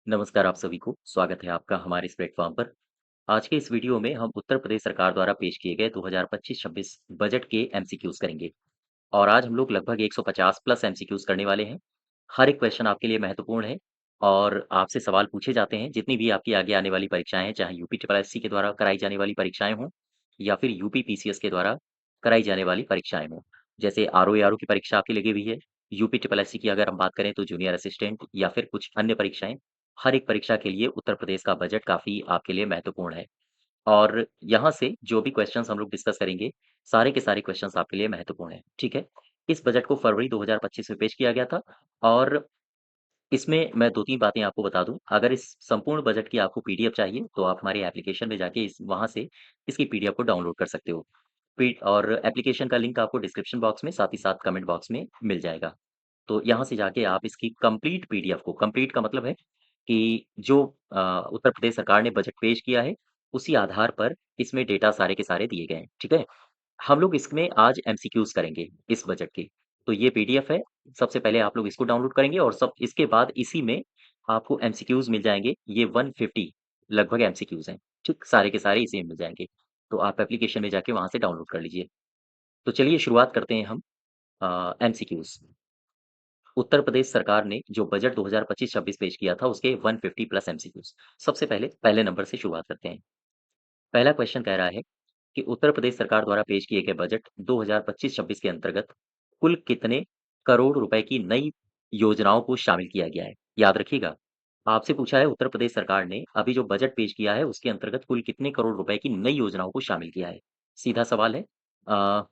नमस्कार आप सभी को, स्वागत है आपका हमारे इस प्लेटफ़ॉर्म पर। आज के इस वीडियो में हम उत्तर प्रदेश सरकार द्वारा पेश किए गए 2025-26 बजट के एमसीक्यूज़ करेंगे और आज हम लोग लगभग 150 प्लस एमसीक्यूज़ करने वाले हैं। हर एक क्वेश्चन आपके लिए महत्वपूर्ण है और आपसे सवाल पूछे जाते हैं, जितनी भी आपकी आगे आने वाली परीक्षाएँ हैं, चाहे यूपी ट्रिपल एससी के द्वारा कराई जाने वाली परीक्षाएँ हों या फिर यूपी पीसीएस के द्वारा कराई जाने वाली परीक्षाएँ हों। जैसे आरओ एआरओ की परीक्षा आपकी लगी हुई है, यूपी ट्रिपल एससी की अगर हम बात करें तो जूनियर असिस्टेंट या फिर कुछ अन्य परीक्षाएँ, हर एक परीक्षा के लिए उत्तर प्रदेश का बजट काफ़ी आपके लिए महत्वपूर्ण है। और यहाँ से जो भी क्वेश्चंस हम लोग डिस्कस करेंगे, सारे के सारे क्वेश्चंस आपके लिए महत्वपूर्ण हैं, ठीक है? इस बजट को फरवरी 2025 में पेश किया गया था और इसमें मैं 2-3 बातें आपको बता दूँ, अगर इस संपूर्ण बजट की आपको पीडीएफ चाहिए, तो आप हमारे एप्लीकेशन में जाके इस वहाँ से इसकी पीडीएफ को डाउनलोड कर सकते हो। पी और एप्लीकेशन का लिंक आपको डिस्क्रिप्शन बॉक्स में, साथ ही साथ कमेंट बॉक्स में मिल जाएगा। तो यहाँ से जाके आप इसकी कंप्लीट पीडीएफ को कंप्लीट का मतलब है कि जो उत्तर प्रदेश सरकार ने बजट पेश किया है, उसी आधार पर इसमें डेटा सारे के सारे दिए गए हैं, ठीक है? हम लोग इसमें आज एमसीक्यूज़ करेंगे इस बजट के। तो ये पीडीएफ है, सबसे पहले आप लोग इसको डाउनलोड करेंगे और सब इसके बाद इसी में आपको एमसीक्यूज़ मिल जाएँगे, ये 150 लगभग एमसीक्यूज़ हैं, ठीक? सारे के सारे इसी में मिल जाएँगे। तो आप एप्लीकेशन में जाके वहाँ से डाउनलोड कर लीजिए। तो चलिए शुरुआत करते हैं हम एमसीक्यूज़। उत्तर प्रदेश सरकार ने जो बजट 2025-26 पेश किया था, उसके 150 प्लस एमसीक्यूज़। सबसे पहले पहले नंबर से शुरुआत करते हैं। पहला क्वेश्चन कह रहा है कि उत्तर प्रदेश सरकार द्वारा पेश किए गए बजट 2025-26 के अंतर्गत कुल कितने करोड़ रुपए की नई योजनाओं को शामिल किया गया है? याद रखिएगा, आपसे पूछा है उत्तर प्रदेश सरकार ने अभी जो बजट पेश किया है, उसके अंतर्गत कुल कितने करोड़ रुपए की नई योजनाओं को शामिल किया है? सीधा सवाल है। अ,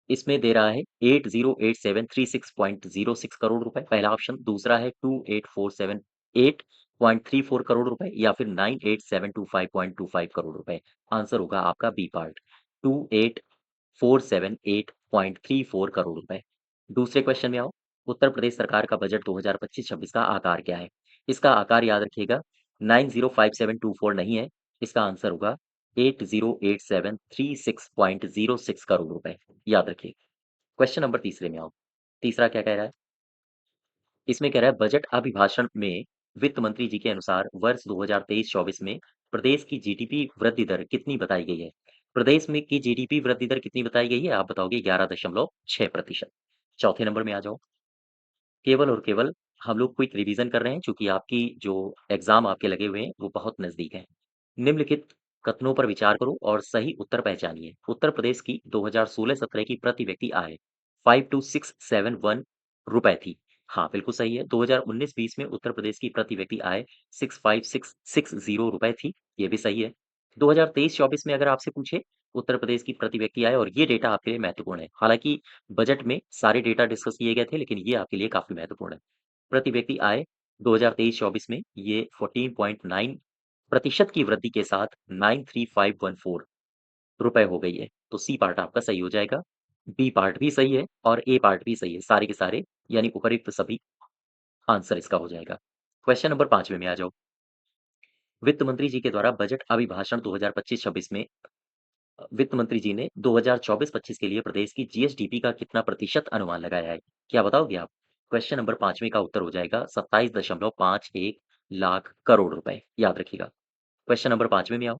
इसमें दे रहा है 808736.06 करोड़ रुपए पहला ऑप्शन, दूसरा है 284788.34 करोड़ रुपए या फिर 98725.25 करोड़ रुपए। आंसर होगा आपका बी पार्ट 28478.34 करोड़ रुपए। दूसरे क्वेश्चन में आओ, उत्तर प्रदेश सरकार का बजट 2025-26 का आकार क्या है? इसका आकार याद रखिएगा 905724 नहीं है, इसका आंसर होगा 808736.06 करोड़ रुपए। याद रखिए। क्वेश्चन नंबर तीसरे में आओ। तीसरा क्या कह रहा है? इसमें कह रहा है बजट अभिभाषण में वित्त मंत्री जी के अनुसार वर्ष 2023-24 में प्रदेश की जीडीपी वृद्धि दर कितनी बताई गई है? प्रदेश में की जीडीपी वृद्धि दर कितनी बताई गई है? आप बताओगे 11.6%। चौथे नंबर में आ जाओ। केवल और केवल हम लोग क्विक रिवीजन कर रहे हैं चूंकि आपकी जो एग्जाम आपके लगे हुए हैं वो बहुत नजदीक है। निम्नलिखित कथनों पर विचार करो और सही उत्तर पहचानिए। उत्तर प्रदेश की 2016-17 की प्रति व्यक्ति आय 52671 रुपए थी। हाँ, बिल्कुल सही है। 2019-20 में उत्तर प्रदेश की प्रति व्यक्ति आय 65660 रुपए थी। ये भी सही है। 2023-24 में अगर आपसे पूछे उत्तर प्रदेश की प्रति व्यक्ति आय, और ये डेटा आपके लिए महत्वपूर्ण है। हालांकि बजट में सारे डेटा डिस्कस किए गए थे, लेकिन ये आपके लिए काफी महत्वपूर्ण है। प्रति व्यक्ति आय 2023-24 में ये 14.9% की वृद्धि के साथ 93514 रुपए हो गई है। तो सी पार्ट आपका सही हो जाएगा। बी पार्ट भी सही है और ए पार्ट भी सही है। सारे के सारे यानी उपयुक्त सभी आंसर इसका हो जाएगा। क्वेश्चन नंबर 5 में आ जाओ। वित्त मंत्री जी के द्वारा बजट अभिभाषण 2025-26 में वित्त मंत्री जी ने 2024-25 के लिए प्रदेश की जीएसडीपी का कितना प्रतिशत अनुमान लगाया है? क्या बताओगे आप? क्वेश्चन नंबर 5वें का उत्तर हो जाएगा 27.51 लाख करोड़ रुपए। याद रखिएगा। क्वेश्चन नंबर 5वें में आओ,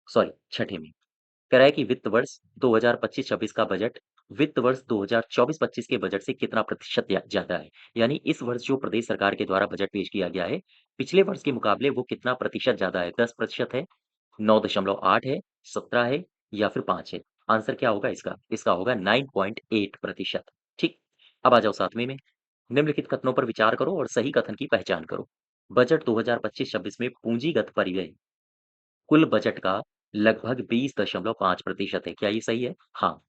सॉरी छठे में। कह रहा है कि वित्त वर्ष 2025-26 का बजट वित्त वर्ष 2024-25 के बजट से कितना प्रतिशत ज्यादा है? यानी इस वर्ष जो प्रदेश सरकार के द्वारा बजट पेश किया गया है, पिछले वर्ष के मुकाबले वो कितना प्रतिशत ज्यादा है? 10% है, 9.8 है, 17 है या फिर 5 है? आंसर क्या होगा इसका? इसका होगा 9.8%। ठीक। अब आ जाओ 7वें में। निम्नलिखित कथनों पर विचार करो और सही कथन की पहचान करो। बजट 2025-26 में पूंजीगत परिव्यय कुल बजट का लगभग 20.5% है। क्या ये सही है? हाँ।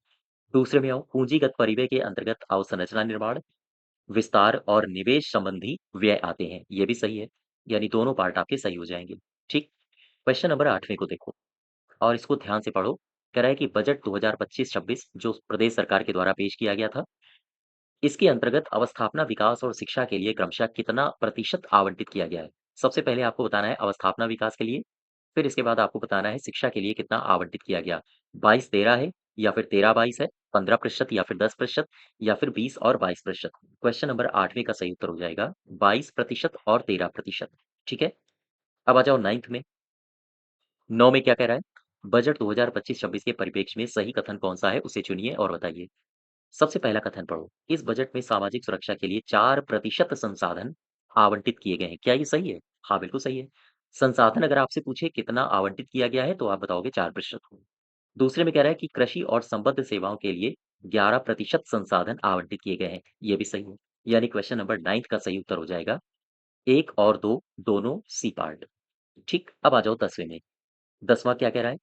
दूसरे में आओ, पूंजीगत परिव्यय के अंतर्गत अवसंरचना निर्माण, विस्तार और निवेश संबंधी व्यय आते हैं। ये भी सही है। यानी दोनों पार्ट आपके सही हो जाएंगे। ठीक। क्वेश्चन नंबर 8वें को देखो और इसको ध्यान से पढ़ो। कह रहा है कि बजट 2025-26 जो प्रदेश सरकार के द्वारा पेश किया गया था, इसके अंतर्गत अवस्थापना विकास और शिक्षा के लिए क्रमशः कितना प्रतिशत आवंटित किया गया है? सबसे पहले आपको बताना है अवस्थापना विकास के लिए, फिर इसके बाद आपको बताना है शिक्षा के लिए कितना आवंटित किया गया। 22-13 है या फिर 13-22 है? 15% या फिर 10% या फिर 20 और 22%। क्वेश्चन नंबर 8वें का सही उत्तर हो जाएगा 22% और 13%। ठीक है? अब आ जाओ 9th में। 9 में क्या कह रहा है? बजट 2025-26 के परिप्रेक्ष्य में सही कथन कौन-सा है, उसे चुनिए और बताइए। सबसे पहला कथन पढ़ो, इस बजट में सामाजिक सुरक्षा के लिए 4% संसाधन आवंटित किए गए हैं। क्या ये सही है? हाँ, बिल्कुल सही है। संसाधन अगर आपसे पूछे कितना आवंटित किया गया है, तो आप बताओगे 4%। दूसरे में कह रहा है कि कृषि और संबद्ध सेवाओं के लिए 11% संसाधन आवंटित किए गए हैं। ये भी सही है। यानी क्वेश्चन नंबर 9th का सही उत्तर हो जाएगा 1 और 2 दोनों सी पार्ट। ठीक, अब आ जाओ 10वें में। 10वां क्या कह रहा है?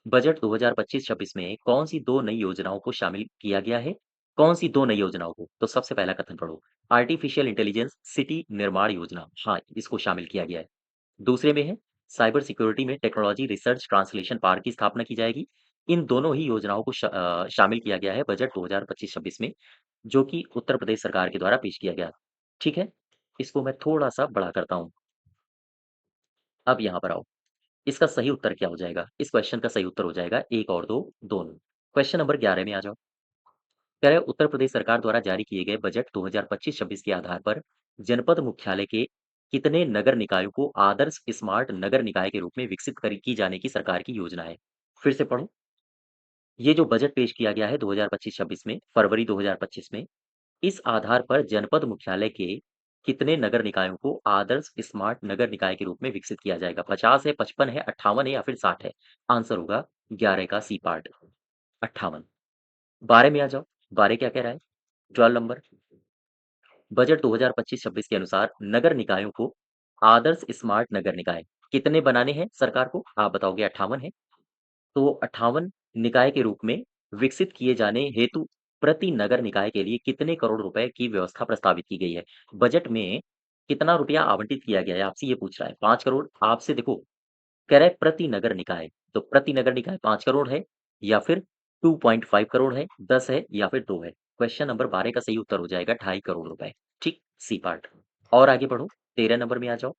बजट 2025-26 में कौन-सी 2 नई योजनाओं को शामिल किया गया है? कौन-सी 2 नई योजनाओं को? तो सबसे पहला कथन पढ़ो, आर्टिफिशियल इंटेलिजेंस सिटी निर्माण योजना। हाँ, इसको शामिल किया गया है। दूसरे में है, साइबर सिक्योरिटी में टेक्नोलॉजी रिसर्च ट्रांसलेशन पार्क की स्थापना की जाएगी। इन दोनों ही योजनाओं को शामिल किया गया है बजट 2025-26 में, जो कि उत्तर प्रदेश सरकार के द्वारा पेश किया गया। ठीक है? इसको मैं थोड़ा-सा बड़ा करता हूँ। अब यहाँ पर आओ। इसका सही उत्तर क्या हो जाएगा? इस क्वेश्चन का सही उत्तर हो जाएगा 1 और 2 दोनों। क्वेश्चन नंबर 11 में आ जाओ। कह रहे हैं उत्तर प्रदेश सरकार द्वारा जारी किए गए बजट 2025-26 के आधार पर जनपद मुख्यालय के कितने नगर निकायों को आदर्श स्मार्ट नगर निकाय के रूप में विकसित की जाने की सरकार की योजना है? फिर से पढ़ो। ये जो बजट पेश किया गया है 2025-26 में, फरवरी 2025 में, इस आधार पर जनपद मुख्यालय के कितने नगर निकायों को आदर्श स्मार्ट नगर निकाय के रूप में विकसित किया जाएगा? 50 है, 55 है, 58 है या फिर 60 है? आंसर होगा 11 का सी पार्ट 58। 12 में आ जाओ। 12 क्या कह रहा है? 12 नंबर। बजट 2025-26 के अनुसार नगर निकायों को आदर्श स्मार्ट नगर निकाय कितने बनाने हैं सरकार को? आप बताओगे 58 है। तो 58 निकाय के रूप में विकसित किए जाने हेतु प्रति नगर निकाय के लिए कितने करोड़ रुपए की व्यवस्था प्रस्तावित की गई है? बजट में कितना रुपया आवंटित किया गया है? आपसे ये पूछ रहा है। 5 करोड़ आपसे देखो कह रहा है प्रति नगर निकाय, तो प्रति नगर निकाय 5 करोड़ है या फिर 2.5 करोड़ है, 10 है या फिर 2 है? क्वेश्चन नंबर 12 का सही उत्तर हो जाएगा 2.5 करोड़ रुपए। ठीक, सी पार्ट। और आगे बढ़ो, 13 नंबर में आ जाओ।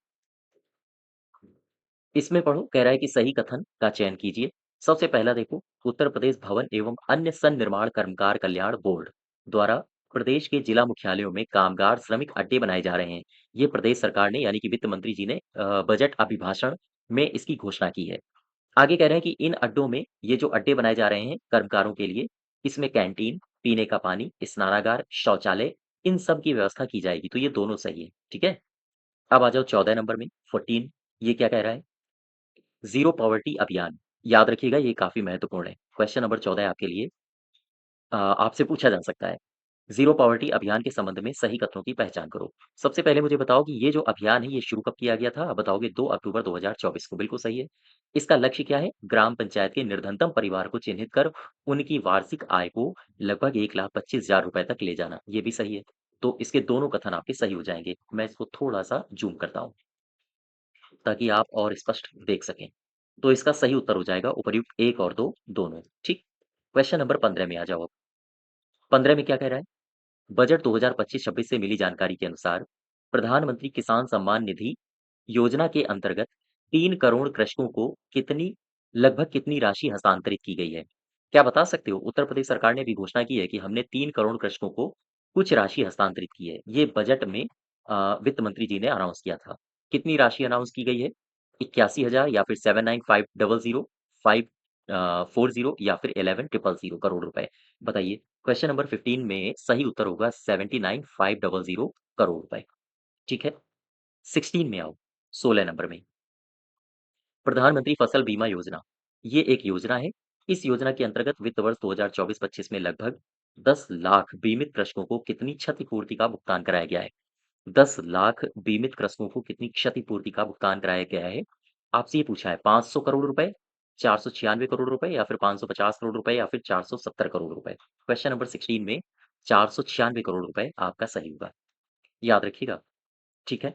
इसमें पढ़ो, कह रहा है कि सही कथन का चयन कीजिए। सबसे पहला देखो, उत्तर प्रदेश भवन एवं अन्य सन्निर्माण कर्मकार कल्याण बोर्ड द्वारा प्रदेश के जिला मुख्यालयों में कामगार श्रमिक अड्डे बनाए जा रहे हैं। ये प्रदेश सरकार ने यानी कि वित्त मंत्री जी ने बजट अभिभाषण में इसकी घोषणा की है। आगे कह रहे हैं कि इन अड्डों में ये जो अड्डे बनाए जा रहे हैं कर्मकारों के लिए, इसमें कैंटीन, पीने का पानी, स्नानागार, शौचालय इन सब की व्यवस्था की जाएगी। तो ये दोनों सही है, ठीक है? अब आ जाओ 14 नंबर में, 14 ये क्या कह रहा है? ज़ीरो पॉवर्टी अभियान। याद रखिएगा ये काफ़ी महत्वपूर्ण है। क्वेश्चन नंबर 14 आपके लिए आपसे पूछा जा सकता है। ज़ीरो पॉवर्टी अभियान के संबंध में सही कथनों की पहचान करो। सबसे पहले मुझे बताओ कि ये जो अभियान है ये शुरू कब किया गया था? आप बताओगे 2 अक्टूबर 2024 को, बिल्कुल सही है। इसका लक्ष्य क्या है? ग्राम पंचायत के निर्धनतम परिवार को चिन्हित कर उनकी वार्षिक आय को लगभग 1,25,000 रुपए तक ले जाना, ये भी सही है। तो इसके दोनों कथन आपके सही हो जाएँगे। मैं इसको थोड़ा-सा ज़ूम करता हूँ। ताकि आप और स्पष्ट देख सकें। तो इसका सही उत्तर हो जाएगा उपर्युक्त 1 और 2 दोनों, ठीक? क्वेश्चन नंबर 15 में आ जाओ अब। 15 में क्या कह रहा है? बजट 2025-26 से मिली जानकारी के अनुसार प्रधानमंत्री किसान सम्मान निधि योजना के अंतर्गत 3 करोड़ कृषकों को लगभग कितनी राशि हस्तांतरित की गई है? क्या बता सकते हो? उत्तर प्रदेश सरकार ने भी घोषणा की है कि हमने 3 करोड़ कृषकों को कुछ राशि हस्तांतरित की है। ये बजट में वित्त मंत्री जी ने अनाउंस किया था। कितनी राशि अनाउंस की गई है? 81,000 या फिर 79,500 540 या फिर 11,000 करोड़ रुपए। बताइए। क्वेश्चन नंबर 15 में सही उत्तर होगा 79,500 करोड़ रुपए। ठीक है? 16 में आओ, 16 नंबर में। प्रधानमंत्री फसल बीमा योजना, ये एक योजना है। इस योजना के अंतर्गत वित्त वर्ष 2024-25 में लगभग 10 लाख बीमित कृषकों को कितनी क्षतिपूर्ति का भुगतान कराया गया है? 10 लाख बीमित कृषकों को कितनी क्षतिपूर्ति का भुगतान कराया गया है? आपसे ये पूछा है 500 करोड़ रुपए, 496 करोड़ रुपए या फिर 550 करोड़ रुपए या फिर 470 करोड़ रुपए। क्वेश्चन नंबर 16 में 496 करोड़ रुपए आपका सही होगा। याद रखिएगा, ठीक है?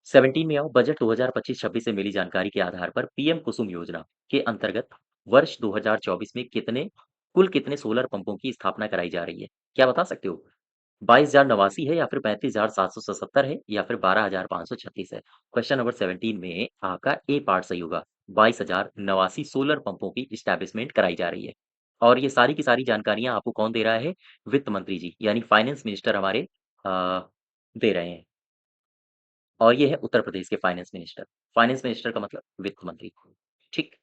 17 में आओ, बजट 2025-26 से मिली जानकारी के आधार पर पीएम कुसुम योजना के अंतर्गत वर्ष 2024 में कुल कितने सोलर पंपों की स्थापना कराई जा रही है? क्या बता सकते हो? 22,089 है या फिर 35,777 है या फिर 12,536 है? क्वेश्चन नंबर 17 में आपका ए पार्ट सही होगा। 22,089 सोलर पंपों की एस्टैब्लिशमेंट कराई जा रही है। और ये सारी की सारी जानकारियाँ आपको कौन दे रहा है? वित्त मंत्री जी, यानी फाइनेंस मिनिस्टर हमारे दे रहे हैं। और ये है उत्तर प्रदेश के फाइनेंस मिनिस्टर। फाइनेंस मिनिस्टर का मतलब वित्त मंत्री, ठीक?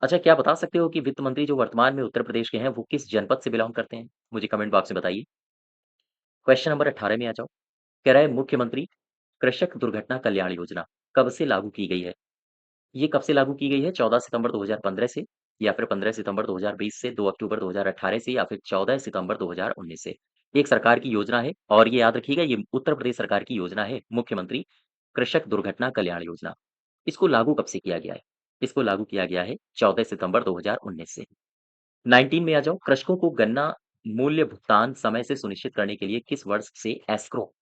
अच्छा, क्या बता सकते हो कि वित्त मंत्री जो वर्तमान में उत्तर प्रदेश के हैं, वो किस जनपद से बिलॉन्ग करते हैं? मुझे कमेंट बॉक्स में बताइए। क्वेश्चन नंबर 18 में आ जाओ। कह रहा है मुख्यमंत्री कृषक दुर्घटना कल्याण योजना कब से लागू की गई है? ये कब से लागू की गई है? 14 सितंबर 2015 से, या फिर 15 सितंबर 2020 से, 2 अक्टूबर 2018 से, या फिर 14 सितंबर 2019 से। एक सरकार की योजना है और ये याद रखिएगा, ये उत्तर प्रदेश सरकार की योजना है, मुख्यमंत्री कृषक दुर्घटना कल्याण योजना। इसको लागू कब से किया गया है? इसको लागू किया गया है 14 सितंबर 2019 से। 19 में आ जाओ। कृषकों को गन्ना मूल्य भुगतान समय से सुनिश्चित करने के लिए किस वर्ष से एस्क्रो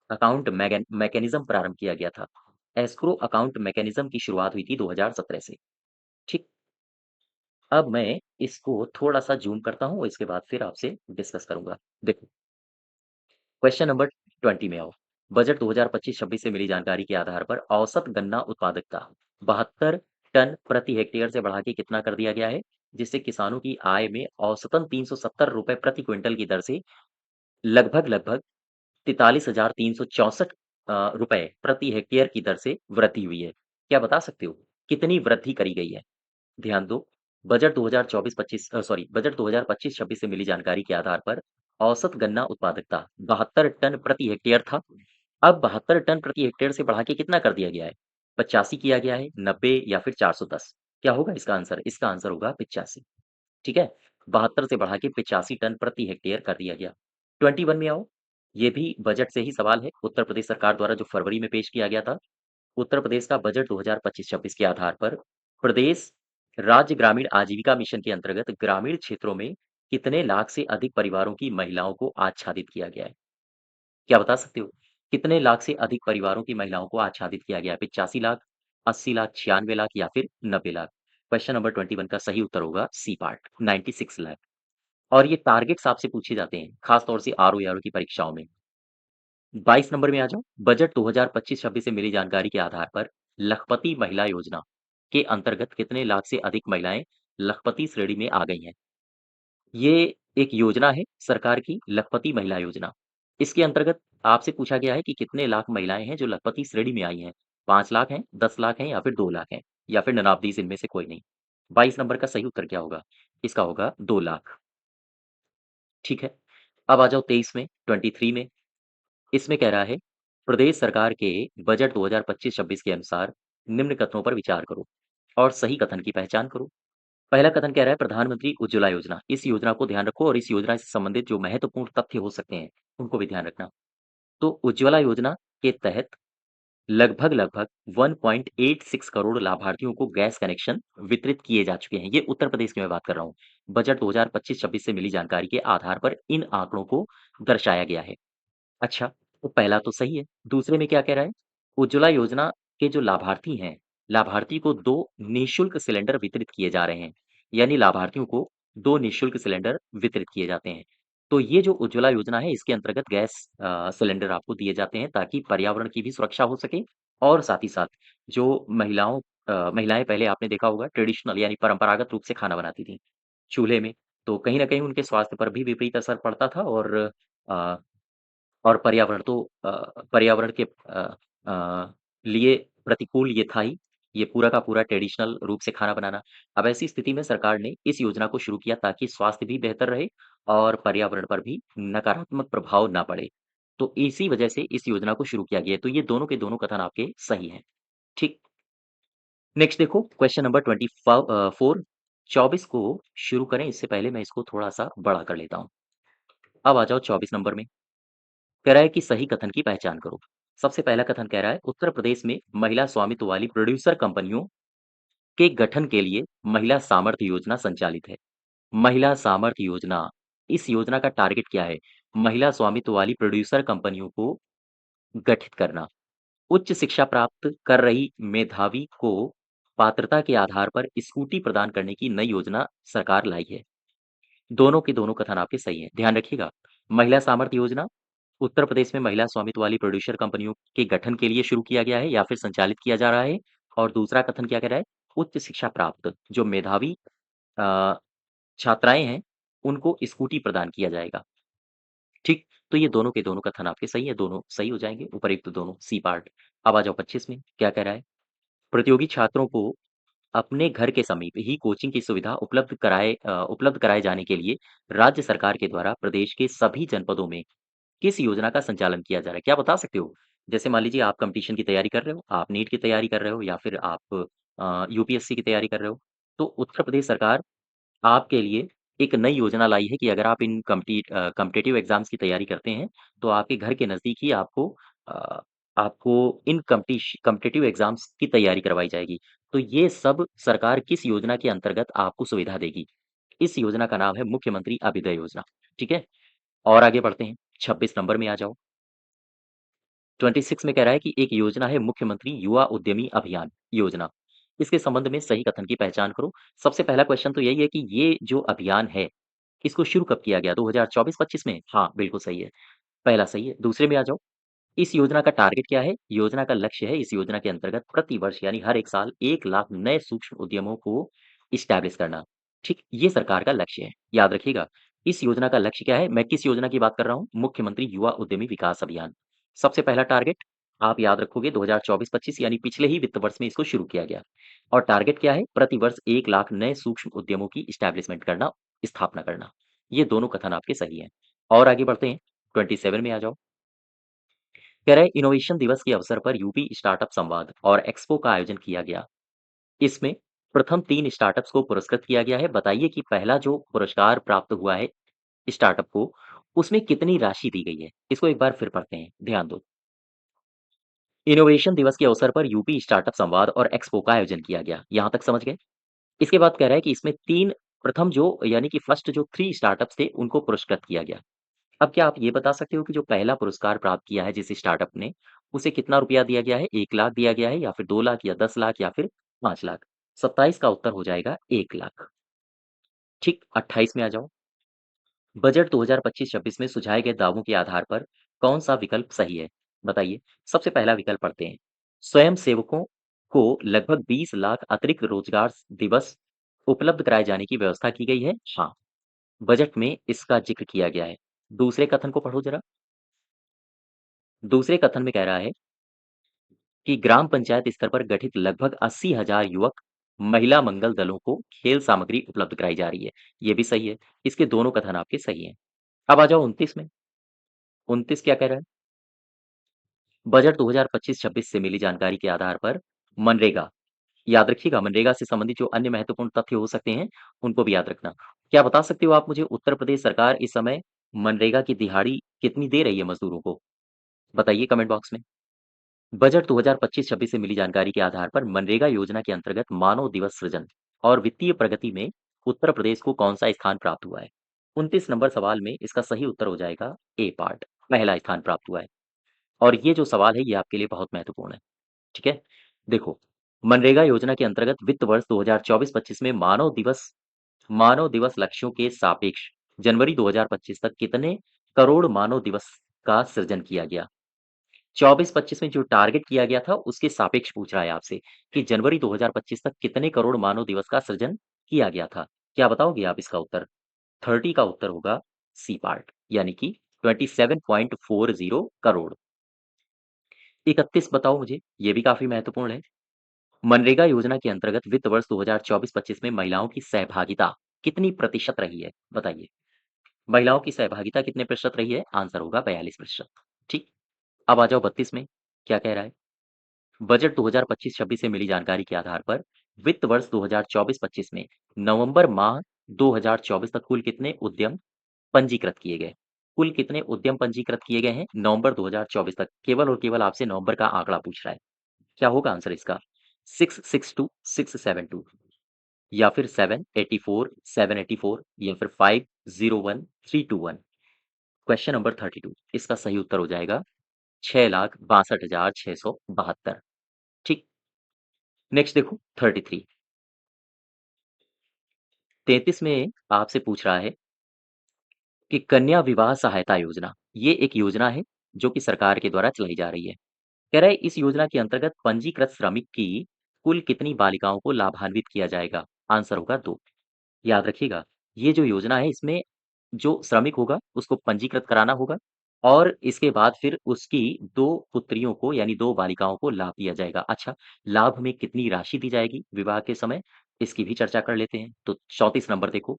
अकाउंट मैकेनिज्म प्रारंभ किया गया था? एस्क्रो अकाउंट मैकेनिज्म की शुरुआत हुई थी 2017 से। ठीक। अब मैं इसको थोड़ा-सा ज़ूम करता हूँ, इसके बाद फिर आपसे डिस्कस करूँगा। देखो, क्वेश्चन नंबर 20 में आओ। बजट 2025-26 से मिली जानकारी के आधार पर औसत गन्ना उत्पादकता 72 टन प्रति हेक्टेयर से बढ़ा के कितना कर दिया गया है? जिससे किसानों की आय में औसतन ₹370 प्रति क्विंटल की दर से लगभग 43,364 रुपए प्रति हेक्टेयर की दर से वृद्धि हुई है। क्या बता सकते हो? कितनी वृद्धि करी गई है? ध्यान दो। बजट 2025-26 से मिली जानकारी के आधार पर औसत गन्ना उत्पादकता 72 टन प्रति हेक्टेयर था। अब 72 टन प्रति हेक्टेयर से बढ़ा के कितना कर दिया गया है? 85 किया गया है, 90 या फिर 410? क्या होगा इसका आंसर? इसका आंसर होगा 85। ठीक है? 72 से बढ़ा के 85 टन प्रति हेक्टेयर कर दिया गया। 21 में आओ। ये भी बजट से ही सवाल है, उत्तर प्रदेश सरकार द्वारा जो फरवरी में पेश किया गया था। उत्तर प्रदेश का बजट 2025-26 के आधार पर प्रदेश राज्य ग्रामीण आजीविका मिशन के अंतर्गत ग्रामीण क्षेत्रों में कितने लाख से अधिक परिवारों की महिलाओं को आच्छादित किया गया है? क्या बता सकते हो? कितने लाख से अधिक परिवारों की महिलाओं को आच्छादित किया गया है? 85 लाख, 80 लाख, 96 लाख या फिर 90 लाख? क्वेश्चन नंबर 21 का सही उत्तर होगा सी पार्ट, 96 लाख। और ये टारगेट्स आपसे पूछे जाते हैं, खास तौर से आरओ की परीक्षाओं में। 22 नंबर में आ जाओ। बजट 2025-26 से मिली जानकारी के आधार पर लखपति महिला योजना के अंतर्गत कितने लाख से अधिक महिलाएं लखपति श्रेणी में आ गई हैं? ये एक योजना है सरकार की, लखपति महिला योजना। इसके अंतर्गत आपसे पूछा गया है कि कितने लाख महिलाएं हैं जो लखपति श्रेणी में आई हैं? 5 लाख हैं, 10 लाख हैं या फिर 2 लाख हैं, या फिर ननाबदीस इनमें से कोई नहीं। 22 नंबर का सही उत्तर क्या होगा? इसका होगा 2 लाख। ठीक है। अब आ जाओ 23 में, 23 में। इसमें कह रहा है, प्रदेश सरकार के बजट 2025-26 के अनुसार निम्न कथनों पर विचार करो और सही कथन की पहचान करो। पहला कथन कह रहा है प्रधानमंत्री उज्ज्वला योजना। इस योजना को ध्यान रखो और इस योजना से संबंधित जो महत्वपूर्ण तथ्य हो सकते हैं, उनको भी ध्यान रखना। तो उज्ज्वला योजना के तहत लगभग 1.86 करोड़ लाभार्थियों को गैस कनेक्शन वितरित किए जा चुके हैं। ये उत्तर प्रदेश की मैं बात कर रहा हूँ। बजट 2025-26 से मिली जानकारी के आधार पर इन आंकड़ों को दर्शाया गया है। अच्छा, तो पहला तो सही है। दूसरे में क्या कह रहा है? उज्ज्वला योजना के जो लाभार्थी हैं, लाभार्थी को 2 निःशुल्क सिलेंडर वितरित किए जा रहे हैं। यानी लाभार्थियों को 2 निःशुल्क सिलेंडर वितरित किए जाते हैं। तो ये जो उज्ज्वला योजना है, इसके अंतर्गत गैस सिलेंडर आपको दिए जाते हैं ताकि पर्यावरण की भी सुरक्षा हो सके, और साथ ही साथ जो महिलाएँ पहले आपने देखा होगा ट्रेडिशनल यानी परंपरागत रूप से खाना बनाती थीं, चूल्हे में, तो कहीं न कहीं उनके स्वास्थ्य पर भी विपरीत असर पड़ता था, अ और पर्यावरण के लिए प्रतिकूल ये था ही, ये पूरा का पूरा ट्रेडिशनल रूप से खाना बनाना। अब ऐसी स्थिति में सरकार ने इस योजना को शुरू किया ताकि स्वास्थ्य भी बेहतर रहे और पर्यावरण पर भी नकारात्मक प्रभाव ना पड़े। तो इसी वजह से इस योजना को शुरू किया गया है। तो ये दोनों के दोनों कथन आपके सही हैं। ठीक। नेक्स्ट देखो क्वेश्चन नंबर 4। 24 को शुरू करें इससे पहले मैं इसको थोड़ा-सा बड़ा कर लेता हूँ। अब आ जाओ 24 नंबर में। कह रहा है कि सही कथन की पहचान करो। सबसे पहला कथन कह रहा है उत्तर प्रदेश में महिला स्वामित्व वाली प्रोड्यूसर कंपनियों के गठन के लिए महिला सामर्थ्य योजना संचालित है। महिला सामर्थ्य योजना, इस योजना का टारगेट क्या है? महिला स्वामित्व वाली प्रोड्यूसर कंपनियों को गठित करना। उच्च शिक्षा प्राप्त कर रही मेधावी को पात्रता के आधार पर स्कूटी प्रदान करने की नई योजना सरकार लाई है। दोनों के दोनों कथन आपके सही हैं। ध्यान रखिएगा, महिला सामर्थ्य योजना उत्तर प्रदेश में महिला स्वामित्व वाली प्रोड्यूसर कंपनियों के गठन के लिए शुरू किया गया है या फिर संचालित किया जा रहा है। और दूसरा कथन क्या कह रहा है? उच्च शिक्षा प्राप्त जो मेधावी अ, छात्राएँ हैं, उनको स्कूटी प्रदान किया जाएगा। ठीक, तो ये दोनों के दोनों कथन आपके सही है, दोनों सही हो जाएँगे, उपर्युक्त दोनों सी पार्ट। अब आ जाओ 25 में, क्या कह रहा है? प्रतियोगी छात्रों को अपने घर के समीप ही कोचिंग की सुविधा उपलब्ध कराए जाने के लिए राज्य सरकार के द्वारा प्रदेश के सभी जनपदों में किस योजना का संचालन किया जा रहा है? क्या बता सकते हो? जैसे मान लीजिए आप कॉम्पिटिशन की तैयारी कर रहे हो, आप नीट की तैयारी कर रहे हो या फिर आप यूपीएससी की तैयारी कर रहे हो, तो उत्तर प्रदेश सरकार आपके लिए एक नई योजना लाई है कि अगर आप इन कॉम्पिटिटिव एग्ज़ाम्स की तैयारी करते हैं, तो आपके घर के नज़दीक ही अ, आपको इन कॉम्पिटिटिव एग्ज़ाम्स की तैयारी करवाई जाएगी। तो ये सब सरकार किस योजना के अंतर्गत आपको सुविधा देगी? इस योजना का नाम है मुख्यमंत्री अभ्युदय योजना, ठीक है? और आगे बढ़ते हैं, 26 नंबर में आ जाओ। 26 में कह रहा है कि एक योजना है मुख्यमंत्री युवा उद्यमी अभियान योजना। इसके संबंध में सही कथन की पहचान करो। सबसे पहला क्वेश्चन तो यही है कि ये जो अभियान है, इसको शुरू कब किया गया? 2024-25 में? हाँ, बिल्कुल सही है। पहला सही है। दूसरे में आ जाओ। इस योजना का टारगेट क्या है? योजना का लक्ष्य है इस योजना के अंतर्गत प्रति वर्ष यानी हर 1 साल 1 लाख नए सूक्ष्म उद्यमों को इस्टैब्लिश करना। ठीक, ये सरकार का लक्ष्य है। याद रखिएगा, इस योजना का लक्ष्य क्या है? मैं किस योजना की बात कर रहा हूँ? मुख्यमंत्री युवा उद्यमी विकास अभियान। सबसे पहला टारगेट आप याद रखोगे 2024-25 यानी पिछले ही वित्त वर्ष में इसको शुरू किया गया। और टारगेट क्या है? प्रति वर्ष 1 लाख नए सूक्ष्म उद्यमों की इस्टैब्लिशमेंट करना, स्थापना करना। ये दोनों कथन आपके सही हैं। और आगे बढ़ते हैं, 27 में आ जाओ। कह रहे हैं इनोवेशन दिवस के अवसर पर यूपी स्टार्टअप संवाद और एक्सपो का आयोजन किया गया। इसमें प्रथम 3 स्टार्टअप्स को पुरस्कृत किया गया है। बताइए कि पहला जो पुरस्कार प्राप्त हुआ है स्टार्टअप को, उसमें कितनी राशि दी गई है? इसको एक बार फिर पढ़ते हैं, ध्यान दो। इनोवेशन दिवस के अवसर पर यूपी स्टार्टअप संवाद और एक्सपो का आयोजन किया गया। यहाँ तक समझ गए? इसके बाद कह रहा है कि इसमें 3 प्रथम जो यानी कि फर्स्ट जो 3 स्टार्टअप्स थे, उनको पुरस्कृत किया गया। अब क्या आप ये बता सकते हो कि जो पहला पुरस्कार प्राप्त किया है जिस स्टार्टअप ने, उसे कितना रुपया दिया गया है? 1 लाख दिया गया है या फिर 2 लाख या 10 लाख या फिर 5 लाख? 27 का उत्तर हो जाएगा 1 लाख। ठीक, 28 में आ जाओ। बजट 2025-26 में सुझाए गए दावों के आधार पर कौन-सा विकल्प सही है? बताइए। सबसे पहला विकल्प पढ़ते हैं। स्वयं सेवकों को लगभग 20 लाख अतिरिक्त रोजगार दिवस उपलब्ध कराए जाने की व्यवस्था की गई है? हाँ, बजट में इसका जिक्र किया गया है। दूसरे कथन को पढ़ो जरा। दूसरे कथन में कह रहा है कि ग्राम पंचायत स्तर पर गठित लगभग 80,000 युवक महिला मंगल दलों को खेल सामग्री उपलब्ध कराई जा रही है। ये भी सही है। इसके दोनों कथन आपके सही हैं। अब आ जाओ 29 में। 29 क्या कह रहा है? बजट 2025-26 से मिली जानकारी के आधार पर मनरेगा, याद रखिएगा मनरेगा से संबंधित जो अन्य महत्वपूर्ण तथ्य हो सकते हैं, उनको भी याद रखना। क्या बता सकते हो आप मुझे उत्तर प्रदेश सरकार इस समय मनरेगा की दिहाड़ी कितनी दे रही है मज़दूरों को? बताइए कमेंट बॉक्स में। बजट 2025-26 से मिली जानकारी के आधार पर मनरेगा योजना के अंतर्गत मानव दिवस सृजन और वित्तीय प्रगति में उत्तर प्रदेश को कौन सा स्थान प्राप्त हुआ है? 29 नंबर सवाल में इसका सही उत्तर हो जाएगा ए पार्ट, पहला स्थान प्राप्त हुआ है। और ये जो सवाल है ये आपके लिए बहुत महत्वपूर्ण है। ठीक है? देखो, मनरेगा योजना के अंतर्गत वित्त वर्ष 2024-25 में मानव दिवस लक्ष्यों के सापेक्ष जनवरी 2025 तक कितने करोड़ मानव दिवस का सृजन किया गया? 24-25 में जो टारगेट किया गया था, उसके सापेक्ष पूछ रहा है आपसे कि जनवरी 2025 तक कितने करोड़ मानव दिवस का सृजन किया गया था? क्या बताओगे आप इसका उत्तर? 30 का उत्तर होगा सी पार्ट यानी कि 27.40 करोड़। 31 बताओ मुझे, ये भी काफ़ी महत्वपूर्ण है। मनरेगा योजना के अंतर्गत वित्त वर्ष 2024-25 में महिलाओं की सहभागिता कितनी प्रतिशत रही है? बताइए। महिलाओं की सहभागिता कितने प्रतिशत रही है? आंसर होगा 42%। ठीक। अब आ जाओ 32 में, क्या कह रहा है? बजट 2025-26 से मिली जानकारी के आधार पर वित्त वर्ष 2024-25 में नवंबर माह 2024 तक कुल कितने उद्यम पंजीकृत किए गए? कुल कितने उद्यम पंजीकृत किए गए हैं नवंबर 2024 तक? केवल और केवल आपसे नवंबर का आंकड़ा पूछ रहा है। क्या होगा आंसर इसका? 662, 672 या फिर 784, 784 या फिर 501, 321। क्वेश्चन नंबर 32 इसका सही उत्तर हो जाएगा 6,62,672। ठीक। नेक्स्ट देखो 33। 33 में आपसे पूछ रहा है कि कन्या विवाह सहायता योजना, ये एक योजना है जो कि सरकार के द्वारा चलाई जा रही है। कह रहा है इस योजना के अंतर्गत पंजीकृत श्रमिक की कुल कितनी बालिकाओं को लाभान्वित किया जाएगा? आंसर होगा 2। याद रखिएगा ये जो योजना है इसमें जो श्रमिक होगा उसको पंजीकृत कराना होगा और इसके बाद फिर उसकी 2 पुत्रियों को यानी 2 बालिकाओं को लाभ दिया जाएगा। अच्छा, लाभ में कितनी राशि दी जाएगी विवाह के समय? इसकी भी चर्चा कर लेते हैं। तो 34 नंबर देखो,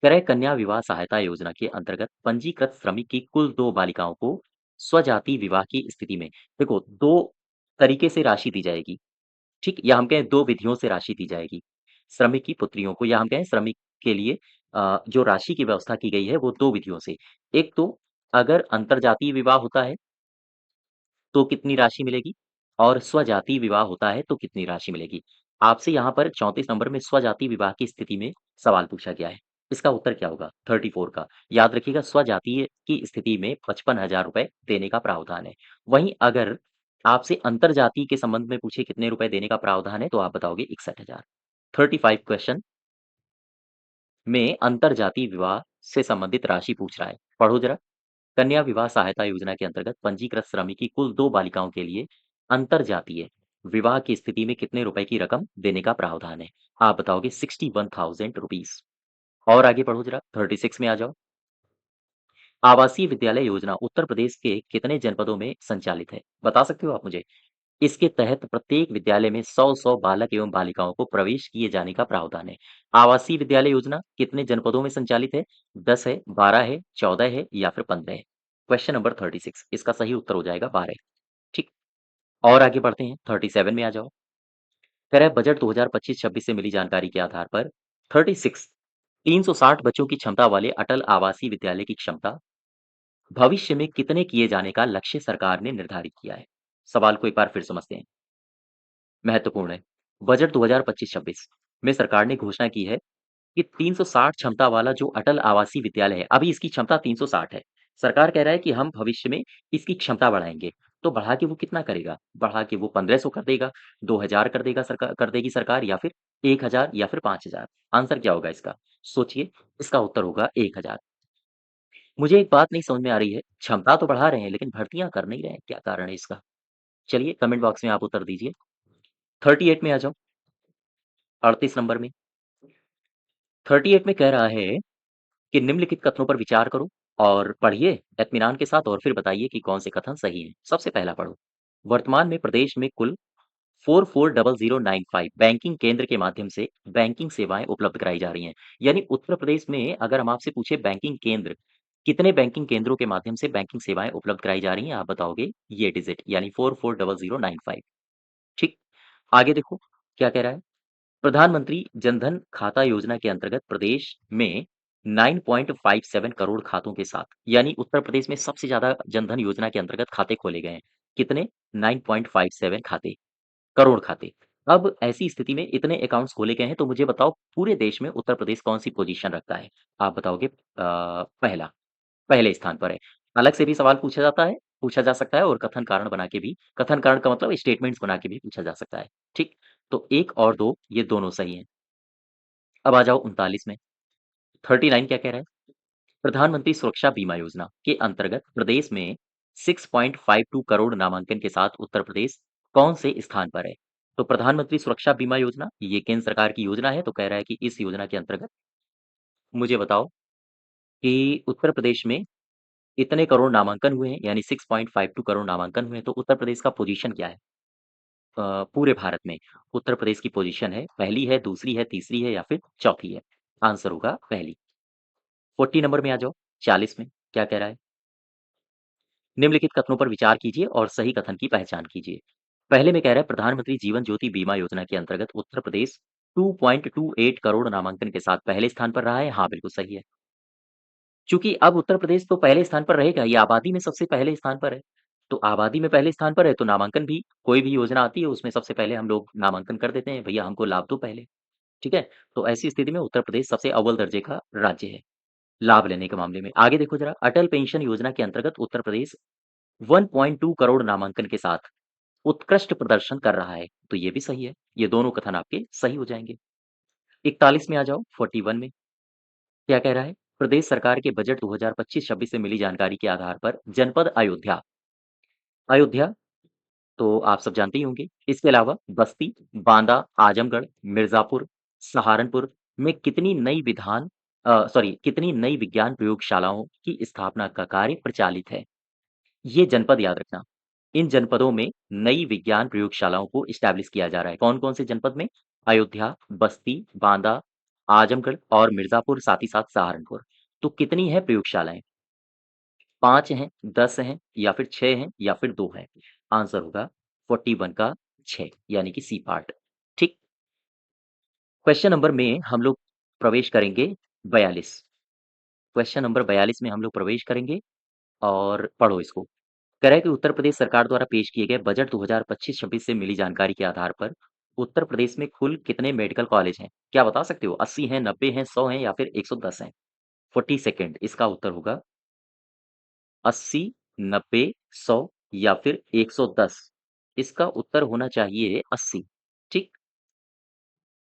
क्रय कन्या विवाह सहायता योजना के अंतर्गत पंजीकृत श्रमिक की कुल 2 बालिकाओं को स्वजाति विवाह की स्थिति में देखो 2 तरीके से राशि दी जाएगी, ठीक? या हम कहें 2 विधियों से राशि दी जाएगी। श्रमिक की पुत्रियों को या हम कहें श्रमिक के लिए जो राशि की व्यवस्था की गई है वो 2 विधियों से। एक तो अगर अंतरजातीय विवाह होता है तो कितनी राशि मिलेगी? और स्वजातीय विवाह होता है तो कितनी राशि मिलेगी? आपसे यहाँ पर 34 नंबर में स्वजातीय विवाह की स्थिति में सवाल पूछा गया है। इसका उत्तर क्या होगा? 34 का। याद रखिएगा स्वजातीय की स्थिति में 55,000 रुपए देने का प्रावधान है। वहीं अगर आपसे अंतरजातीय के संबंध में पूछे कितने रुपए देने का प्रावधान है तो आप बताओगे 61,000। 35 क्वेश्चन में अंतरजातीय विवाह से संबंधित राशि पूछ रहा है। पढ़ो जरा। कन्या विवाह सहायता योजना के अंतर्गत पंजीकृत श्रमिक की कुल 2 बालिकाओं के लिए अंतरजातीय विवाह की स्थिति में कितने रुपए की रकम देने का प्रावधान है? आप बताओगे 61,000 रुपीस। और आगे बढ़ो जरा 36 में आ जाओ। आवासीय विद्यालय योजना उत्तर प्रदेश के कितने जनपदों में संचालित है? बता सकते हो आप मुझे? इसके तहत प्रत्येक विद्यालय में 100-100 बालक एवं बालिकाओं को प्रवेश किए जाने का प्रावधान है। आवासीय विद्यालय योजना कितने जनपदों में संचालित है? 10 है, 12 है, 14 है या फिर 15 है? क्वेश्चन नंबर 36 इसका सही उत्तर हो जाएगा 12। ठीक। और आगे बढ़ते हैं 37 में आ जाओ। कह रहा है बजट 2025-26 से मिली जानकारी के आधार पर 36 360 बच्चों की क्षमता वाले अटल आवासीय विद्यालय की क्षमता भविष्य में कितने किए जाने का लक्ष्य सरकार ने निर्धारित किया है? सवाल को एक बार फिर समझते हैं। महत्वपूर्ण है। बजट 2025-26 में सरकार ने घोषणा की है कि 360 क्षमता वाला जो अटल आवासीय विद्यालय है, अभी इसकी क्षमता 360 है। सरकार कह रहा है कि हम भविष्य में इसकी क्षमता बढ़ाएँगे। तो बढ़ा के वो कितना करेगा? बढ़ा के वो 1500 कर देगा, 2000 कर देगी सरकार या फिर 1000 या फिर 5000। आंसर क्या होगा इसका? सोचिए, इसका उत्तर होगा 1000। मुझे एक बात नहीं समझ में आ रही है, क्षमता तो बढ़ा रहे हैं लेकिन भर्तियाँ कर नहीं रहे हैं, क्या कारण है इसका? चलिए कमेंट बॉक्स में आप उत्तर दीजिए। 38 में आ जाओ, 38 नंबर में। 38 में कह रहा है कि निम्नलिखित कथनों पर विचार करो और पढ़िए इत्मीनान के साथ और फिर बताइए कि कौन से कथन सही हैं। सबसे पहला पढ़ो। वर्तमान में प्रदेश में कुल 440095 बैंकिंग केंद्र के माध्यम से बैंकिंग सेवाएं उपलब्ध कराई जा रही हैं। यानी उत्तर प्रदेश में अगर हम आपसे पूछे बैंकिंग केंद्र, कितने बैंकिंग केंद्रों के माध्यम से बैंकिंग सेवाएं उपलब्ध कराई जा रही हैं, आप बताओगे ये डिजिट यानी 440095। ठीक। आगे देखो क्या कह रहा है। प्रधानमंत्री जनधन खाता योजना के अंतर्गत प्रदेश में 9.57 करोड़ खातों के साथ यानी उत्तर प्रदेश में सबसे ज्यादा जनधन योजना के अंतर्गत खाते खोले गए हैं। कितने? 9.57 खाते, करोड़ खाते। अब ऐसी स्थिति में इतने अकाउंट्स खोले गए हैं तो मुझे बताओ पूरे देश में उत्तर प्रदेश कौन सी पोजीशन रखता है? आप बताओगे पहला, पहले स्थान पर है। अलग से भी सवाल पूछा जा सकता है और कथन कारण बना के भी, कथन कारण का मतलब स्टेटमेंट्स बना के भी पूछा जा सकता है। ठीक? तो 1 और 2 ये दोनों सही हैं। अब आ जाओ 39 में। 39 क्या कह रहा है? प्रधानमंत्री सुरक्षा बीमा योजना के अंतर्गत प्रदेश में 6.52 करोड़ नामांकन के साथ उत्तर प्रदेश कौन से स्थान पर है? तो प्रधानमंत्री सुरक्षा बीमा योजना ये केंद्र सरकार की योजना है तो कह रहा है कि इस योजना के अंतर्गत मुझे बताओ कि उत्तर प्रदेश में इतने करोड़ नामांकन हुए हैं यानी 6.52 करोड़ नामांकन हुए हैं तो उत्तर प्रदेश का पोजीशन क्या है? पूरे भारत में उत्तर प्रदेश की पोजीशन है पहली है, दूसरी है, तीसरी है या फिर चौथी है? आंसर होगा पहली। 40 नंबर में आ जाओ, 40 में क्या कह रहा है? निम्नलिखित कथनों पर विचार कीजिए और सही कथन की पहचान कीजिए। पहले में कह रहा है प्रधानमंत्री जीवन ज्योति बीमा योजना के अंतर्गत उत्तर प्रदेश 2.28 करोड़ नामांकन के साथ पहले स्थान पर रहा है। हाँ, बिल्कुल सही है। चूँकि अब उत्तर प्रदेश तो पहले स्थान पर रहेगा, ये आबादी में सबसे पहले स्थान पर है। तो आबादी में पहले स्थान पर है तो नामांकन भी कोई भी योजना आती है उसमें सबसे पहले हम लोग नामांकन कर देते हैं, भैया हमको लाभ दो पहले, ठीक है? तो ऐसी स्थिति में उत्तर प्रदेश सबसे अव्वल दर्जे का राज्य है, लाभ लेने के मामले में। आगे देखो ज़रा अटल पेंशन योजना के अंतर्गत उत्तर प्रदेश 1.2 करोड़ नामांकन के साथ उत्कृष्ट प्रदर्शन कर रहा है, तो ये भी सही है। ये दोनों कथन आपके सही हो जाएँगे। 41 में आ जाओ, 41 में क्या कह रहा है? प्रदेश सरकार के बजट 2025-26 से मिली जानकारी के आधार पर जनपद अयोध्या, अयोध्या तो आप सब जानते ही होंगे। इसके अलावा बस्ती, बांदा, आजमगढ़, मिर्ज़ापुर, सहारनपुर में कितनी नई विधान सॉरी कितनी नई विज्ञान प्रयोगशालाओं की स्थापना का कार्य प्रचालित है? ये जनपद याद रखना। इन जनपदों में नई विज्ञान प्रयोगशालाओं को एस्टैब्लिश किया जा रहा है। कौन-कौन से जनपद में? अयोध्या, बस्ती, बांदा, आजमगढ़ और मिर्ज़ापुर, साथ ही साथ सहारनपुर। तो कितनी हैं प्रयोगशालाएँ? 5 हैं, 10 हैं या फिर 6 हैं या फिर 2 हैं? आंसर होगा 41 का 6 यानी कि सी पार्ट। ठीक? क्वेश्चन नंबर में हम लोग प्रवेश करेंगे 42। क्वेश्चन नंबर 42 में हम लोग प्रवेश करेंगे और पढ़ो इसको। कह रहा है कि उत्तर प्रदेश सरकार द्वारा पेश किए गए बजट 2025-26 से मिली जानकारी के आधार पर उत्तर प्रदेश में कुल कितने मेडिकल कॉलेज हैं? क्या बता सकते हो? 80 हैं, 90 हैं, 100 हैं या फिर 110 हैं? 40 सेकंड इसका उत्तर होगा 80, 90, 100 या फिर 110। इसका उत्तर होना चाहिए 80। ठीक?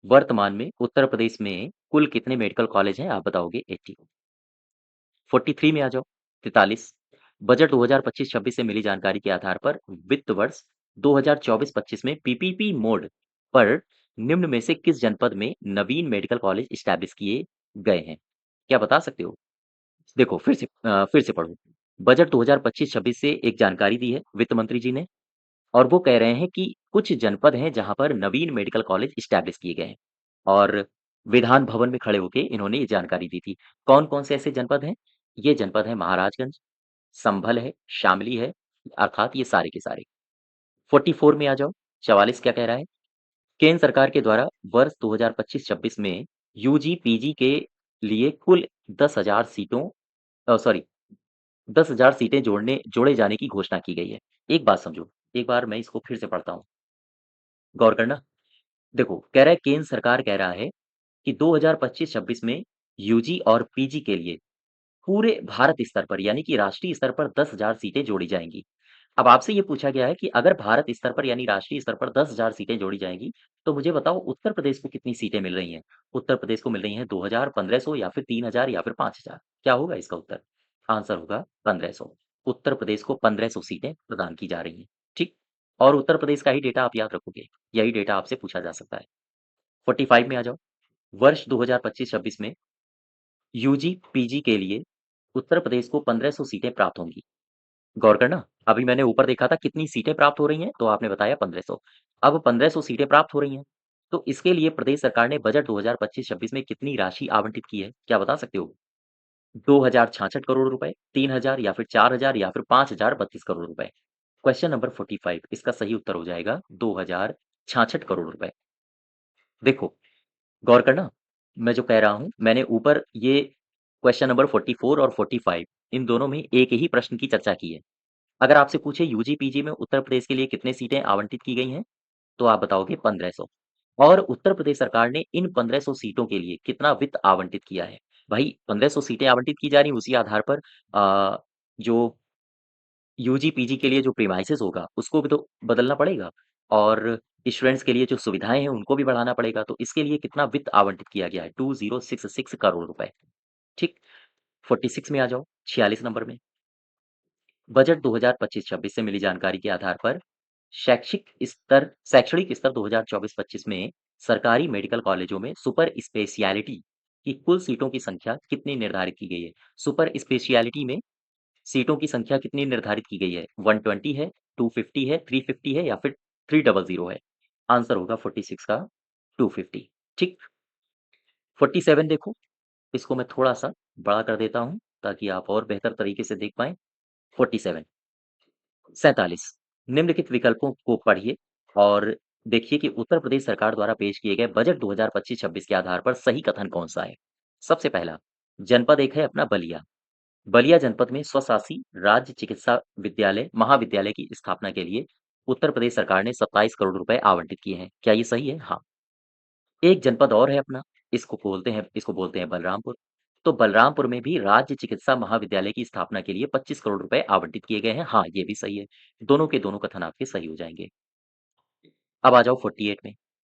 वर्तमान में उत्तर प्रदेश में कुल कितने मेडिकल कॉलेज हैं? आप बताओगे 80। 43 में आ जाओ, 43। बजट 2025-26 से मिली जानकारी के आधार पर वित्त वर्ष 2024-25 में पीपीपी मोड पर निम्न में से किस जनपद में नवीन मेडिकल कॉलेज एस्टैब्लिश किए गए हैं? क्या बता सकते हो? देखो फिर से पढ़ो। बजट 2025-26 से एक जानकारी दी है वित्त मंत्री जी ने और वो कह रहे हैं कि कुछ जनपद हैं जहाँ पर नवीन मेडिकल कॉलेज एस्टैब्लिश किए गए हैं और विधान भवन में खड़े होके इन्होंने ये जानकारी दी थी। कौन-कौन से ऐसे जनपद हैं? ये जनपद हैं महाराजगंज, संभल है, शामली है, अर्थात ये सारे के सारे। 44 में आ जाओ, 44 क्या कह रहा है? केंद्र सरकार के द्वारा वर्ष 2025-26 में यूजी, पीजी के लिए कुल 10,000 सीटों 10,000 सीटें जोड़े जाने की घोषणा की गई है। एक बात समझो, एक बार मैं इसको फिर से पढ़ता हूँ, गौर करना। देखो, कह रहा है केंद्र सरकार कह रहा है कि 2025-26 में यूजी और पीजी के लिए पूरे भारत स्तर पर यानी कि राष्ट्रीय स्तर पर 10,000 सीटें जोड़ी जाएँगी। अब आपसे ये पूछा गया है कि अगर भारत स्तर पर यानी राष्ट्रीय स्तर पर 10,000 सीटें जोड़ी जाएँगी, तो मुझे बताओ उत्तर प्रदेश को कितनी सीटें मिल रही हैं? उत्तर प्रदेश को मिल रही हैं 2,000, 1,500 या फिर 3,000 या फिर 5,000? क्या होगा इसका उत्तर? आंसर होगा 1,500। उत्तर प्रदेश को 1,500 सीटें प्रदान की जा रही हैं, ठीक? और उत्तर प्रदेश का ही डेटा आप याद रखोगे, यही डेटा आपसे पूछा जा सकता है। 45 में आ जाओ, वर्ष 2025-26 में यूजी, पीजी के लिए उत्तर प्रदेश को 1,500 सीटें प्राप्त होंगी। गौर करना, अभी मैंने ऊपर देखा था कितनी सीटें प्राप्त हो रही हैं, तो आपने बताया 1,500। अब 1,500 सीटें प्राप्त हो रही हैं, तो इसके लिए प्रदेश सरकार ने बजट 2025-26 में कितनी राशि आवंटित की है? क्या बता सकते हो? 2,066 करोड़ रुपए, 3,000 या फिर 4,000 या फिर 5,032 करोड़ रुपए। क्वेश्चन नंबर 45 इसका सही उत्तर हो जाएगा 2,066 करोड़ रुपए। देखो, गौर करना, मैं जो कह रहा हूँ, मैंने ऊपर ये क्वेश्चन नंबर 44 और 45 इन दोनों में एक ही प्रश्न की चर्चा की है। अगर आपसे पूछे यूजी, पीजी में उत्तर प्रदेश के लिए कितने सीटें आवंटित की गई हैं, तो आप बताओगे 1,500 और उत्तर प्रदेश सरकार ने इन 1,500 सीटों के लिए कितना वित्त आवंटित किया है? भाई 1,500 सीटें आवंटित की जा रही हैं, उसी आधार पर जो यूजी, पीजी के लिए जो प्रीमाइसेस होगा, उसको भी तो बदलना पड़ेगा और स्टूडेंट्स के लिए जो सुविधाएँ हैं, उनको भी बढ़ाना पड़ेगा। तो इसके लिए कितना वित्त आवंटित किया गया है? 2066 करोड़ रुपए, ठीक? 46 में आ जाओ, 46 नंबर में। बजट 2025-26 से मिली जानकारी के आधार पर शैक्षणिक स्तर 2024-25 में सरकारी मेडिकल कॉलेजों में सुपर स्पेशियलिटी की कुल सीटों की संख्या कितनी निर्धारित की गई है? सुपर स्पेशियलिटी में सीटों की संख्या कितनी निर्धारित की गई है? 120 है, 250 है, 350 है या फिर 300 है? आंसर होगा 46 का 250, ठीक? 47 देखो, इसको मैं थोड़ा-सा बड़ा कर देता हूँ ताकि आप और बेहतर तरीके से देख पाएँ। 47 47 निम्नलिखित विकल्पों को पढ़िए और देखिए कि उत्तर प्रदेश सरकार द्वारा पेश किए गए बजट 2025-26 के आधार पर सही कथन कौन-सा है? सबसे पहला, जनपद एक है अपना बलिया। बलिया जनपद में स्वशासी राज्य चिकित्सा महाविद्यालय की स्थापना के लिए उत्तर प्रदेश सरकार ने 27 करोड़ रुपए आवंटित किए हैं। क्या ये सही है? हाँ। एक जनपद और है अपना, इसको बोलते हैं बलरामपुर। तो बलरामपुर में भी राज्य चिकित्सा महाविद्यालय की स्थापना के लिए 25 करोड़ रुपए आवंटित किए गए हैं। हाँ, ये भी सही है। दोनों के दोनों कथन आपके सही हो जाएँगे। अब आ जाओ 48 में,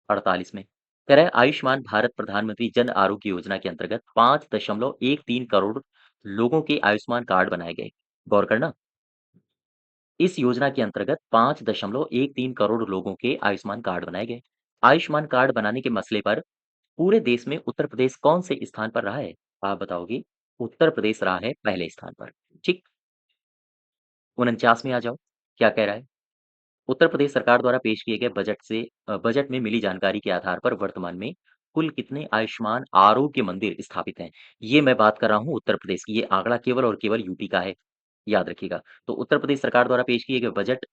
48 में। कह रहा है आयुष्मान भारत प्रधानमंत्री जन आरोग्य योजना के अंतर्गत 5.13 करोड़ लोगों के आयुष्मान कार्ड बनाए गए। गौर करना, इस योजना के अंतर्गत 5.13 करोड़ लोगों के आयुष्मान कार्ड बनाए गए। आयुष्मान कार्ड बनाने के मसले पर पूरे देश में उत्तर प्रदेश कौन से स्थान पर रहा है? आप बताओगे उत्तर प्रदेश रहा है पहले स्थान पर। ठीक, 49 में आ जाओ, क्या कह रहा है? उत्तर प्रदेश सरकार द्वारा पेश किए गए बजट में मिली जानकारी के आधार पर वर्तमान में कुल कितने आयुष्मान आरोग्य मंदिर स्थापित हैं? ये मैं बात कर रहा हूँ उत्तर प्रदेश की, ये आंकड़ा केवल और केवल यूपी का है, याद रखिएगा। तो उत्तर प्रदेश सरकार द्वारा पेश किए गए बजट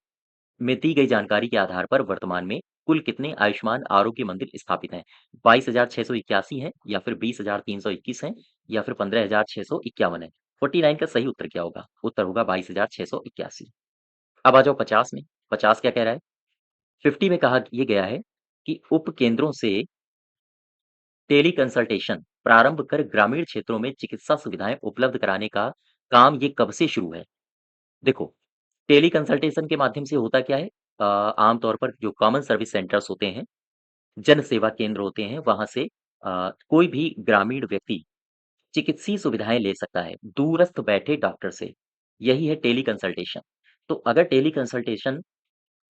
में दी गई जानकारी के आधार पर वर्तमान में कुल कितने आयुष्मान आरोग्य मंदिर स्थापित हैं? 22,681 हैं या फिर 20,321 हैं या फिर 15,651 है? 49 का सही उत्तर क्या होगा? उत्तर होगा 22,681। अब आ जाओ 50 में। 50 क्या कह रहा है? 50 में कहा ये गया है कि उपकेंद्रों से टेली कंसल्टेशन प्रारंभ कर ग्रामीण क्षेत्रों में चिकित्सा सुविधाएं उपलब्ध कराने का काम ये कब से शुरू है? देखो, टेली कंसल्टेशन के माध्यम से होता क्या है? आमतौर पर जो कॉमन सर्विस सेंटर्स होते हैं, जन सेवा केंद्र होते हैं, वहाँ से कोई भी ग्रामीण व्यक्ति चिकित्सीय सुविधाएँ ले सकता है, दूरस्थ बैठे डॉक्टर से। यही है टेली कंसल्टेशन। तो अगर टेली कंसल्टेशन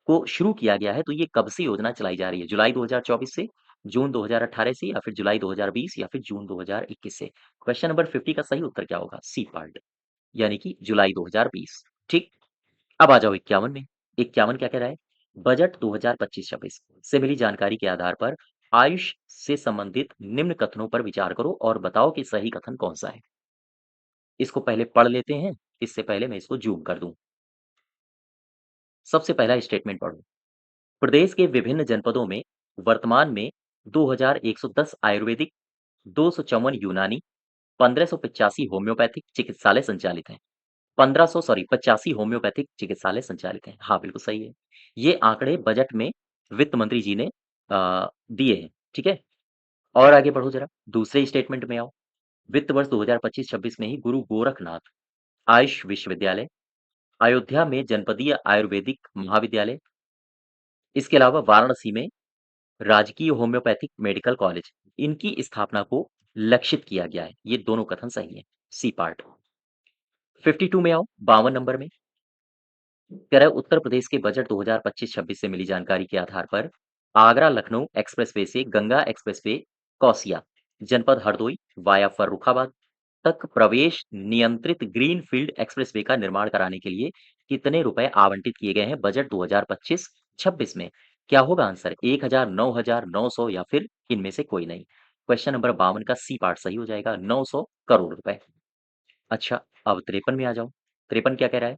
को शुरू किया गया है, तो ये कब से योजना चलाई जा रही है? जुलाई 2024 से, जून 2018 से या फिर जुलाई 2020 या फिर जून 2021 से? क्वेश्चन नंबर 50 का सही उत्तर क्या होगा? सी पार्ट, यानी कि जुलाई 2020। ठीक? अब आ जाओ 51 में। 51 क्या कह रहा है? बजट 2025-26 से मिली जानकारी के आधार पर आयुष से संबंधित निम्न कथनों पर विचार करो और बताओ कि सही कथन कौन-सा है? इसको पहले पढ़ लेते हैं, इससे पहले मैं इसको ज़ूम कर दूँ। सबसे पहला स्टेटमेंट पढ़ो। प्रदेश के विभिन्न जनपदों में वर्तमान में 2110 आयुर्वेदिक, 254 यूनानी, 1585 होम्योपैथिक चिकित्सालय संचालित हैं। 85 होम्योपैथिक चिकित्सालय संचालित हैं। हाँ, बिल्कुल सही है। ये आंकड़े बजट में वित्त मंत्री जी ने दिए हैं, ठीक है? और आगे बढ़ो ज़रा, दूसरे स्टेटमेंट में आओ। वित्त वर्ष 2025-26 में ही गुरु गोरखनाथ आयुष विश्वविद्यालय, अयोध्या में जनपदीय आयुर्वेदिक महाविद्यालय, इसके अलावा वाराणसी में राजकीय होम्योपैथिक मेडिकल कॉलेज, इनकी स्थापना को लक्षित किया गया है। ये दोनों कथन सही है, सी पार्ट। 52 में आओ, 52 नंबर में कह रहा है उत्तर प्रदेश के बजट 2025-26 से मिली जानकारी के आधार पर आगरा लखनऊ एक्सप्रेसवे से गंगा एक्सप्रेसवे कौसिया, जनपद हरदोई वाया फर्रुखाबाद तक प्रवेश नियंत्रित ग्रीन फील्ड एक्सप्रेसवे का निर्माण कराने के लिए कितने रुपए आवंटित किए गए हैं बजट 2025-26 में? क्या होगा आंसर? 1000, 9000, 900 या फिर इनमें से कोई नहीं? क्वेश्चन नंबर 52 का सी पार्ट सही हो जाएगा, 900 करोड़ रुपए। अच्छा, अब 53 में आ जाओ। 53 क्या कह रहा है?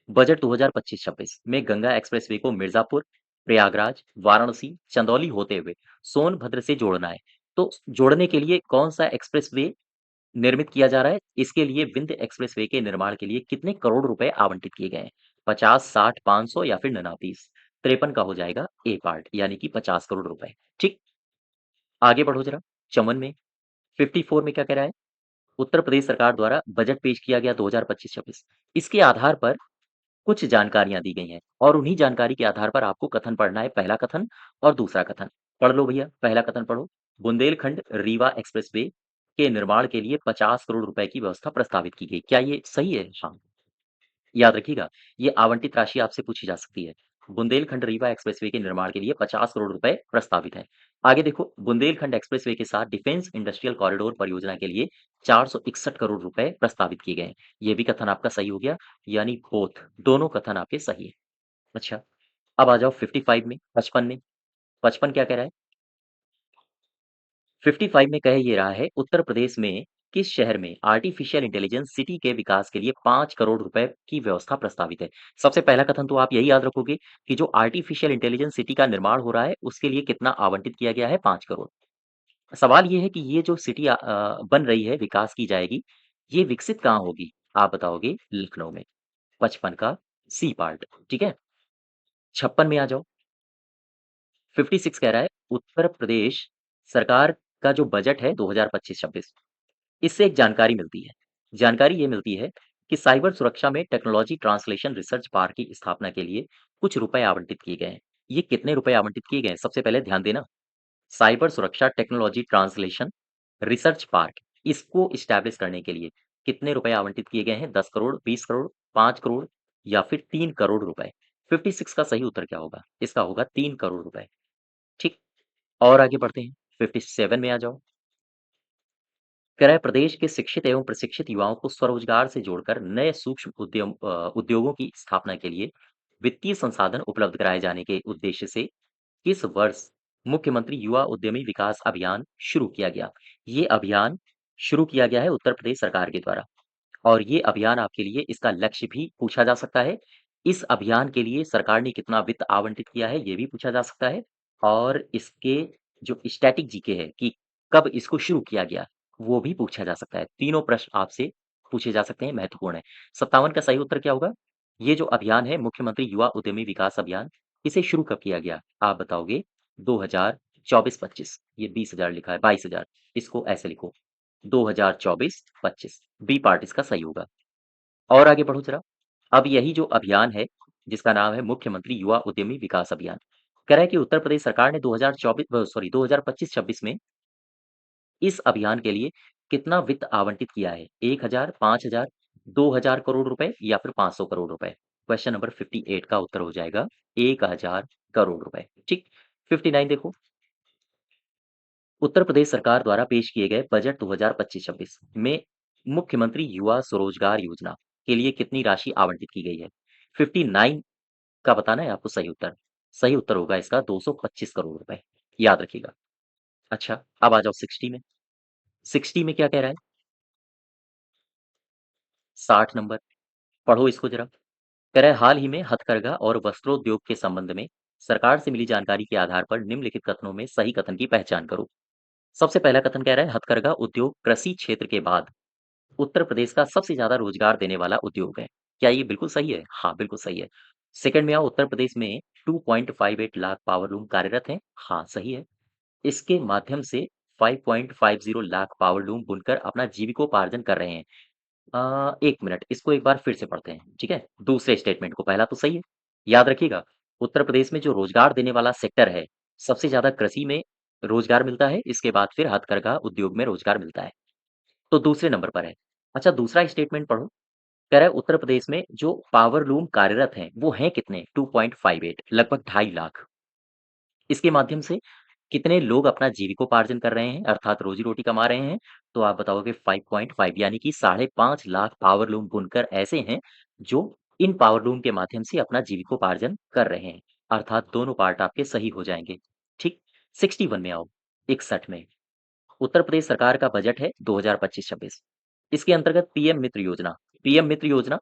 बजट 2025-26 में गंगा एक्सप्रेसवे को मिर्जापुर, प्रयागराज, वाराणसी, चंदौली होते हुए सोनभद्र से जोड़ना है। तो जोड़ने के लिए कौन-सा एक्सप्रेसवे निर्मित किया जा रहा है? इसके लिए विंध्य एक्सप्रेसवे के निर्माण के लिए कितने करोड़ रुपए आवंटित किए गए हैं? 50, 60, 500 या फिर 29? 53 का हो जाएगा ए पार्ट, यानी कि 50 करोड़ रुपए। ठीक, आगे बढ़ो जरा। चमन में 54 में क्या कह रहा है? उत्तर प्रदेश सरकार द्वारा बजट पेश किया गया 2025-26। इसके आधार पर कुछ जानकारियाँ दी गई हैं और उन्हीं जानकारी के आधार पर आपको कथन पढ़ना है, पहला कथन और दूसरा कथन। पढ़ लो भैया, पहला कथन पढ़ो। बुंदेलखंड रीवा एक्सप्रेसवे के निर्माण के लिए 50 करोड़ रुपए की व्यवस्था प्रस्तावित की गई। क्या ये सही है? हाँ, याद रखिएगा, ये आवंटित राशि आपसे पूछी जा सकती है। बुंदेलखंड रीवा एक्सप्रेसवे के निर्माण के लिए 50 करोड़ रुपए प्रस्तावित हैं। आगे देखो, बुंदेलखंड एक्सप्रेसवे के साथ डिफेंस इंडस्ट्रियल कॉरिडोर परियोजना के लिए 461 करोड़ रुपए प्रस्तावित किए गए हैं। ये भी कथन आपका सही हो गया, यानी बोथ, दोनों कथन आपके सही है। अच्छा, अब आ जाओ 55 में, 55 में। 55 क्या कह रहा है? 55 में कह ये रहा है उत्तर प्रदेश में किस शहर में आर्टिफिशियल इंटेलिजेंस सिटी के विकास के लिए 5 करोड़ रुपए की व्यवस्था प्रस्तावित है। सबसे पहला कथन तो आप यही याद रखोगे कि जो आर्टिफिशियल इंटेलिजेंस सिटी का निर्माण हो रहा है उसके लिए कितना आवंटित किया गया है? 5 करोड़। सवाल ये है कि ये जो सिटी बन रही है, विकास की जाएगी, ये विकसित कहाँ होगी? आप बताओगे लखनऊ में। 55 का सी पार्ट, ठीक है? 56 में आ जाओ। 56 कह रहा है उत्तर प्रदेश सरकार का जो बजट है 2025-26, इससे एक जानकारी मिलती है। जानकारी ये मिलती है कि साइबर सुरक्षा में टेक्नोलॉजी ट्रांसलेशन रिसर्च पार्क की स्थापना के लिए कुछ रुपए आवंटित किए गए हैं। ये कितने रुपए आवंटित किए गए हैं? सबसे पहले ध्यान देना, साइबर सुरक्षा टेक्नोलॉजी ट्रांसलेशन रिसर्च पार्क, इसको इस्टैब्लिश करने के लिए कितने रुपए आवंटित किए गए हैं? 10 करोड़, 20 करोड़, 5 करोड़ या फिर 3 करोड़ रुपए? 56 का सही उत्तर क्या होगा? इसका होगा 3 करोड़ रुपए। ठीक, और आगे बढ़ते हैं। 57 में आ जाओ। कह रहा है प्रदेश के शिक्षित एवं प्रशिक्षित युवाओं को स्वरोजगार से जोड़कर नए सूक्ष्म उद्योगों की स्थापना के लिए वित्तीय संसाधन उपलब्ध कराए जाने के उद्देश्य से इस वर्ष मुख्यमंत्री युवा उद्यमी विकास अभियान शुरू किया गया। ये अभियान शुरू किया गया है उत्तर प्रदेश सरकार के द्वारा। और ये अभियान आपके लिए इसका लक्ष्य भी पूछा जा सकता है। इस अभियान के लिए सरकार ने कितना वित्त आवंटित किया है, ये भी पूछा जा सकता है। और इसके जो स्टैटिक जीके है कि कब इसको शुरू किया गया, वो भी पूछा जा सकता है। तीनों प्रश्न आपसे पूछे जा सकते हैं, महत्वपूर्ण है। 57 का सही उत्तर क्या होगा? ये जो अभियान है मुख्यमंत्री युवा उद्यमी विकास अभियान, इसे शुरू कब किया गया? आप बताओगे 2024-25। ये 20,000 लिखा है, 22,000। इसको ऐसे लिखो 2024-25। बी पार्ट इसका सही होगा। और आगे बढ़ो जरा। अब यही जो अभियान है, जिसका नाम है मुख्यमंत्री युवा उद्यमी विकास अभियान, कह रहा है कि उत्तर प्रदेश सरकार ने 2025-26 में इस अभियान के लिए कितना वित्त आवंटित किया है? 1,000, 5,000, 2,000 करोड़ रुपए या फिर 500 करोड़ रुपए? क्वेश्चन नंबर 58 का उत्तर हो जाएगा 1,000 करोड़ रुपए। ठीक। 59 देखो। उत्तर प्रदेश सरकार द्वारा पेश किए गए बजट 2025-26 में मुख्यमंत्री युवा स्वरोजगार योजना के लिए कितनी राशि आवंटित की गई है? 59 का बताना है आपको सही उत्तर। सही उत्तर होगा इसका 225 करोड़ रुपए। याद रखिएगा। अच्छा, अब आ जाओ 60 में। 60 में क्या कह रहा है? 60 नंबर। पढ़ो इसको जरा। कह रहा है हाल ही में हथकरघा और वस्त्रोद्योग के संबंध में सरकार से मिली जानकारी के आधार पर निम्नलिखित कथनों में सही कथन की पहचान करो। सबसे पहला कथन कह रहा है हथकरघा उद्योग कृषि क्षेत्र के बाद उत्तर प्रदेश का सबसे ज़्यादा रोजगार देने वाला उद्योग है। क्या ये बिल्कुल सही है? हाँ, बिल्कुल सही है। सेकंड में आओ, उत्तर प्रदेश में 2.58 लाख पावर लूम कार्यरत हैं। हाँ, सही है। इसके माध्यम से 5.50 लाख पावर लूम बुनकर अपना जीविकोपार्जन कर रहे हैं। 1 मिनट, इसको एक बार फिर से पढ़ते हैं, ठीक है? दूसरे स्टेटमेंट को, पहला तो सही है। याद रखिएगा, उत्तर प्रदेश में जो रोजगार देने वाला सेक्टर है, सबसे ज़्यादा कृषि में रोजगार मिलता है, इसके बाद फिर हथकरघा उद्योग में रोजगार मिलता है। तो दूसरे नंबर पर है। अच्छा, दूसरा स्टेटमेंट पढ़ो। कह रहा है उत्तर प्रदेश में जो पावर लूम कार्यरत हैं, वो हैं कितने? 2.58 लगभग 2.5 लाख। इसके माध्यम से कितने लोग अपना जीविकोपार्जन कर रहे हैं अर्थात रोजी-रोटी कमा रहे हैं? तो आप बताओगे 5.5 यानी कि 5.5 लाख पावर लूम बुनकर ऐसे हैं, जो इन पावर लूम के माध्यम से अपना जीविकोपार्जन कर रहे हैं। अर्थात दोनों पार्ट आपके सही हो जाएँगे। ठीक? 61 में आओ, 61 में। उत्तर प्रदेश सरकार का बजट है 2025-26। इसके अंतर्गत पीएम मित्र योजना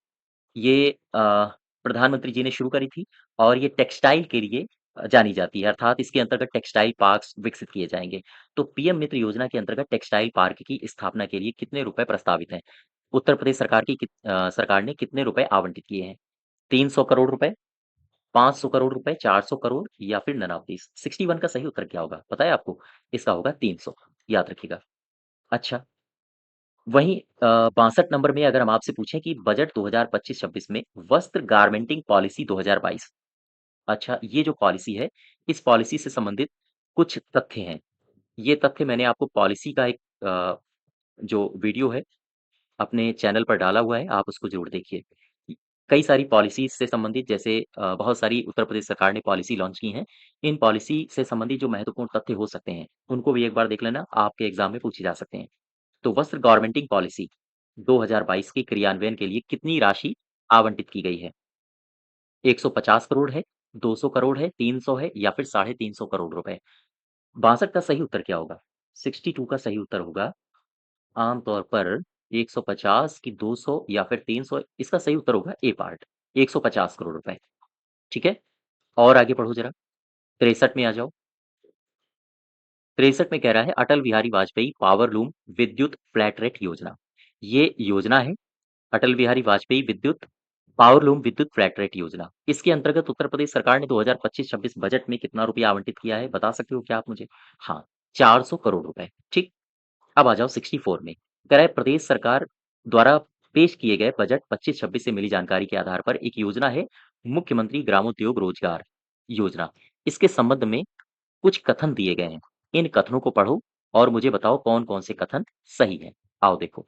ये प्रधानमंत्री जी ने शुरू करी थी और ये टेक्सटाइल के लिए जानी जाती है अर्थात इसके अंतर्गत टेक्सटाइल पार्क्स विकसित किए जाएँगे। तो पीएम मित्र योजना के अंतर्गत टेक्सटाइल पार्क की स्थापना के लिए कितने रुपए प्रस्तावित हैं? उत्तर प्रदेश सरकार ने कितने रुपए आवंटित किए हैं? 300 करोड़ रुपए, 500 करोड़ रुपए, 400 करोड़ या फिर नन ऑफ दीज़? 61 का सही उत्तर क्या होगा? पता है आपको? इसका होगा 300, याद रखिएगा। अच्छा, वहीं 62 नंबर में अगर हम आपसे पूछें कि बजट 2025-26 में वस्त्र गारमेंटिंग पॉलिसी 2022। अच्छा, ये जो पॉलिसी है, इस पॉलिसी से संबंधित कुछ तथ्य हैं। ये तथ्य मैंने आपको पॉलिसी का एक जो वीडियो है, अपने चैनल पर डाला हुआ है, आप उसको ज़रूर देखिए। कई सारी पॉलिसीज़ से संबंधित जैसे बहुत सारी उत्तर प्रदेश सरकार ने पॉलिसी लॉन्च की हैं। इन पॉलिसी से संबंधित जो महत्वपूर्ण तथ्य हो सकते हैं, उनको भी एक बार देख लेना, आपके एग्ज़ाम में पूछे जा सकते हैं। तो वस्त्र गारमेंटिंग पॉलिसी 2022 के क्रियान्वयन के लिए कितनी राशि आवंटित की गई है? 150 करोड़ है, 200 करोड़ है, 300 है या फिर 350 करोड़ रुपए? 62 का सही उत्तर क्या होगा? 62 का सही उत्तर होगा आम तौर पर 150 कि 200 या फिर 300, इसका सही उत्तर होगा ए पार्ट, 150 करोड़ रुपए। ठीक है? और आगे बढ़ो जरा, 63 में आ जाओ। 63 में कह रहा है अटल बिहारी वाजपेयी पावर लूम विद्युत फ्लैट रेट योजना। ये योजना है अटल बिहारी वाजपेयी विद्युत पावर लूम विद्युत फ्लैट रेट योजना। इसके अंतर्गत उत्तर प्रदेश सरकार ने 2025-26 बजट में कितना रुपया आवंटित किया है, बता सकते हो क्या आप मुझे? हाँ, 400 करोड़ रुपए। ठीक। अब आ जाओ 64 में। कह रहा है प्रदेश सरकार द्वारा पेश किए गए बजट 25-26 से मिली जानकारी के आधार पर एक योजना है मुख्यमंत्री ग्रामोद्योग रोजगार योजना। इसके संबंध में कुछ कथन दिए गए हैं। इन कथनों को पढ़ो और मुझे बताओ कौन-कौन से कथन सही हैं। आओ देखो।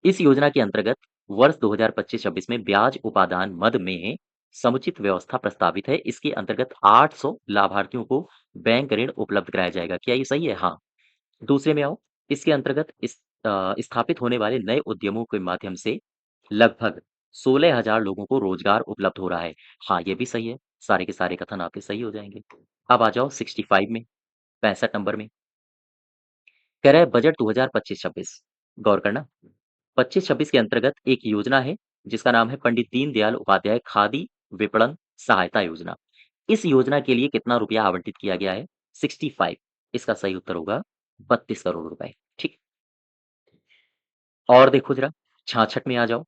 इस योजना के अंतर्गत वर्ष 2025-26 में ब्याज उपादान मद में समुचित व्यवस्था प्रस्तावित है। इसके अंतर्गत 800 लाभार्थियों को बैंक ऋण उपलब्ध कराया जाएगा। क्या ये सही है? हाँ। दूसरे में आओ। इसके अंतर्गत स्थापित होने वाले नए उद्यमों के माध्यम से लगभग 16,000 लोगों को रोजगार उपलब्ध हो रहा है। हाँ, ये भी सही है। सारे के सारे कथन आपके सही हो जाएँगे। अब आ जाओ 65 में, 65 नंबर में। कह रहा है बजट 2025-26 गौर करना। 25-26 के अंतर्गत एक योजना है जिसका नाम है पंडित दीनदयाल उपाध्याय खादी विपणन सहायता योजना। इस योजना के लिए कितना रुपया आवंटित किया गया है? 65। इसका सही उत्तर होगा 32 करोड़ रुपए। ठीक। और देखो जरा 66 में आ जाओ।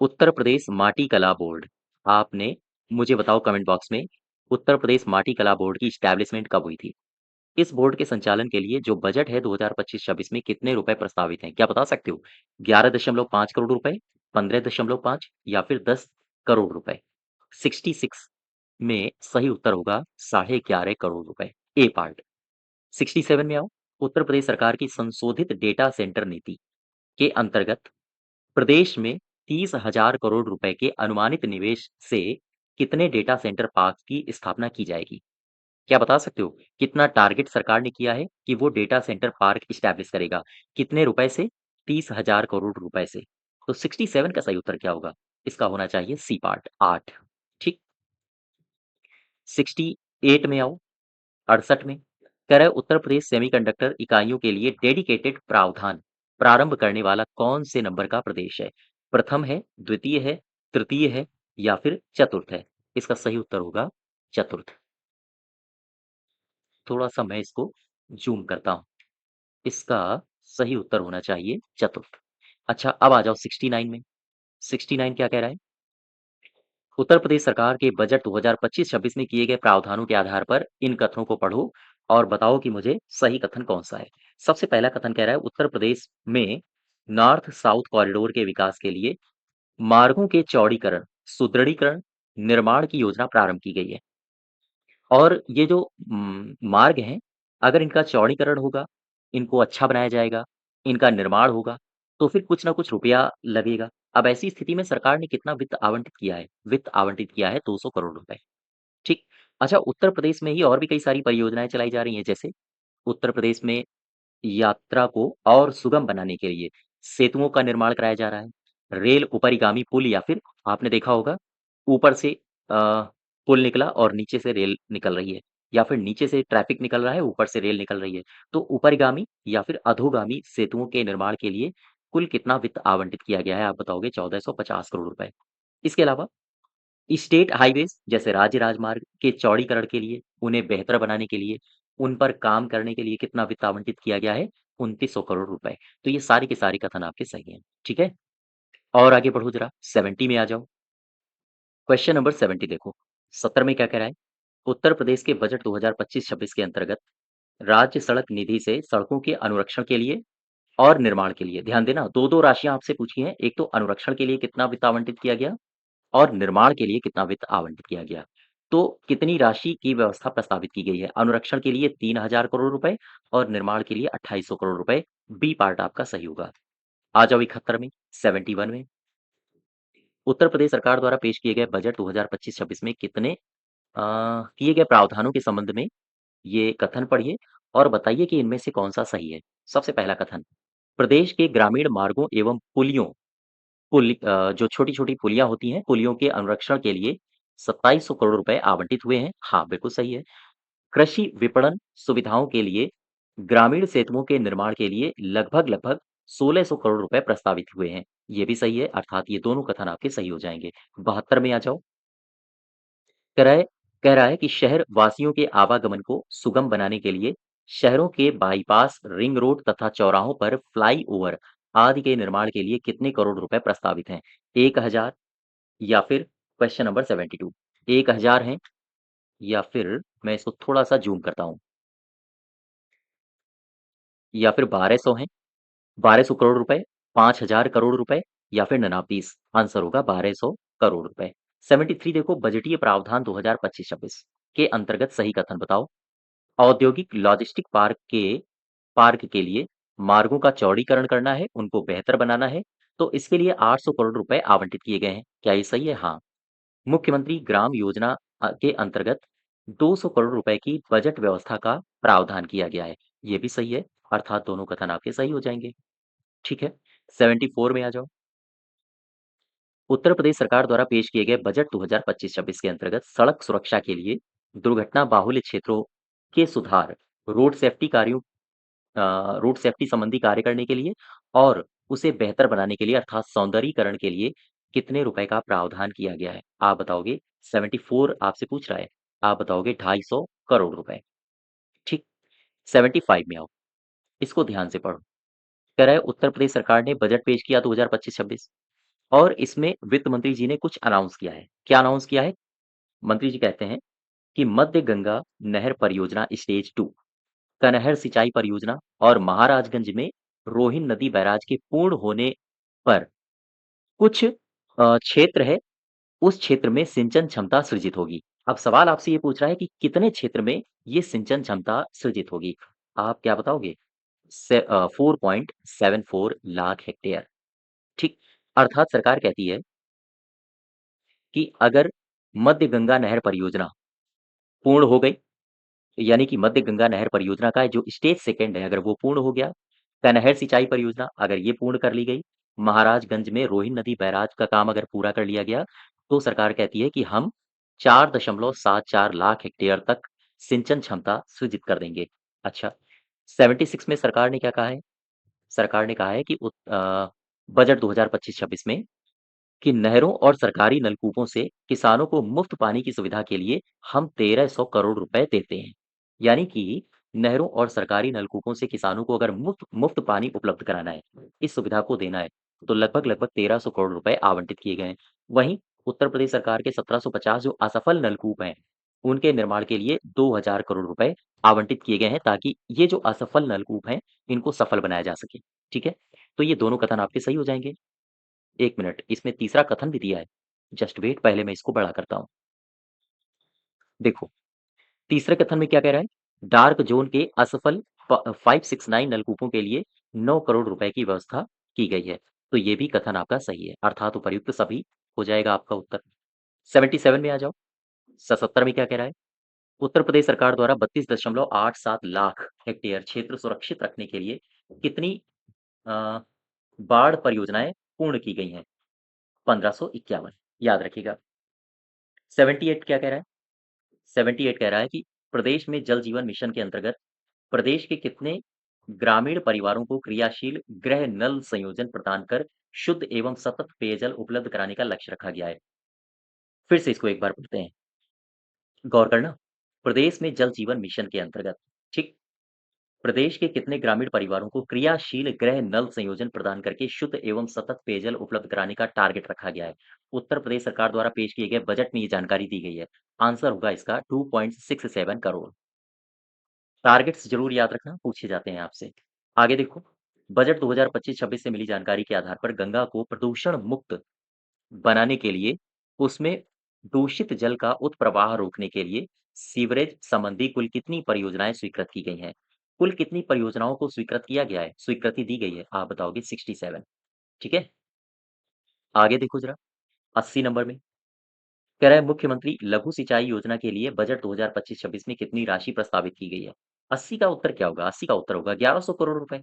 उत्तर प्रदेश माटी कला बोर्ड। आपने मुझे बताओ कमेंट बॉक्स में उत्तर प्रदेश माटी कला बोर्ड की इस्टेब्लिशमेंट कब हुई थी? इस बोर्ड के संचालन के लिए जो बजट है 2025-26 में कितने रुपए प्रस्तावित हैं? क्या बता सकते हो? 11.5 करोड़ रुपए, 15.5 या फिर 10 करोड़ रुपए? 66 में सही उत्तर होगा 11.5 करोड़ रुपए। ए पार्ट। 67 में आओ। उत्तर प्रदेश सरकार की संशोधित डेटा सेंटर नीति के अंतर्गत प्रदेश में 30,000 करोड़ रुपए के अनुमानित निवेश से कितने डेटा सेंटर पार्क की स्थापना की जाएगी? क्या बता सकते हो? कितना टारगेट सरकार ने किया है कि वो डेटा सेंटर पार्क इस्टैब्लिश करेगा? कितने रुपए से? 30,000 करोड़ रुपए से। तो 67 का सही उत्तर क्या होगा? इसका होना चाहिए सी पार्ट 8। ठीक। 68 में आओ। 68 में कह रहा है उत्तर प्रदेश सेमीकंडक्टर इकाइयों के लिए डेडिकेटेड प्रावधान प्रारंभ करने वाला कौन से नंबर का प्रदेश है? प्रथम है, द्वितीय है, तृतीय है या फिर चतुर्थ है? इसका सही उत्तर होगा चतुर्थ। थोड़ा-सा मैं इसको ज़ूम करता हूँ। इसका सही उत्तर होना चाहिए चतुर्थ। अच्छा, अब आ जाओ 69 में। 69 क्या कह रहा है? उत्तर प्रदेश सरकार के बजट 2025-26 में किए गए प्रावधानों के आधार पर इन कथनों को पढ़ो और बताओ कि मुझे सही कथन कौन-सा है। सबसे पहला कथन कह रहा है उत्तर प्रदेश में नॉर्थ साउथ कॉरिडोर के विकास के लिए मार्गों के चौड़ीकरण, सुदृढ़ीकरण, निर्माण की योजना प्रारंभ की गई है। और ये जो मार्ग हैं, अगर इनका चौड़ीकरण होगा, इनको अच्छा बनाया जाएगा, इनका निर्माण होगा, तो फिर कुछ ना कुछ रुपया लगेगा। अब ऐसी स्थिति में सरकार ने कितना वित्त आवंटित किया है? वित्त आवंटित किया है 200 करोड़ रुपए। ठीक। अच्छा, उत्तर प्रदेश में ही और भी कई सारी परियोजनाएँ चलाई जा रही हैं, जैसे उत्तर प्रदेश में यात्रा को और सुगम बनाने के लिए सेतुओं का निर्माण कराया जा रहा है। रेल ऊपरिगामी पुल या फिर आपने देखा होगा ऊपर से पुल निकला और नीचे से रेल निकल रही है या फिर नीचे से ट्रैफिक निकल रहा है, ऊपर से रेल निकल रही है। तो ऊपरिगामी या फिर अधोगामी सेतुओं के निर्माण के लिए कुल कितना वित्त आवंटित किया गया है? आप बताओगे 1450 करोड़ रुपए। इसके अलावा स्टेट हाइवेज़ जैसे राज्य राजमार्ग के चौड़ीकरण के लिए, उन्हें बेहतर बनाने के लिए, उन पर काम करने के लिए कितना वित्त आवंटित किया गया है? 2900 करोड़ रुपए। तो ये सारे के सारे कथन आपके सही हैं, ठीक है? और आगे बढ़ो ज़रा 70 में आ जाओ। क्वेश्चन नंबर 70 देखो। 70 में क्या कह रहा है? उत्तर प्रदेश के बजट 2025-26 के अंतर्गत राज्य सड़क निधि से सड़कों के अनुरक्षण के लिए और निर्माण के लिए ध्यान देना 2-2 राशियाँ आपसे पूछी हैं। एक तो अनुरक्षण के लिए कितना वित्त आवंटित किया गया और निर्माण के लिए कितना वित्त आवंटित किया गया। तो कितनी राशि की व्यवस्था प्रस्तावित की गई है? अनुरक्षण के लिए 3,000 करोड़ रुपए और निर्माण के लिए 2,800 करोड़ रुपए। बी पार्ट आपका सही होगा। आ जाओ 71 में, 71 में। उत्तर प्रदेश सरकार द्वारा पेश किए गए बजट 2025-26 में कितने किए गए प्रावधानों के संबंध में ये कथन पढ़िए और बताइए कि इनमें से कौन-सा सही है। सबसे पहला कथन, प्रदेश के ग्रामीण मार्गों एवं जो छोटी-छोटी पुलियाँ होती हैं, पुलियों के अनुरक्षण के लिए 2700 करोड़ रुपए आवंटित हुए हैं। हाँ, बिल्कुल सही है। कृषि विपणन सुविधाओं के लिए ग्रामीण सेतुओं के निर्माण के लिए लगभग-लगभग 1600 करोड़ रुपए प्रस्तावित हुए हैं। ये भी सही है, अर्थात ये दोनों कथन आपके सही हो जाएँगे। 72 में आ जाओ। कह रहा है कह रहा है कि शहर वासियों के आवागमन को सुगम बनाने के लिए शहरों के बाईपास, रिंग रोड तथा चौराहों पर फ्लाईओवर आदि के निर्माण के लिए कितने करोड़ रुपए प्रस्तावित हैं? 1000 या फिर क्वेश्चन नंबर 72 1000 हैं या फिर मैं इसको थोड़ा-सा ज़ूम करता हूँ या फिर 1200 हैं, 1200 करोड़ रुपए, 5000 करोड़ रुपए या फिर 29 आंसर होगा 1200 करोड़ रुपए। 73 देखो बजटीय प्रावधान 2025-26 के अंतर्गत सही कथन बताओ। औद्योगिक लॉजिस्टिक पार्क के लिए मार्गों का चौड़ीकरण करना है, उनको बेहतर बनाना है, तो इसके लिए 800 करोड़ रुपए आवंटित किए गए हैं। क्या ये सही है? हाँ। मुख्यमंत्री ग्राम योजना के अंतर्गत 200 करोड़ रुपए की बजट व्यवस्था का प्रावधान किया गया है। ये भी सही है। अर्थात दोनों कथन आपके सही हो जाएंगे। ठीक है, 74 में आ जाओ। उत्तर प्रदेश सरकार द्वारा पेश किए गए बजट 2025-26 के अंतर्गत सड़क सुरक्षा के लिए दुर्घटना बाहुल्य क्षेत्रों के सुधार, रोड सेफ्टी कार्यों रोड सेफ्टी संबंधी कार्य करने के लिए और उसे बेहतर बनाने के लिए अर्थात सौंदर्यीकरण के लिए कितने रुपए का प्रावधान किया गया है? आप बताओगे। 74 आपसे पूछ रहा है। आप बताओगे 250 करोड़ रुपए। ठीक। 75 में आओ। इसको ध्यान से पढ़ो। कह रहा है उत्तर प्रदेश सरकार ने बजट पेश किया 2025-26 और इसमें वित्त मंत्री जी ने कुछ अनाउंस किया है। क्या अनाउंस किया है? मंत्री जी कहते हैं कि मध्य गंगा नहर परियोजना स्टेज 2, कनहर सिंचाई परियोजना और महाराजगंज में रोहिन नदी बैराज के पूर्ण होने पर कुछ क्षेत्र है, उस क्षेत्र में सिंचन क्षमता सृजित होगी। अब सवाल आपसे ये पूछ रहा है कि कितने क्षेत्र में ये सिंचन क्षमता सृजित होगी? आप क्या बताओगे? 4.74 लाख हेक्टेयर। ठीक। अर्थात सरकार कहती है कि अगर मध्य गंगा नहर परियोजना पूर्ण हो गई, यानी कि मध्य गंगा नहर परियोजना का जो स्टेज सेकंड है, अगर वो पूर्ण हो गया, कनहर सिंचाई परियोजना अगर ये पूर्ण कर ली गई, महाराजगंज में रोहिन नदी बैराज का काम अगर पूरा कर लिया गया, तो सरकार कहती है कि हम 4.74 लाख हेक्टेयर तक सिंचन क्षमता सृजित कर देंगे। अच्छा, 76 में सरकार ने क्या कहा है? सरकार ने कहा है कि बजट 2025-26 में कि नहरों और सरकारी नलकूपों से किसानों को मुफ्त पानी की सुविधा के लिए हम 1300 करोड़ रुपए देते हैं। यानी कि नहरों और सरकारी नलकूपों से किसानों को अगर मुफ्त मुफ्त पानी उपलब्ध कराना है, इस सुविधा को देना है, तो लगभग-लगभग 1300 करोड़ रुपए आवंटित किए गए हैं। वहीं उत्तर प्रदेश सरकार के 1750 जो असफल नलकूप हैं, उनके निर्माण के लिए 2000 करोड़ रुपए आवंटित किए गए हैं ताकि ये जो असफल नलकूप हैं, इनको सफल बनाया जा सके। ठीक है? तो ये दोनों कथन आपके सही हो जाएँगे। 1 मिनट, इसमें तीसरा कथन भी दिया है। जस्ट वेट, पहले मैं इसको बड़ा करता हूँ। देखो, तीसरे कथन में क्या कह रहा है? डार्क ज़ोन के असफल 569 नलकूपों के लिए 9 करोड़ रुपए की व्यवस्था की गई है। तो ये भी कथन आपका सही है, अर्थात उपर्युक्त सभी हो जाएगा आपका उत्तर। 77 में आ जाओ। 77 में क्या कह रहा है? उत्तर प्रदेश सरकार द्वारा 32.87 लाख हेक्टेयर क्षेत्र सुरक्षित रखने के लिए कितनी अ, बाढ़ परियोजनाएँ पूर्ण की गई हैं? 1551, याद रखिएगा। 78 क्या कह रहा है? 78 कह रहा है कि प्रदेश में जल जीवन मिशन के अंतर्गत प्रदेश के कितने ग्रामीण परिवारों को क्रियाशील गृह नल संयोजन प्रदान कर शुद्ध एवं सतत पेयजल उपलब्ध कराने का लक्ष्य रखा गया है? फिर से इसको एक बार पढ़ते हैं। गौर करना। प्रदेश में जल जीवन मिशन के अंतर्गत, ठीक, प्रदेश के कितने ग्रामीण परिवारों को क्रियाशील गृह नल संयोजन प्रदान करके शुद्ध एवं सतत पेयजल उपलब्ध कराने का टारगेट रखा गया है? उत्तर प्रदेश सरकार द्वारा पेश किए गए बजट में ये जानकारी दी गई है। आंसर होगा इसका 2.67 करोड़। टारगेट्स जरूर याद रखना, पूछे जाते हैं आपसे। आगे देखो, बजट 2025-26 से मिली जानकारी के आधार पर गंगा को प्रदूषण मुक्त बनाने के लिए उसमें दूषित जल का उत्प्रवाह रोकने के लिए सीवरेज संबंधी कुल कितनी परियोजनाएं स्वीकृत की गई हैं? कुल कितनी परियोजनाओं को स्वीकृत किया गया है, स्वीकृति दी गई है? आप बताओगे 67। ठीक है। आगे देखो जरा, 80 नंबर में कह रहा है मुख्यमंत्री लघु सिंचाई योजना के लिए बजट 2025-26 में कितनी राशि प्रस्तावित की गई है? 80 का उत्तर क्या होगा? 80 का उत्तर होगा 1100 करोड़ रुपए।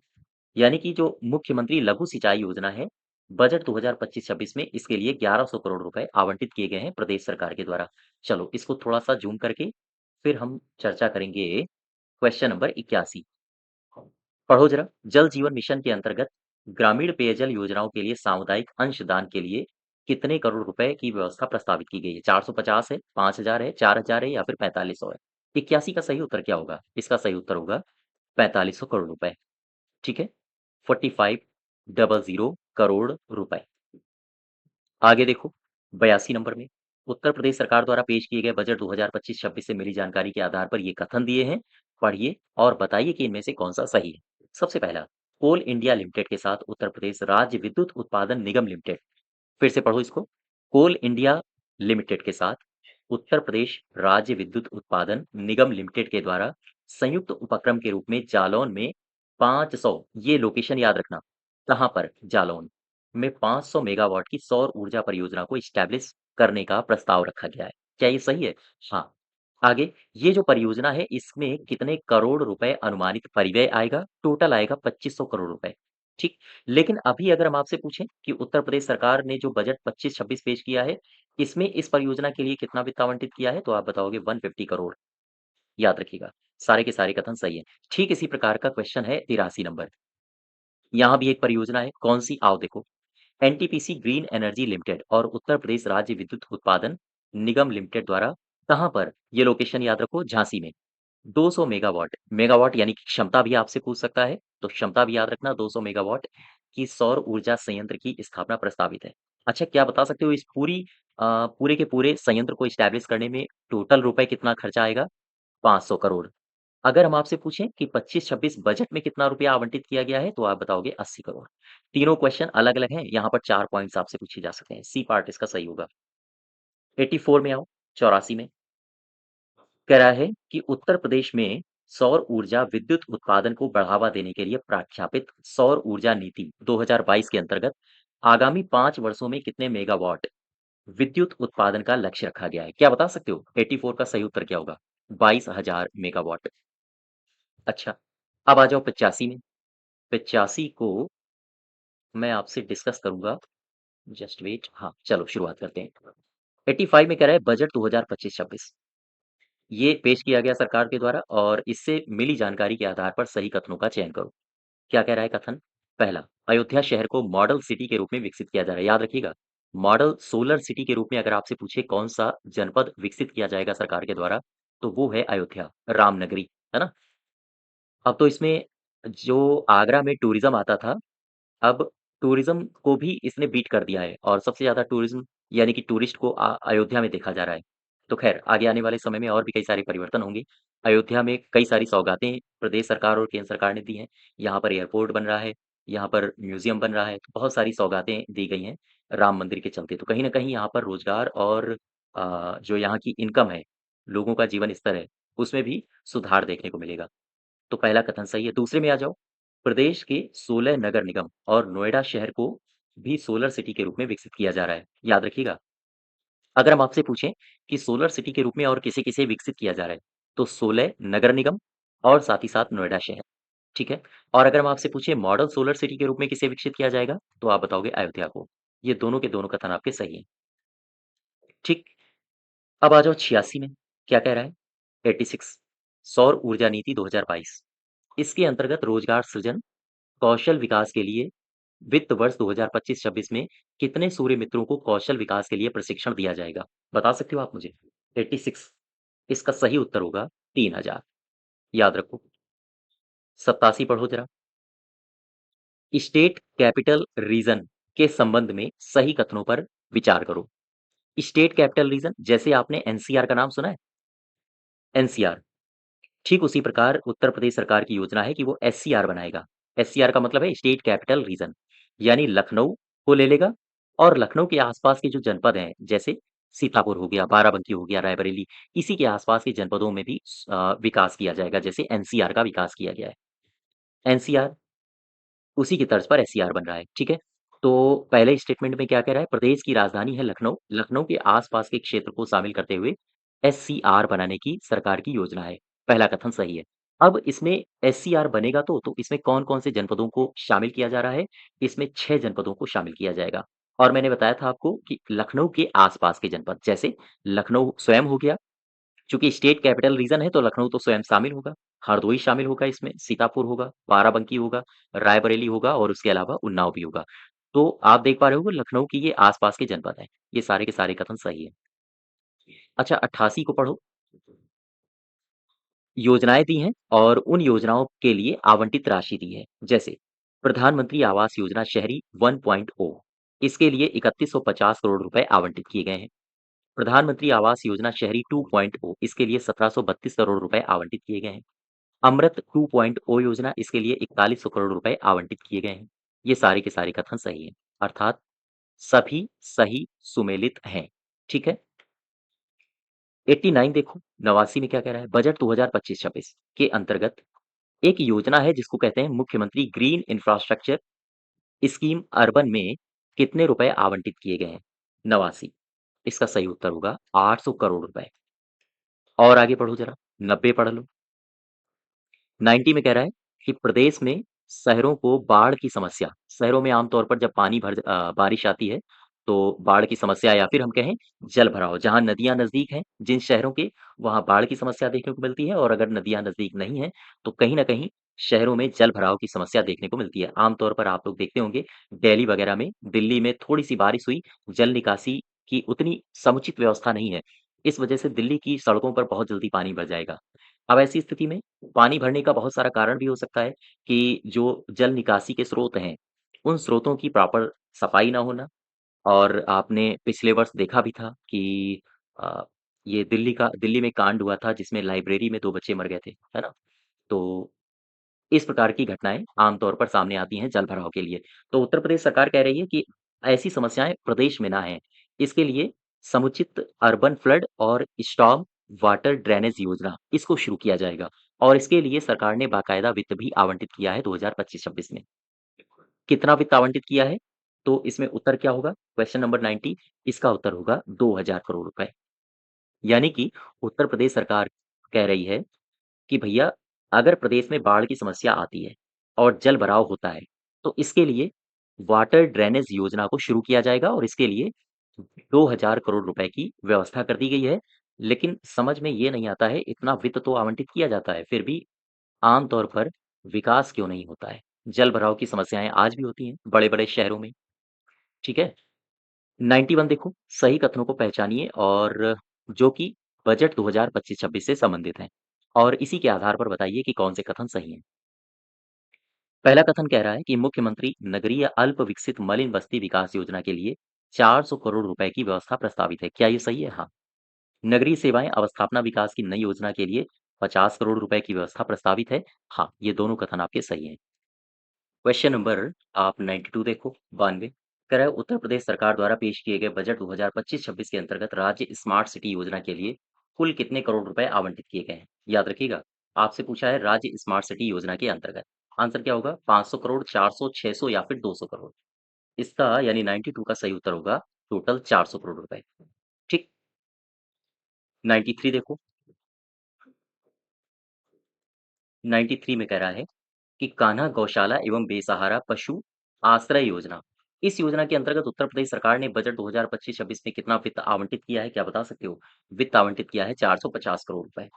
यानी कि जो मुख्यमंत्री लघु सिंचाई योजना है, बजट 2025-26 में इसके लिए 1100 करोड़ रुपए आवंटित किए गए हैं प्रदेश सरकार के द्वारा। चलो इसको थोड़ा-सा ज़ूम करके फिर हम चर्चा करेंगे क्वेश्चन नंबर 81। पढ़ो जरा। जल जीवन मिशन के अंतर्गत ग्रामीण पेयजल योजनाओं के लिए सामुदायिक अंशदान के लिए कितने करोड़ रुपए की व्यवस्था प्रस्तावित की गई है? 450 है, 5000 है, 4000 है या फिर 4500 है? 81 का सही उत्तर क्या होगा? इसका सही उत्तर होगा 4500 करोड़ रुपए। ठीक है? 4500 करोड़ रुपए। आगे देखो, 82 नंबर में उत्तर प्रदेश सरकार द्वारा पेश किए गए बजट 2025-26 से मिली जानकारी के आधार पर ये कथन दिए हैं, पढ़िए और बताइए कि इनमें से कौन-सा सही है। सबसे पहला, कोल इंडिया लिमिटेड के साथ उत्तर प्रदेश राज्य विद्युत उत्पादन निगम लिमिटेड, फिर से पढ़ो इसको, कोल इंडिया लिमिटेड के साथ उत्तर प्रदेश राज्य विद्युत उत्पादन निगम लिमिटेड के द्वारा संयुक्त उपक्रम के रूप में जालौन में 500, ये लोकेशन याद रखना, कहाँ पर? जालौन में 500 मेगावाट की सौर ऊर्जा परियोजना को इस्टैब्लिश करने का प्रस्ताव रखा गया है। क्या ये सही है? हाँ। आगे, ये जो परियोजना है इसमें कितने करोड़ रुपए अनुमानित परिव्यय आएगा? टोटल आएगा 2500 करोड़ रुपए, ठीक? लेकिन अभी अगर हम आपसे पूछें कि उत्तर प्रदेश सरकार ने जो बजट 25-26 पेश किया है, इसमें इस परियोजना के लिए कितना वित्त आवंटित किया है? तो आप बताओगे 150 करोड़। याद रखिएगा, सारे के सारे कथन सही हैं। ठीक इसी प्रकार का क्वेश्चन है 83 नंबर। यहाँ भी एक परियोजना है, कौन-सी? आओ देखो। एनटीपीसी ग्रीन एनर्जी लिमिटेड और उत्तर प्रदेश राज्य विद्युत उत्पादन निगम लिमिटेड द्वारा कहाँ पर? ये लोकेशन याद रखो, झांसी में। 200 मेगावाट, मेगावाट यानी कि क्षमता भी आपसे पूछ सकता है, तो क्षमता भी याद रखना 200 मेगावाट की सौर ऊर्जा संयंत्र की स्थापना प्रस्तावित है। अच्छा, क्या बता सकते हो इस पूरे के पूरे संयंत्र को एस्टैब्लिश करने में टोटल रुपए कितना खर्चा आएगा? 500 करोड़। अगर हम आपसे पूछें कि 25-26 बजट में कितना रुपया आवंटित किया गया है, तो आप बताओगे 80 करोड़। तीनों क्वेश्चन अलग-अलग हैं, यहाँ पर 4 पॉइंट्स आपसे पूछे जा सकते हैं। सी पार्ट इसका सही होगा। 84 में आओ, 84 में कह रहा है कि उत्तर प्रदेश में सौर ऊर्जा विद्युत उत्पादन को बढ़ावा देने के लिए प्रख्यापित सौर ऊर्जा नीति 2022 के अंतर्गत आगामी 5 वर्षों में कितने मेगावाट विद्युत उत्पादन का लक्ष्य रखा गया है? क्या बता सकते हो? 84 का सही उत्तर क्या होगा? 22,000 मेगावाट। अच्छा, अब आ जाओ 85 में। 85 को मैं आपसे डिस्कस करूँगा, जस्ट वेट। हाँ, चलो शुरुआत करते हैं। 85 में कह रहा है बजट 2025-26 ये पेश किया गया सरकार के द्वारा और इससे मिली जानकारी के आधार पर सही कथनों का चयन करो। क्या कह रहा है कथन? पहला, अयोध्या शहर को मॉडल सिटी के रूप में विकसित किया जा रहा है। याद रखिएगा, मॉडल सोलर सिटी के रूप में अगर आपसे पूछे कौन-सा जनपद विकसित किया जाएगा सरकार के द्वारा, तो वो है अयोध्या, रामनगरी, है ना? अब तो इसमें जो आगरा में टूरिज़्म आता था, अब टूरिज़्म को भी इसने बीट कर दिया है और सबसे ज़्यादा टूरिज़्म यानी कि टूरिस्ट को अयोध्या में देखा जा रहा है। तो ख़ैर आगे आने वाले समय में और भी कई सारे परिवर्तन होंगे। अयोध्या में कई सारी सौगातें प्रदेश सरकार और केंद्र सरकार ने दी हैं। यहाँ पर एयरपोर्ट बन रहा है, यहाँ पर म्यूज़ियम बन रहा है, तो बहुत सारी सौगातें दी गई हैं राम मंदिर के चलते। तो कहीं न कहीं यहाँ पर रोज़गार और जो यहाँ की इनकम है, लोगों का जीवन स्तर है, उसमें भी सुधार देखने को मिलेगा। तो पहला कथन सही है। दूसरे में आ जाओ, प्रदेश के 16 नगर निगम और नोएडा शहर को भी सोलर सिटी के रूप में विकसित किया जा रहा है। याद रखिएगा, अगर हम आपसे पूछें कि सोलर सिटी के रूप में और किसे-किसे विकसित किया जा रहा है, तो 16 नगर निगम और साथ ही साथ नोएडा शहर, ठीक है? और अगर हम आपसे पूछें मॉडल सोलर सिटी के रूप में किसे विकसित किया जाएगा, तो आप बताओगे अयोध्या को। ये दोनों के दोनों कथन आपके सही हैं, ठीक? अब आ जाओ 86 में, क्या कह रहा है? 86 सौर ऊर्जा नीति 2022 इसके अंतर्गत रोजगार सृजन कौशल विकास के लिए वित्त वर्ष 2025-26 में कितने सूर्य मित्रों को कौशल विकास के लिए प्रशिक्षण दिया जाएगा? बता सकते हो आप मुझे? 86 इसका सही उत्तर होगा 3000। याद रखो। 87 पढ़ो जरा। स्टेट कैपिटल रीजन के संबंध में सही कथनों पर विचार करो। स्टेट कैपिटल रीजन जैसे आपने एनसीआर का नाम सुना है? एनसीआर ठीक उसी प्रकार उत्तर प्रदेश सरकार की योजना है कि वो एससीआर बनाएगा। एससीआर का मतलब है स्टेट कैपिटल रीजन, यानी लखनऊ को ले लेगा और लखनऊ के आसपास के जो जनपद हैं, जैसे सीतापुर हो गया, बाराबंकी हो गया, रायबरेली, इसी के आसपास के जनपदों में भी विकास किया जाएगा, जैसे एनसीआर का विकास किया गया है। एनसीआर उसी की तर्ज पर एससीआर बन रहा है, ठीक है? तो पहले स्टेटमेंट में क्या कह रहा है? प्रदेश की राजधानी है लखनऊ, लखनऊ के आस-पास के क्षेत्र को शामिल करते हुए एससीआर बनाने की सरकार की योजना है। पहला कथन सही है। अब इसमें एससीआर बनेगा तो इसमें कौन-कौन से जनपदों को शामिल किया जा रहा है? इसमें 6 जनपदों को शामिल किया जाएगा और मैंने बताया था आपको कि लखनऊ के आस-पास के जनपद, जैसे लखनऊ स्वयं हो गया, चूँकि स्टेट कैपिटल रीजन है तो लखनऊ तो स्वयं शामिल होगा, हरदोई शामिल होगा इसमें, सीतापुर होगा, बाराबंकी होगा, रायबरेली होगा और उसके अलावा उन्नाव भी होगा। तो आप देख पा रहे हो कि लखनऊ की ये आस-पास के जनपद हैं। ये सारे के सारे कथन सही हैं। अच्छा 88 को पढ़ो, योजनाएँ दी हैं और उन योजनाओं के लिए आवंटित राशि दी है। जैसे प्रधानमंत्री आवास योजना शहरी 1.0 इसके लिए 3150 करोड़ रुपए आवंटित किए गए हैं। प्रधानमंत्री आवास योजना शहरी 2.0 इसके लिए 1732 करोड़ रुपए आवंटित किए गए हैं। अमृत 2.0 योजना इसके लिए 4100 करोड़ रुपए आवंटित किए गए हैं। ये सारे के सारे कथन सही हैं, अर्थात सभी सही सुमेलित हैं। ठीक है? 89 देखो, 89 में क्या कह रहा है? बजट 2025-26 के अंतर्गत एक योजना है जिसको कहते हैं मुख्यमंत्री ग्रीन इंफ्रास्ट्रक्चर स्कीम अर्बन में कितने रुपए आवंटित किए गए हैं? 89 इसका सही उत्तर होगा 800 करोड़ रुपए। और आगे पढ़ो जरा, 90 पढ़ लो। 90 में कह रहा है कि प्रदेश में शहरों को बाढ़ की समस्या, शहरों में आमतौर पर जब बारिश आती है, तो बाढ़ की समस्या या फिर हम कहें जल भराव, जहाँ नदियाँ नज़दीक हैं, जिन शहरों के, वहाँ बाढ़ की समस्या देखने को मिलती है और अगर नदियाँ नज़दीक नहीं हैं, तो कहीं न कहीं शहरों में जल भराव की समस्या देखने को मिलती है। आमतौर पर आप लोग देखते होंगे, दिल्ली वगैरह में, दिल्ली में थोड़ी-सी बारिश हुई, जल निकासी की उतनी समुचित व्यवस्था नहीं है। इस वजह से दिल्ली की सड़कों पर बहुत जल्दी पानी भर जाएगा। अब ऐसी स्थिति में पानी भरने का बहुत सारा कारण भी हो सकता है कि जो जल निकासी के स्रोत हैं, उन स्रोतों की प्रॉपर सफाई ना होना और आपने पिछले वर्ष देखा भी था कि अ, ये दिल्ली में कांड हुआ था जिसमें लाइब्रेरी में 2 बच्चे मर गए थे, है ना? तो इस प्रकार की घटनाएँ आम तौर पर सामने आती हैं जल भराव के लिए। तो उत्तर प्रदेश सरकार कह रही है कि ऐसी समस्याएँ प्रदेश में ना आएँ। इसके लिए समुचित अर्बन फ्लड और स्टॉर्म वाटर ड्रेनेज योजना, इसको शुरू किया जाएगा और इसके लिए सरकार ने बाकायदा वित्त भी आवंटित किया है 2025-26 में। कितना वित्त आवंटित किया है? तो इसमें उत्तर क्या होगा? क्वेश्चन नंबर 90, इसका उत्तर होगा 2000 करोड़ रुपए। यानी कि उत्तर प्रदेश सरकार कह रही है कि भैया अगर प्रदेश में बाढ़ की समस्या आती है और जल भराव होता है, तो इसके लिए वाटर ड्रेनेज योजना को शुरू किया जाएगा और इसके लिए 2000 करोड़ रुपए की व्यवस्था कर दी गई है। लेकिन समझ में ये नहीं आता है, इतना वित्त तो आवंटित किया जाता है, फिर भी आम तौर पर विकास क्यों नहीं होता है? जल भराव की समस्याएँ आज भी होती हैं बड़े-बड़े शहरों में, ठीक है? 91 देखो, सही कथनों को पहचानिए और जो कि बजट 2025-26 से संबंधित हैं और इसी के आधार पर बताइए कि कौन से कथन सही हैं। पहला कथन कह रहा है कि मुख्यमंत्री नगरीय अल्प विकसित मलिन बस्ती विकास योजना के लिए 400 करोड़ रुपए की व्यवस्था प्रस्तावित है। क्या ये सही है? हाँ। नगरीय सेवाएं अवस्थापना विकास की नई योजना के लिए 50 करोड़ रुपए की व्यवस्था प्रस्तावित है। हाँ, ये दोनों कथन आपके सही हैं। क्वेश्चन नंबर आप 92 देखो, 92 कह रहा है उत्तर प्रदेश सरकार द्वारा पेश किए गए बजट 2025-26 के अंतर्गत राज्य स्मार्ट सिटी योजना के लिए कुल कितने करोड़ रुपए आवंटित किए गए हैं? याद रखिएगा, आपसे पूछा है राज्य स्मार्ट सिटी योजना के अंतर्गत। आंसर क्या होगा? 500 करोड़, 400, 600 या फिर 200 करोड़। इसका यानी 92 का सही उत्तर होगा टोटल 400 करोड़ रुपए। ठीक, 93 देखो, 93 में कह रहा है कि कान्हा गौशाला एवं बेसहारा पशु आश्रय योजना। इस योजना के अंतर्गत उत्तर प्रदेश सरकार ने बजट 2025-26 में कितना वित्त आवंटित किया है, क्या बता सकते हो? वित्त आवंटित किया है 450 करोड़ रुपए।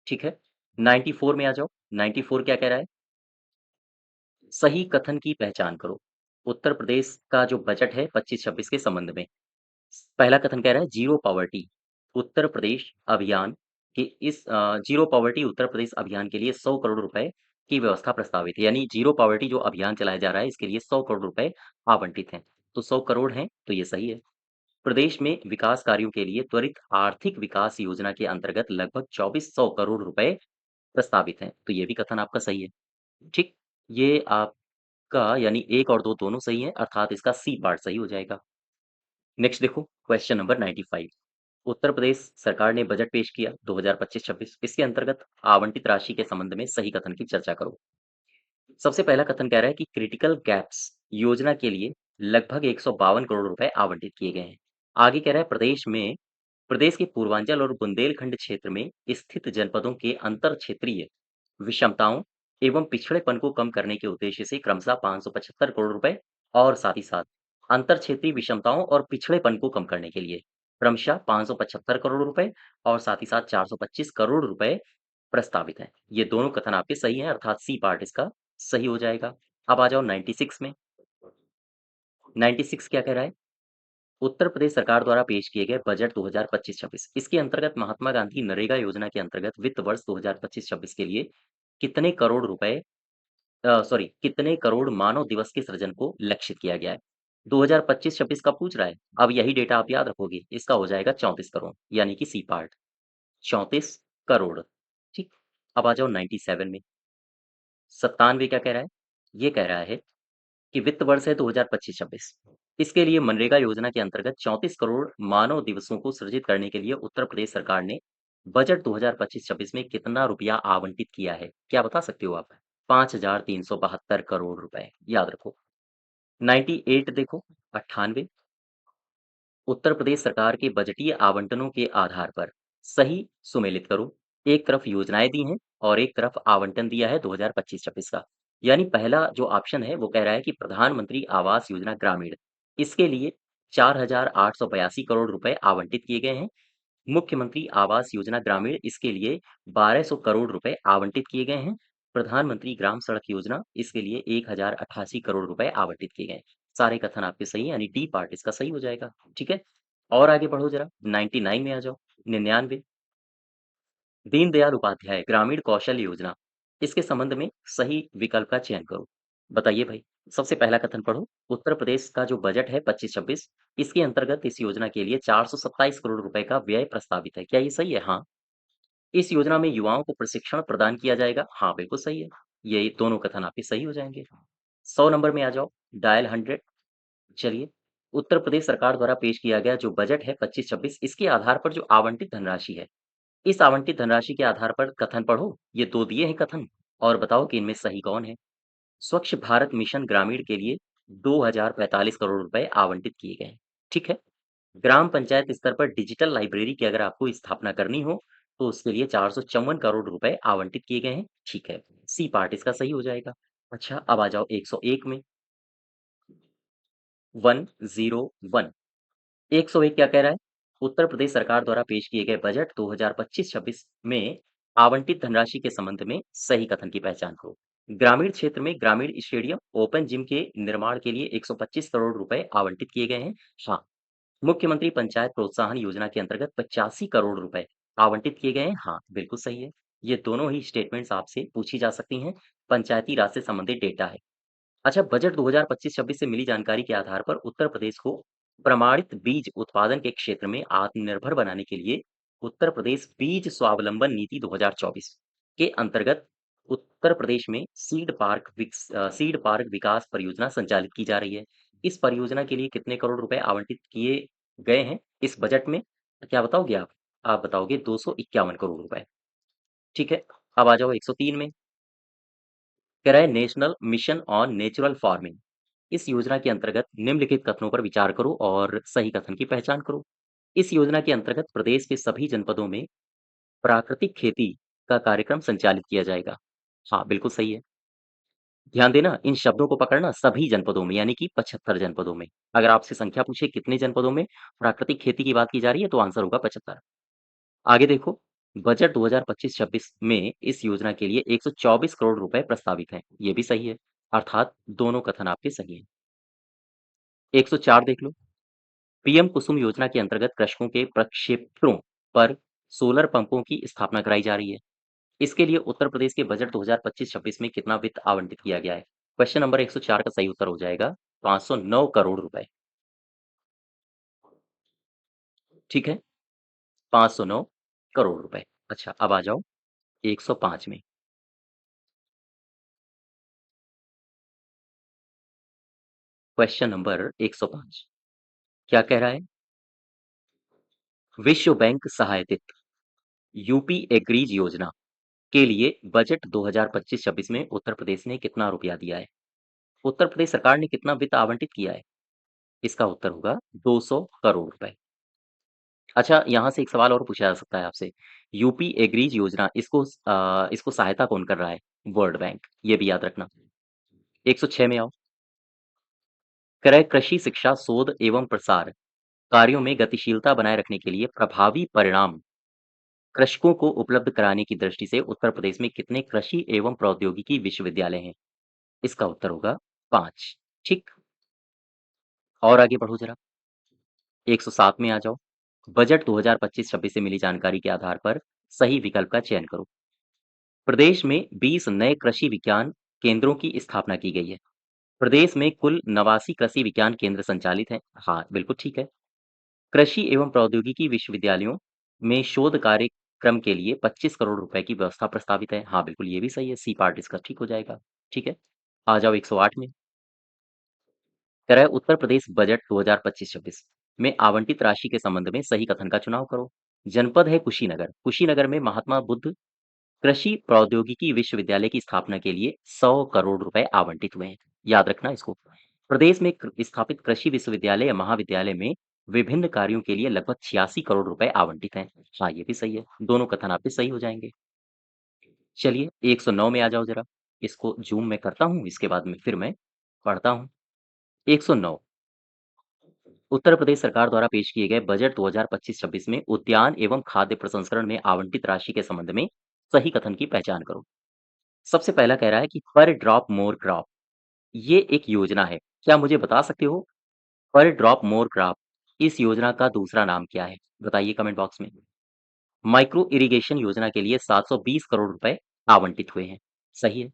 ठीक है। 94 में आ जाओ। 94 क्या कह रहा है? सही कथन की पहचान करो। उत्तर प्रदेश का जो बजट है 25-26 के संबंध में। पहला कथन कह रहा है जीरो पॉवर्टी उत्तर प्रदेश अभियान के जीरो पॉवर्टी उत्तर प्रदेश अभियान के लिए 100 करोड़ रुपए की व्यवस्था प्रस्तावित है। यानी जीरो पॉवर्टी जो अभियान चलाया जा रहा है इसके लिए 100 करोड़ रुपए आवंटित हैं। तो 100 करोड़ हैं तो ये सही है। प्रदेश में विकास कार्यों के लिए त्वरित आर्थिक विकास योजना के अंतर्गत लगभग 2400 करोड़ रुपए प्रस्तावित हैं। तो ये भी कथन आपका सही है। ठीक, ये आपका यानी 1 और 2 दोनों सही हैं अर्थात इसका सी पार्ट सही हो जाएगा। नेक्स्ट देखो क्वेश्चन नंबर 95 उत्तर प्रदेश सरकार ने बजट पेश किया 2025-26 इसके अंतर्गत आवंटित राशि के संबंध में सही कथन की चर्चा करो। सबसे पहला कथन कह रहा है कि क्रिटिकल गैप्स योजना के लिए लगभग 152 करोड़ रुपए आवंटित किए गए हैं। आगे कह रहा है प्रदेश के पूर्वांचल और बुंदेलखंड क्षेत्र में स्थित जनपदों के अंतर क्षेत्रीय विषमताओं एवं पिछड़ेपन को कम करने के उद्देश्य से क्रमशः 575 करोड़ रुपए और साथ ही साथ अंतर क्षेत्रीय विषमताओं और पिछड़ेपन को कम करने के लिए क्रमशः 575 करोड़ रुपए और साथ ही साथ 425 करोड़ रुपए प्रस्तावित हैं। ये दोनों कथन आपके सही हैं अर्थात सी पार्ट इसका सही हो जाएगा। अब आ जाओ 96 में। 96 क्या कह रहा है? उत्तर प्रदेश सरकार द्वारा पेश किए गए बजट 2025-26 इसके अंतर्गत महात्मा गांधी नरेगा योजना के अंतर्गत वित्त वर्ष 2025-26 के लिए कितने करोड़ रुपए कितने करोड़ मानव दिवस के सृजन को लक्षित किया गया है? 2025-26 का पूछ रहा है। अब यही डेटा आप याद रखोगे। इसका हो जाएगा 34 करोड़ यानी कि सी पार्ट 34 करोड़। ठीक। अब आ जाओ 97 में। 97 क्या कह रहा है? ये कह रहा है कि वित्त वर्ष है 2025-26 इसके लिए मनरेगा योजना के अंतर्गत 34 करोड़ मानव दिवसों को सृजित करने के लिए उत्तर प्रदेश सरकार ने बजट 2025-26 में कितना रुपया आवंटित किया है? क्या बता सकते हो आप? 5,372 करोड़ रुपए याद रखो। 98 देखो 98 उत्तर प्रदेश सरकार के बजटीय आवंटनों के आधार पर सही सुमेलित करो। एक तरफ योजनाएँ दी हैं और एक तरफ आवंटन दिया है 2025-26 का। यानी पहला जो ऑप्शन है वो कह रहा है कि प्रधानमंत्री आवास योजना ग्रामीण, इसके लिए 4,882 करोड़ रुपए आवंटित किए गए हैं। मुख्यमंत्री आवास योजना ग्रामीण, इसके लिए 1200 करोड़ रुपए आवंटित किए गए हैं। प्रधानमंत्री ग्राम सड़क योजना, इसके लिए 1088 करोड़ रुपए आवंटित किए गए हैं। सारे कथन आपके सही हैं, यानी डी पार्ट इसका सही हो जाएगा। ठीक है? और आगे बढ़ो जरा, 99 में आ जाओ। 99, दीनदयाल उपाध्याय ग्रामीण कौशल योजना, इसके संबंध में सही विकल्प का चयन करो। बताइए भाई, सबसे पहला कथन पढ़ो। उत्तर प्रदेश का जो बजट है 25-26, इसके अंतर्गत इस योजना के लिए 427 करोड़ रुपए का व्यय प्रस्तावित है। क्या ये सही है? हाँ। इस योजना में युवाओं को प्रशिक्षण प्रदान किया जाएगा। हाँ, बिल्कुल सही है। ये दोनों कथन आपके सही हो जाएँगे। 100 नंबर में आ जाओ, डायल 100। चलिए, उत्तर प्रदेश सरकार द्वारा पेश किया गया जो बजट है 25-26, इसके आधार पर जो आवंटित धनराशि है, इस आवंटित धनराशि के आधार पर कथन पढ़ो। ये 2 दिए हैं कथन, और बताओ कि इनमें सही कौन है? स्वच्छ भारत मिशन ग्रामीण के लिए 2045 करोड़ रुपए आवंटित किए गए हैं। ठीक है? ग्राम पंचायत स्तर पर डिजिटल लाइब्रेरी की अगर आपको स्थापना करनी हो, तो उसके लिए 454 करोड़ रुपए आवंटित किए गए हैं। ठीक है, सी पार्ट इसका सही हो जाएगा। अच्छा, अब आ जाओ 101 में। 101, 101 क्या कह रहा है? उत्तर प्रदेश सरकार द्वारा पेश किए गए बजट 2025-26 में आवंटित धनराशि के संबंध में सही कथन की पहचान करो। ग्रामीण क्षेत्र में ग्रामीण स्टेडियम, ओपन जिम के निर्माण के लिए 125 करोड़ रुपए आवंटित किए गए हैं। हाँ। मुख्यमंत्री पंचायत प्रोत्साहन योजना के अंतर्गत 85 करोड़ रुपए आवंटित किए गए हैं। हाँ, बिल्कुल सही है। ये दोनों ही स्टेटमेंट्स आपसे पूछी जा सकती हैं। पंचायती राज से संबंधित डेटा है। अच्छा, बजट 2025-26 से मिली जानकारी के आधार पर उत्तर प्रदेश को प्रमाणित बीज उत्पादन के क्षेत्र में आत्मनिर्भर बनाने के लिए उत्तर प्रदेश बीज स्वावलंबन नीति 2024 के अंतर्गत उत्तर प्रदेश में सीड पार्क विकास परियोजना संचालित की जा रही है। इस परियोजना के लिए कितने करोड़ रुपए आवंटित किए गए हैं इस बजट में? क्या बताओगे आप? आप बताओगे 251 करोड़ रुपए। ठीक है, अब आ जाओ 103 में। कह रहा है national mission on natural farming. इस योजना के अंतर्गत निम्नलिखित कथनों पर विचार करो और सही कथन की पहचान करो। इस योजना के अंतर्गत प्रदेश के सभी जनपदों में प्राकृतिक खेती का कार्यक्रम संचालित किया जाएगा। हाँ, बिल्कुल सही है। ध्यान देना, इन शब्दों को पकड़ना, सभी जनपदों में, यानी कि 75 जनपदों में। अगर आपसे संख्या पूछे कितने जनपदों में प्राकृतिक खेती की बात की जा रही है, तो आंसर होगा 75। आगे देखो, बजट 2025-26 में इस योजना के लिए 124 करोड़ रुपए प्रस्तावित हैं। ये भी सही है, अर्थात दोनों कथन आपके सही हैं। 104 देख लो। पीएम कुसुम योजना के अंतर्गत कृषकों के प्रक्षेत्रों पर सोलर पंपों की स्थापना कराई जा रही है। इसके लिए उत्तर प्रदेश के बजट 2025-26 में कितना वित्त आवंटित किया गया है? क्वेश्चन नंबर 104 का सही उत्तर हो जाएगा 509 करोड़ रुपए। ठीक है, 509 करोड़ रुपए। अच्छा, अब आ जाओ 105 में। क्वेश्चन नंबर 105 क्या कह रहा है? विश्व बैंक सहायतित यूपी एग्रीज योजना के लिए बजट 2025-26 में उत्तर प्रदेश ने कितना रुपया दिया है? उत्तर प्रदेश सरकार ने कितना वित्त आवंटित किया है? इसका उत्तर होगा 200 करोड़ रुपए। अच्छा, यहाँ से एक सवाल और पूछा जा सकता है आपसे। यूपी एग्रीज योजना, इसको सहायता कौन कर रहा है? वर्ल्ड बैंक, ये भी याद रखना। 106 में आओ। क्रय कृषि शिक्षा शोध एवं प्रसार कार्यों में गतिशीलता बनाए रखने के लिए प्रभावी परिणाम कृषकों को उपलब्ध कराने की दृष्टि से उत्तर प्रदेश में कितने कृषि एवं प्रौद्योगिकी विश्वविद्यालय हैं? इसका उत्तर होगा 5। ठीक, और आगे बढ़ो जरा। 107 में आ जाओ। बजट 2025-26 से मिली जानकारी के आधार पर सही विकल्प का चयन करो। प्रदेश में 20 नए कृषि विज्ञान केंद्रों की स्थापना की गई है। प्रदेश में कुल 89 कृषि विज्ञान केंद्र संचालित हैं। हाँ, बिल्कुल ठीक है। कृषि एवं प्रौद्योगिकी विश्वविद्यालयों में शोध कार्यक्रम के लिए 25 करोड़ रुपए की व्यवस्था प्रस्तावित है। हाँ, बिल्कुल ये भी सही है। सी पार्ट इसका ठीक हो जाएगा। ठीक है, आ जाओ 108 में। कह रहा है उत्तर प्रदेश बजट 2025-26 में आवंटित राशि के संबंध में सही कथन का चुनाव करो। जनपद है कुशीनगर। कुशीनगर में महात्मा बुद्ध कृषि प्रौद्योगिकी विश्वविद्यालय की स्थापना के लिए 100 करोड़ रुपए आवंटित हुए हैं। याद रखना इसको। प्रदेश में स्थापित कृषि विश्वविद्यालय या महाविद्यालय में विभिन्न कार्यों के लिए लगभग 86 करोड़ रुपए आवंटित हैं। हाँ, ये भी सही है। दोनों कथन आपके सही हो जाएँगे। चलिए 109 में आ जाओ ज़रा। इसको ज़ूम मैं करता हूँ, इसके बाद में फिर मैं पढ़ता हूँ। 109 उत्तर प्रदेश सरकार द्वारा पेश किए गए बजट 2025-26 में उद्यान एवं खाद्य प्रसंस्करण में आवंटित राशि के संबंध में सही कथन की पहचान करो। सबसे पहला कह रहा है कि पर ड्रॉप मोर क्रॉप, ये एक योजना है। क्या मुझे बता सकते हो पर ड्रॉप मोर क्रॉप इस योजना का दूसरा नाम क्या है? बताइए कमेंट बॉक्स में। माइक्रो इरिगेशन योजना के लिए 720 करोड़ रुपए आवंटित हुए हैं। सही है।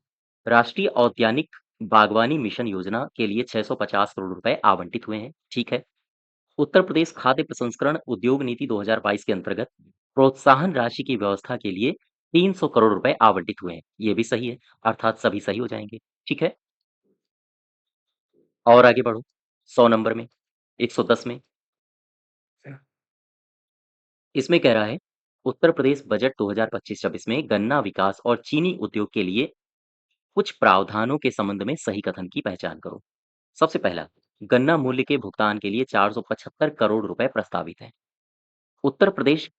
राष्ट्रीय औद्यानिक बागवानी मिशन योजना के लिए 650 करोड़ रुपए आवंटित हुए हैं। ठीक है। उत्तर प्रदेश खाद्य प्रसंस्करण उद्योग नीति 2022 के अंतर्गत प्रोत्साहन राशि की व्यवस्था के लिए 300 करोड़ रुपए आवंटित हुए हैं। ये भी सही है, अर्थात सभी सही हो जाएंगे। ठीक है। और आगे बढ़ो। 100 नंबर में, 110 में, इसमें कह रहा है उत्तर प्रदेश बजट 2025-26 में गन्ना विकास और चीनी उद्योग के लिए कुछ प्रावधानों के संबंध में सही कथन की पहचान करो। सबसे पहला, गन्ना मूल्य के भुगतान के लिए 475 करोड़ रुपए प्रस्तावित है। उत्तर प्रदेश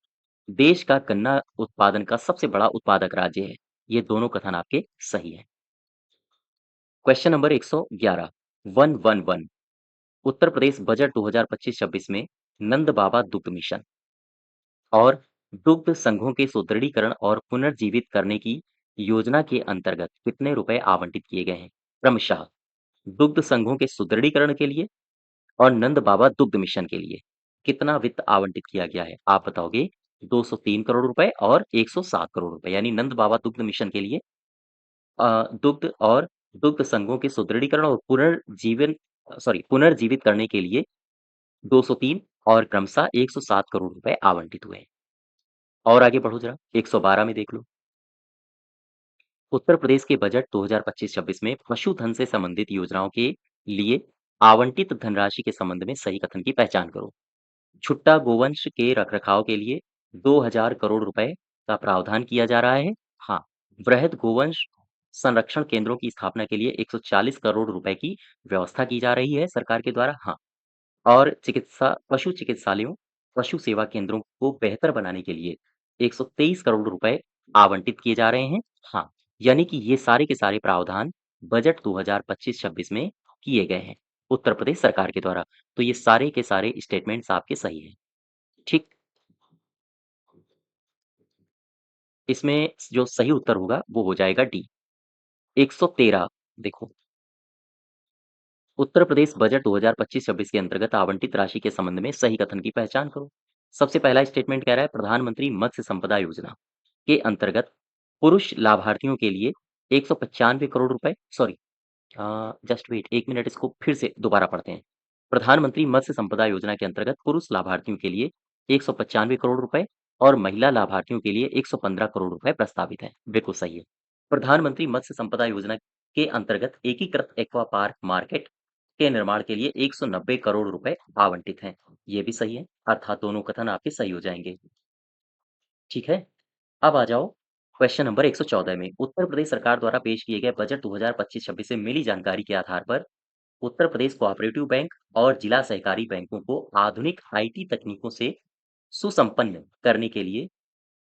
देश का गन्ना उत्पादन का सबसे बड़ा उत्पादक राज्य है। ये दोनों कथन आपके सही हैं। Question number 111 111 Uttar Pradesh budget 2025-26 में नंद बाबा दुग्ध मिशन और दुग्ध संघों के सुदृढ़ीकरण और पुनर्जीवित करने की योजना के अंतर्गत कितने रुपए आवंटित किए गए हैं? क्रमशः दुग्ध संघों के सुदृढ़ीकरण के लिए और नंद बाबा दुग्ध मिशन के लिए कितना वित्त आवंटित किया गया है? आप बताओगे। 203 करोड़ रुपए और 107 करोड़ रुपए, यानी नंद बाबा दुग्ध मिशन के लिए दुग्ध और दुग्ध संघों के सुदृढ़ीकरण और पुनर्जीवित करने के लिए 203 और क्रमशः 107 करोड़ रुपए आवंटित हुए हैं। और आगे बढ़ो जरा, 112 में देख लो। उत्तर प्रदेश के बजट 2025-26 में पशुधन से संबंधित योजनाओं के लिए आवंटित धनराशि के संबंध में सही कथन की पहचान करो। छुट्टा गोवंश के रखरखाव के लिए 2000 करोड़ रुपए का प्रावधान किया जा रहा है। हाँ, वृहद गोवंश संरक्षण केंद्रों की स्थापना के लिए 140 करोड़ रुपए की व्यवस्था की जा रही है सरकार के द्वारा। हाँ, और पशु चिकित्सालयों, पशु सेवा केंद्रों को बेहतर बनाने के लिए 123 करोड़ रुपए आवंटित किए जा रहे हैं। हाँ, यानी कि ये सारे के सारे प्रावधान बजट 2025-26 में किए गए हैं उत्तर प्रदेश सरकार के द्वारा। तो ये सारे के सारे स्टेटमेंट्स आपके सही हैं। ठीक, इसमें जो सही उत्तर होगा वो हो जाएगा डी। 113 देखो, उत्तर प्रदेश बजट 2025-26 के अंतर्गत आवंटित राशि के संबंध में सही कथन की पहचान करो। सबसे पहला स्टेटमेंट कह रहा है प्रधानमंत्री मत्स्य संपदा योजना के अंतर्गत पुरुष लाभार्थियों के लिए 195 करोड़ रुपए, सॉरी, जस्ट वेट 1 मिनट, इसको फिर से दोबारा पढ़ते हैं। प्रधानमंत्री मत्स्य संपदा योजना के अंतर्गत पुरुष लाभार्थियों के लिए 195 करोड़ रुपए और महिला लाभार्थियों के लिए 115 करोड़ रुपए प्रस्तावित हैं। बिल्कुल सही है। प्रधानमंत्री मत्स्य संपदा योजना के अंतर्गत एकीकृत एक्वा पार्क मार्केट के निर्माण के लिए 190 करोड़ रुपए आवंटित हैं। ये भी सही है, अर्थात दोनों कथन आपके सही हो जाएंगे। ठीक है। अब आ जाओ क्वेश्चन नंबर 114 में। उत्तर प्रदेश सरकार द्वारा पेश किए गए बजट 2025-26 से मिली जानकारी के आधार पर उत्तर प्रदेश कोऑपरेटिव बैंक और जिला सहकारी बैंकों को आधुनिक आईटी तकनीकों से सुसंपन्न करने के लिए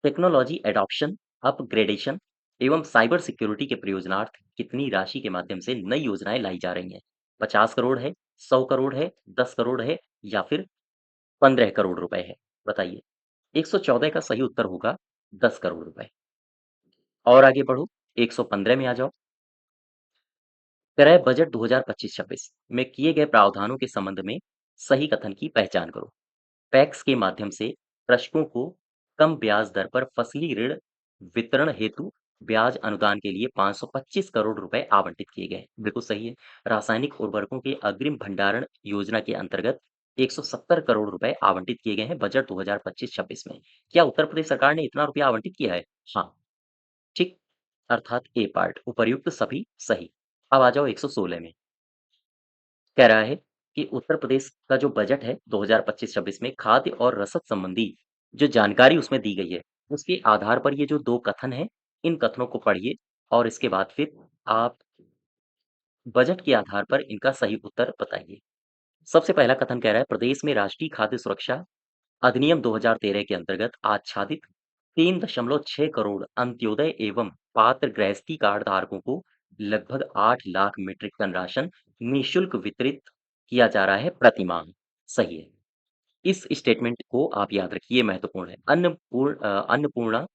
टेक्नोलॉजी एडॉप्शन, अपग्रेडेशन एवं साइबर सिक्योरिटी के प्रयोजनार्थ कितनी राशि के माध्यम से नई योजनाएं लाई जा रही हैं? 50 करोड़ है, 100 करोड़ है, 10 करोड़ है या फिर 15 करोड़ रुपए है? बताइए। 114 का सही उत्तर होगा 10 करोड़ रुपए। और आगे बढ़ो, 115 में आ जाओ। क्रय बजट 2025-26 में किए गए प्रावधानों के संबंध में सही कथन की पहचान करो। पैक्स के माध्यम से कृषकों को कम ब्याज दर पर फसली ऋण वितरण हेतु ब्याज अनुदान के लिए 525 करोड़ रुपए आवंटित किए गए। बिल्कुल सही है। रासायनिक उर्वरकों के अग्रिम भंडारण योजना के अंतर्गत 170 करोड़ रुपए आवंटित किए गए हैं बजट 2025-26 में। क्या उत्तर प्रदेश सरकार ने इतना रुपया आवंटित किया है? हाँ, ठीक, अर्थात ए पार्ट उपर्युक्त सभी सही। अब आ जाओ 116 में। कह रहा है कि उत्तर प्रदेश का जो बजट है 2025-26 में खाद्य और रसद संबंधी जो जानकारी उसमें दी गई है, उसके आधार पर ये जो 2 कथन हैं, इन कथनों को पढ़िए और इसके बाद फिर आप बजट के आधार पर इनका सही उत्तर बताइए। सबसे पहला कथन कह रहा है प्रदेश में राष्ट्रीय खाद्य सुरक्षा अधिनियम 2013 के अंतर्गत आच्छादित 3.6 करोड़ अंत्योदय एवं पात्र गृहस्थी कार्ड धारकों को लगभग 8 लाख मीट्रिक टन राशन निःशुल्क वितरित किया जा रहा है प्रति माह। सही है। इस स्टेटमेंट को आप याद रखिए, महत्वपूर्ण है। अन्नपूर्णा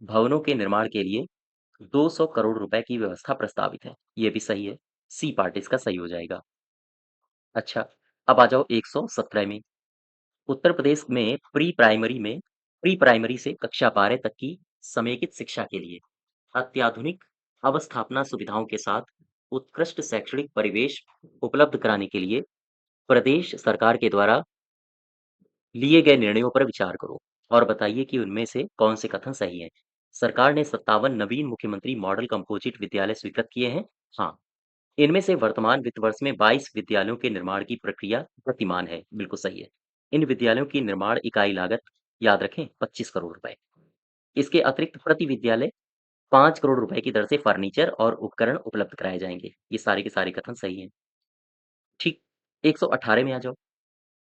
भवनों के निर्माण के लिए 200 करोड़ रुपए की व्यवस्था प्रस्तावित है। ये भी सही है। सी पार्ट इसका सही हो जाएगा। अच्छा, अब आ जाओ 117 में। उत्तर प्रदेश में प्री प्राइमरी से कक्षा 12 तक की समेकित शिक्षा के लिए अत्याधुनिक अवस्थापना सुविधाओं के साथ उत्कृष्ट शैक्षणिक परिवेश उपलब्ध कराने के लिए प्रदेश सरकार के द्वारा लिए गए निर्णयों पर विचार करो और बताइए कि उनमें से कौन से कथन सही हैं। सरकार ने 57 नवीन मुख्यमंत्री मॉडल कंपोजिट विद्यालय स्वीकृत किए हैं। हाँ, इनमें से वर्तमान वित्त वर्ष में 22 विद्यालयों के निर्माण की प्रक्रिया गतिमान है। बिल्कुल सही है। इन विद्यालयों की निर्माण इकाई लागत याद रखें 25 करोड़ रुपए। इसके अतिरिक्त प्रति विद्यालय 5 करोड़ रुपए की दर से फर्नीचर और उपकरण उपलब्ध कराए जाएंगे। ये सारे के सारे कथन सही हैं। ठीक, 118 में आ जाओ।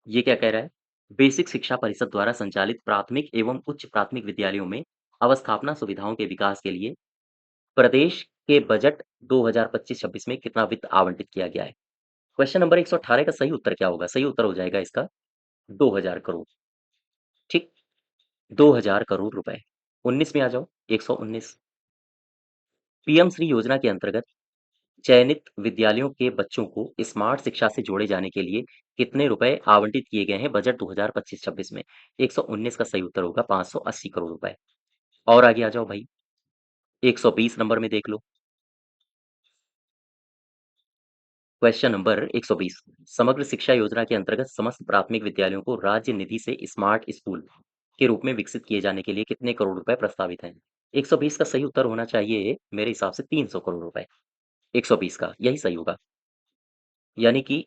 ये क्या कह रहा है? बेसिक शिक्षा परिषद द्वारा संचालित प्राथमिक एवं उच्च प्राथमिक विद्यालयों में अवस्थापना सुविधाओं के विकास के लिए प्रदेश के बजट 2025-26 में कितना वित्त आवंटित किया गया है? क्वेश्चन नंबर 118 का सही उत्तर क्या होगा? सही उत्तर हो जाएगा इसका 2000 करोड़। ठीक, 2000 करोड़ रुपए। 19 में आ जाओ, 119। पीएम श्री योजना के अंतर्गत चयनित विद्यालयों के बच्चों को स्मार्ट शिक्षा से जोड़े जाने के लिए कितने रुपए आवंटित किए गए हैं बजट 2025-26 में? 119 का सही उत्तर होगा 580 करोड़ रुपए। और आगे आ जाओ भाई, 120 नंबर में देख लो। Question number 120। समग्र शिक्षा योजना के अंतर्गत समस्त प्राथमिक विद्यालयों को राज्य निधि से स्मार्ट स्कूल के रूप में विकसित किए जाने के लिए कितने करोड़ रुपए प्रस्तावित हैं? 120 का सही उत्तर होना चाहिए मेरे हिसाब से 300 करोड़ रुपए। 120 का यही सही होगा। यानी कि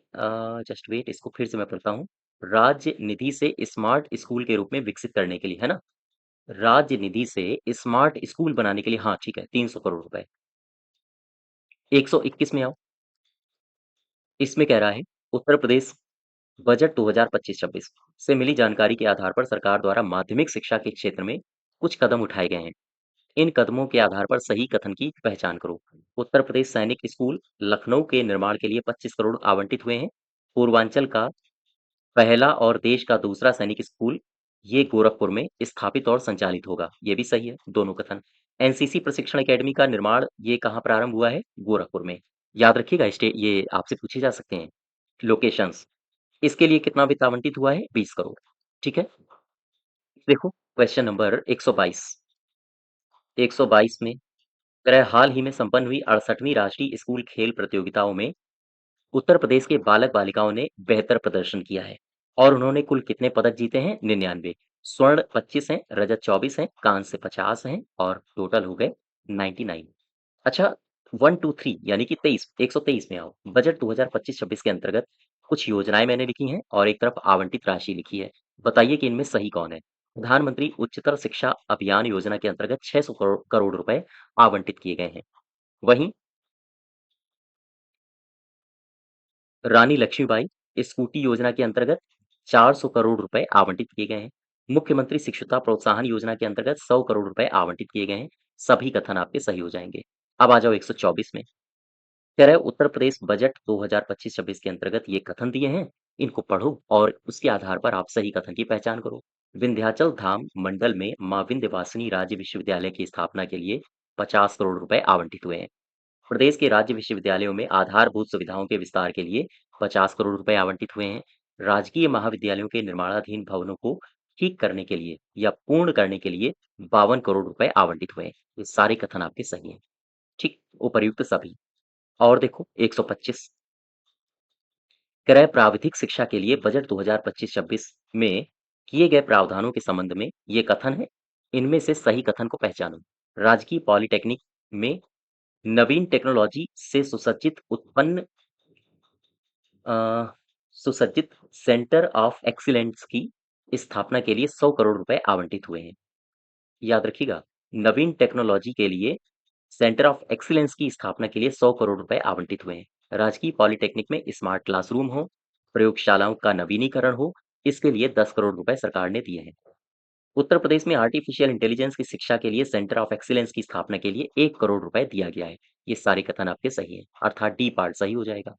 जस्ट वेट, इसको फिर से मैं पढ़ता हूँ। राज्य निधि से स्मार्ट स्कूल के रूप में विकसित करने के लिए, है ना? राज्य निधि से स्मार्ट स्कूल बनाने के लिए, हाँ ठीक है, 300 करोड़ रुपए। 121 में आओ। इसमें कह रहा है उत्तर प्रदेश बजट 2025-26 से मिली जानकारी के आधार पर सरकार द्वारा माध्यमिक शिक्षा के क्षेत्र में कुछ कदम उठाए गए हैं। इन कदमों के आधार पर सही कथन की पहचान करो। उत्तर प्रदेश सैनिक स्कूल लखनऊ के निर्माण के लिए 25 करोड़ आवंटित हुए हैं। पूर्वांचल का पहला और देश का दूसरा सैनिक स्कूल ये गोरखपुर में स्थापित और संचालित होगा। ये भी सही है, दोनों कथन। एनसीसी प्रशिक्षण एकेडमी का निर्माण ये कहाँ प्रारंभ हुआ है? गोरखपुर में। याद रखिएगा, ये आपसे पूछे जा सकते हैं लोकेशंस। इसके लिए कितना वित्त आवंटित हुआ है? 20 करोड़। ठीक है। देखो क्वेश्चन नंबर 122। 122 में कह रहा है हाल ही में संपन्न हुई 68वीं राष्ट्रीय स्कूल खेल प्रतियोगिताओं में उत्तर प्रदेश के बालक बालिकाओं ने बेहतर प्रदर्शन किया है और उन्होंने कुल कितने पदक जीते हैं? 99। स्वर्ण 25 हैं, रजत 24 हैं, कांस्य 50 हैं और टोटल हो गए 99। अच्छा, 1, 2, 3 यानी कि 23, 123 में आओ। बजट 2025-26 के अंतर्गत कुछ योजनाएं मैंने लिखी हैं और एक तरफ आवंटित राशि लिखी है। बताइए कि इनमें सही कौन है? प्रधानमंत्री उच्चतर शिक्षा अभियान योजना के अंतर्गत 600 करोड़ करोड़ रुपए आवंटित किए गए हैं। वहीं रानी लक्ष्मीबाई स्कूटी योजना के अंतर्गत 400 करोड़ रुपए आवंटित किए गए हैं। मुख्यमंत्री शिक्षुता प्रोत्साहन योजना के अंतर्गत 100 करोड़ रुपए आवंटित किए गए हैं। सभी कथन आपके सही हो जाएंगे। अब आ जाओ 124 में। कह रहा है उत्तर प्रदेश बजट 2025-26 के अंतर्गत ये कथन दिए हैं, इनको पढ़ो और उसके आधार पर आप सही कथन की पहचान करो। विंध्याचल धाम मंडल में मां विंध्यवासिनी राज्य विश्वविद्यालय की स्थापना के लिए 50 करोड़ रुपए आवंटित हुए हैं। प्रदेश के राज्य विश्वविद्यालयों में आधारभूत सुविधाओं के विस्तार के लिए 50 करोड़ रुपए आवंटित हुए हैं। राजकीय महाविद्यालयों के निर्माणाधीन भवनों को ठीक करने के लिए या पूर्ण करने के लिए 52 करोड़ रुपए आवंटित हुए हैं। ये सारे कथन आपके सही हैं। ठीक, उपर्युक्त सभी। और देखो 125। क्रय प्राविधिक शिक्षा के लिए बजट 2025-26 में किए गए प्रावधानों के संबंध में ये कथन है। इनमें से सही कथन को पहचानो। राजकीय पॉलिटेक्निक में नवीन टेक्नोलॉजी से अ, सुसज्जित सेंटर ऑफ एक्सीलेंस की स्थापना के लिए 100 करोड़ रुपए आवंटित हुए हैं। याद रखिएगा, नवीन टेक्नोलॉजी के लिए सेंटर ऑफ एक्सीलेंस की स्थापना के लिए 100 करोड़ रुपए आवंटित हुए हैं। राजकीय पॉलिटेक्निक में स्मार्ट क्लासरूम हो, प्रयोगशालाओं का नवीनीकरण हो, इसके लिए 10 करोड़ रुपए सरकार ने दिए हैं। उत्तर प्रदेश में आर्टिफिशियल इंटेलिजेंस की शिक्षा के लिए सेंटर ऑफ एक्सीलेंस की स्थापना के लिए 1 करोड़ रुपए दिया गया है। ये सारे कथन आपके सही हैं, अर्थात डी पार्ट सही हो जाएगा।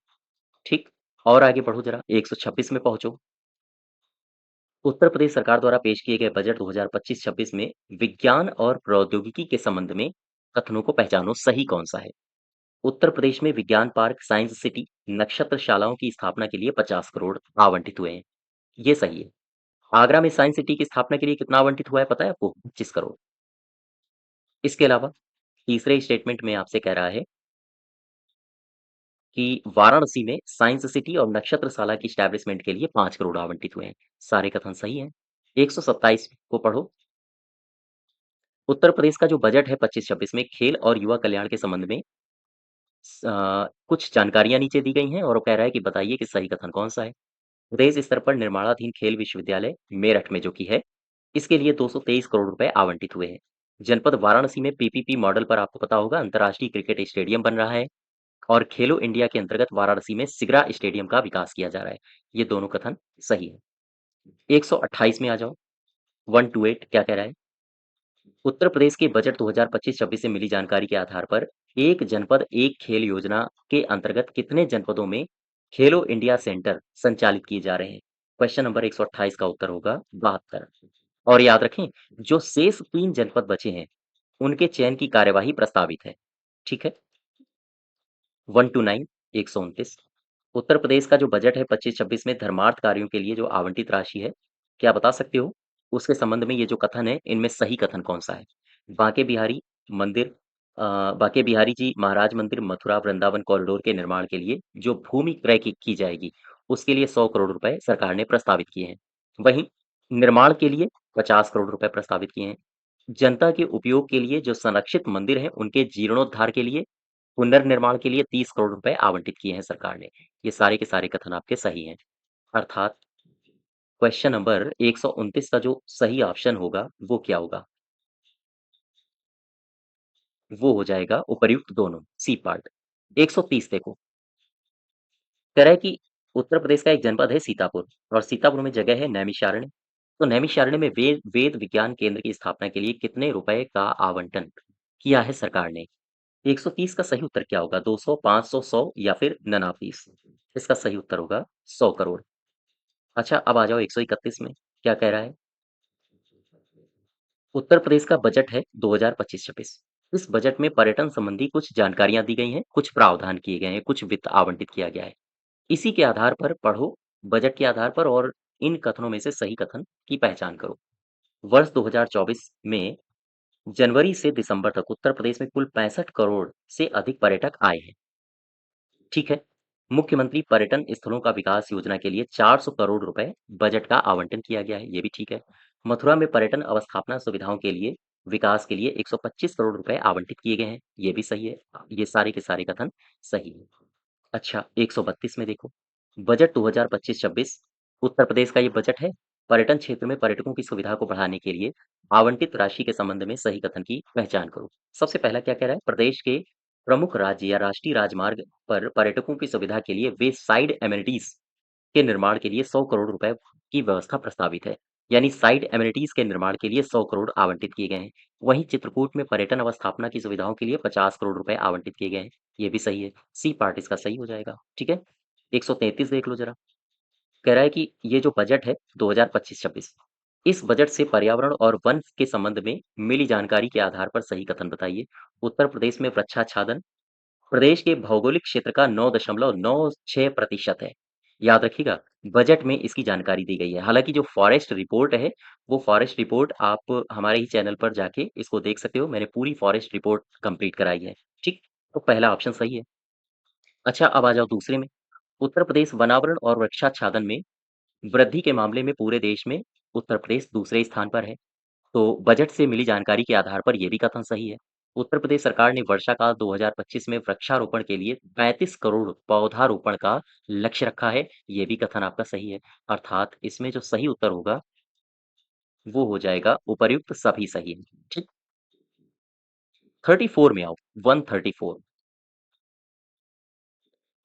ठीक, और आगे बढ़ो जरा, 126 में पहुंचो। उत्तर प्रदेश सरकार द्वारा पेश किए गए बजट 2025-26 में विज्ञान और प्रौद्योगिकी के संबंध में कथनों को पहचानो, सही कौन सा है? उत्तर प्रदेश में विज्ञान पार्क, साइंस सिटी, नक्षत्रशालाओं की स्थापना के लिए 50 करोड़ आवंटित हुए हैं। ये सही है। आगरा में साइंस सिटी की स्थापना के लिए कितना आवंटित हुआ है पता है आपको? 25 करोड़। इसके अलावा तीसरे स्टेटमेंट में आपसे कह रहा है कि वाराणसी में साइंस सिटी और नक्षत्रशाला की एस्टैब्लिशमेंट के लिए 5 करोड़ आवंटित हुए हैं। सारे कथन सही हैं। 127 को पढ़ो। उत्तर प्रदेश का जो बजट है 25-26 में खेल और युवा कल्याण के संबंध में कुछ जानकारियाँ नीचे दी गई हैं और वो कह रहा है कि बताइए कि सही कथन कौन-सा है? प्रदेश स्तर पर निर्माणाधीन खेल विश्वविद्यालय मेरठ में जो कि है, इसके लिए 223 करोड़ रुपए आवंटित हुए हैं। जनपद वाराणसी में पीपीपी मॉडल पर आपको पता होगा अंतर्राष्ट्रीय क्रिकेट स्टेडियम बन रहा है और खेलो इंडिया के अंतर्गत वाराणसी में सिगरा स्टेडियम का विकास किया जा रहा है। ये दोनों कथन सही है। 128 में आ जाओ, 128 क्या कह रहा है? उत्तर प्रदेश के बजट 2025-26 से मिली जानकारी के आधार पर एक जनपद एक खेल योजना के अंतर्गत कितने जनपदों में खेलो इंडिया सेंटर संचालित किए जा रहे हैं? क्वेश्चन नंबर 128 का उत्तर होगा 72। और याद रखें, जो शेष 3 जनपद बचे हैं, उनके चयन की कार्यवाही प्रस्तावित है। ठीक है? 129 129 उत्तर प्रदेश का जो बजट है 25-26 में धर्मार्थ कार्यों के लिए जो आवंटित राशि है, क्या बता सकते हो? उसके संबंध में ये जो कथन है, इनमें सही कथन कौन-सा है? बांके बिहारी मंदिर बांके बिहारी जी महाराज मंदिर, मथुरा वृंदावन कॉरिडोर के निर्माण के लिए जो भूमि क्रय की जाएगी, उसके लिए 100 करोड़ रुपए सरकार ने प्रस्तावित किए हैं। वहीं निर्माण के लिए 50 करोड़ रुपए प्रस्तावित किए हैं। जनता के उपयोग के लिए जो संरक्षित मंदिर हैं, उनके जीर्णोद्धार के लिए पुनर्निर्माण के लिए 30 करोड़ रुपए आवंटित किए हैं सरकार ने। ये सारे के सारे कथन आपके सही हैं। अर्थात क्वेश्चन नंबर 129 का जो सही ऑप्शन होगा, वो क्या होगा? वो हो जाएगा उपर्युक्त दोनों, सी पार्ट। 130 देखो, कह रहा है कि उत्तर प्रदेश का एक जनपद है सीतापुर और सीतापुर में जगह है नैमिषारण्य। तो नैमिषारण्य में वेद वेद विज्ञान केंद्र की स्थापना के लिए कितने रुपए का आवंटन किया है सरकार ने? 130 का सही उत्तर क्या होगा? 200, 500, 100 या फिर 49? इसका सही उत्तर होगा 100 करोड़। अच्छा, अब आ जाओ 131 में, क्या कह रहा है? उत्तर प्रदेश का बजट है 2025-26। इस बजट में पर्यटन संबंधी कुछ जानकारियाँ दी गई हैं, कुछ प्रावधान किए गए हैं, कुछ वित्त आवंटित किया गया है। इसी के आधार पर पढ़ो, बजट के आधार पर और इन कथनों में से सही कथन की पहचान करो। वर्ष 2024 में जनवरी से दिसंबर तक उत्तर प्रदेश में कुल 65 करोड़ से अधिक पर्यटक आए हैं। ठीक है। मुख्यमंत्री पर्यटन स्थलों का विकास योजना के लिए 400 करोड़ रुपए बजट का आवंटन किया गया है, ये भी ठीक है। मथुरा में पर्यटन अवस्थापना सुविधाओं के लिए विकास के लिए 125 करोड़ रुपए आवंटित किए गए हैं, ये भी सही है। ये सारे के सारे कथन सही है। अच्छा, 132 में देखो, बजट 2025-26 उत्तर प्रदेश का ये बजट है। पर्यटन क्षेत्र में पर्यटकों की सुविधा को बढ़ाने के लिए आवंटित राशि के संबंध में सही कथन की पहचान करो। सबसे पहला क्या कह रहा है? प्रदेश के प्रमुख राज्य या राष्ट्रीय राजमार्ग पर पर्यटकों की सुविधा के लिए वे साइड एमेनिटीज के निर्माण के लिए 100 करोड़ रुपए की व्यवस्था प्रस्तावित है। यानी साइड एमेनिटीज के निर्माण के लिए 100 करोड़ आवंटित किए गए हैं। वहीं चित्रकूट में पर्यटन अवस्थापना की सुविधाओं के लिए 50 करोड़ रुपए आवंटित किए गए हैं। ये भी सही है। सी पार्ट इसका सही हो जाएगा। ठीक है। 133 देख लो जरा। कह रहा है कि ये जो बजट है 2025-26, इस बजट से पर्यावरण और वन के संबंध में मिली जानकारी के आधार पर सही कथन बताइए। उत्तर प्रदेश में वृक्षाच्छादन प्रदेश के भौगोलिक क्षेत्र का 9.96% है। याद रखिएगा, बजट में इसकी जानकारी दी गई है। हालाँकि जो फॉरेस्ट रिपोर्ट है, वो फॉरेस्ट रिपोर्ट आप हमारे ही चैनल पर जाके इसको देख सकते हो। मैंने पूरी फॉरेस्ट रिपोर्ट कंप्लीट कराई है। ठीक? तो पहला ऑप्शन सही है। अच्छा, अब आ जाओ दूसरे में। उत्तर प्रदेश वनावरण और वृक्षाच्छादन में वृद्धि के मामले में पूरे देश में उत्तर प्रदेश दूसरे स्थान पर है। तो बजट से मिली जानकारी के आधार पर ये भी कथन सही है। उत्तर प्रदेश सरकार ने वर्षाकाल 2025 में वृक्षारोपण के लिए 35 करोड़ पौधारोपण का लक्ष्य रखा है। ये भी कथन आपका सही है। अर्थात इसमें जो सही उत्तर होगा, वो हो जाएगा उपर्युक्त सभी सही है। ठीक? 34 में आओ, 134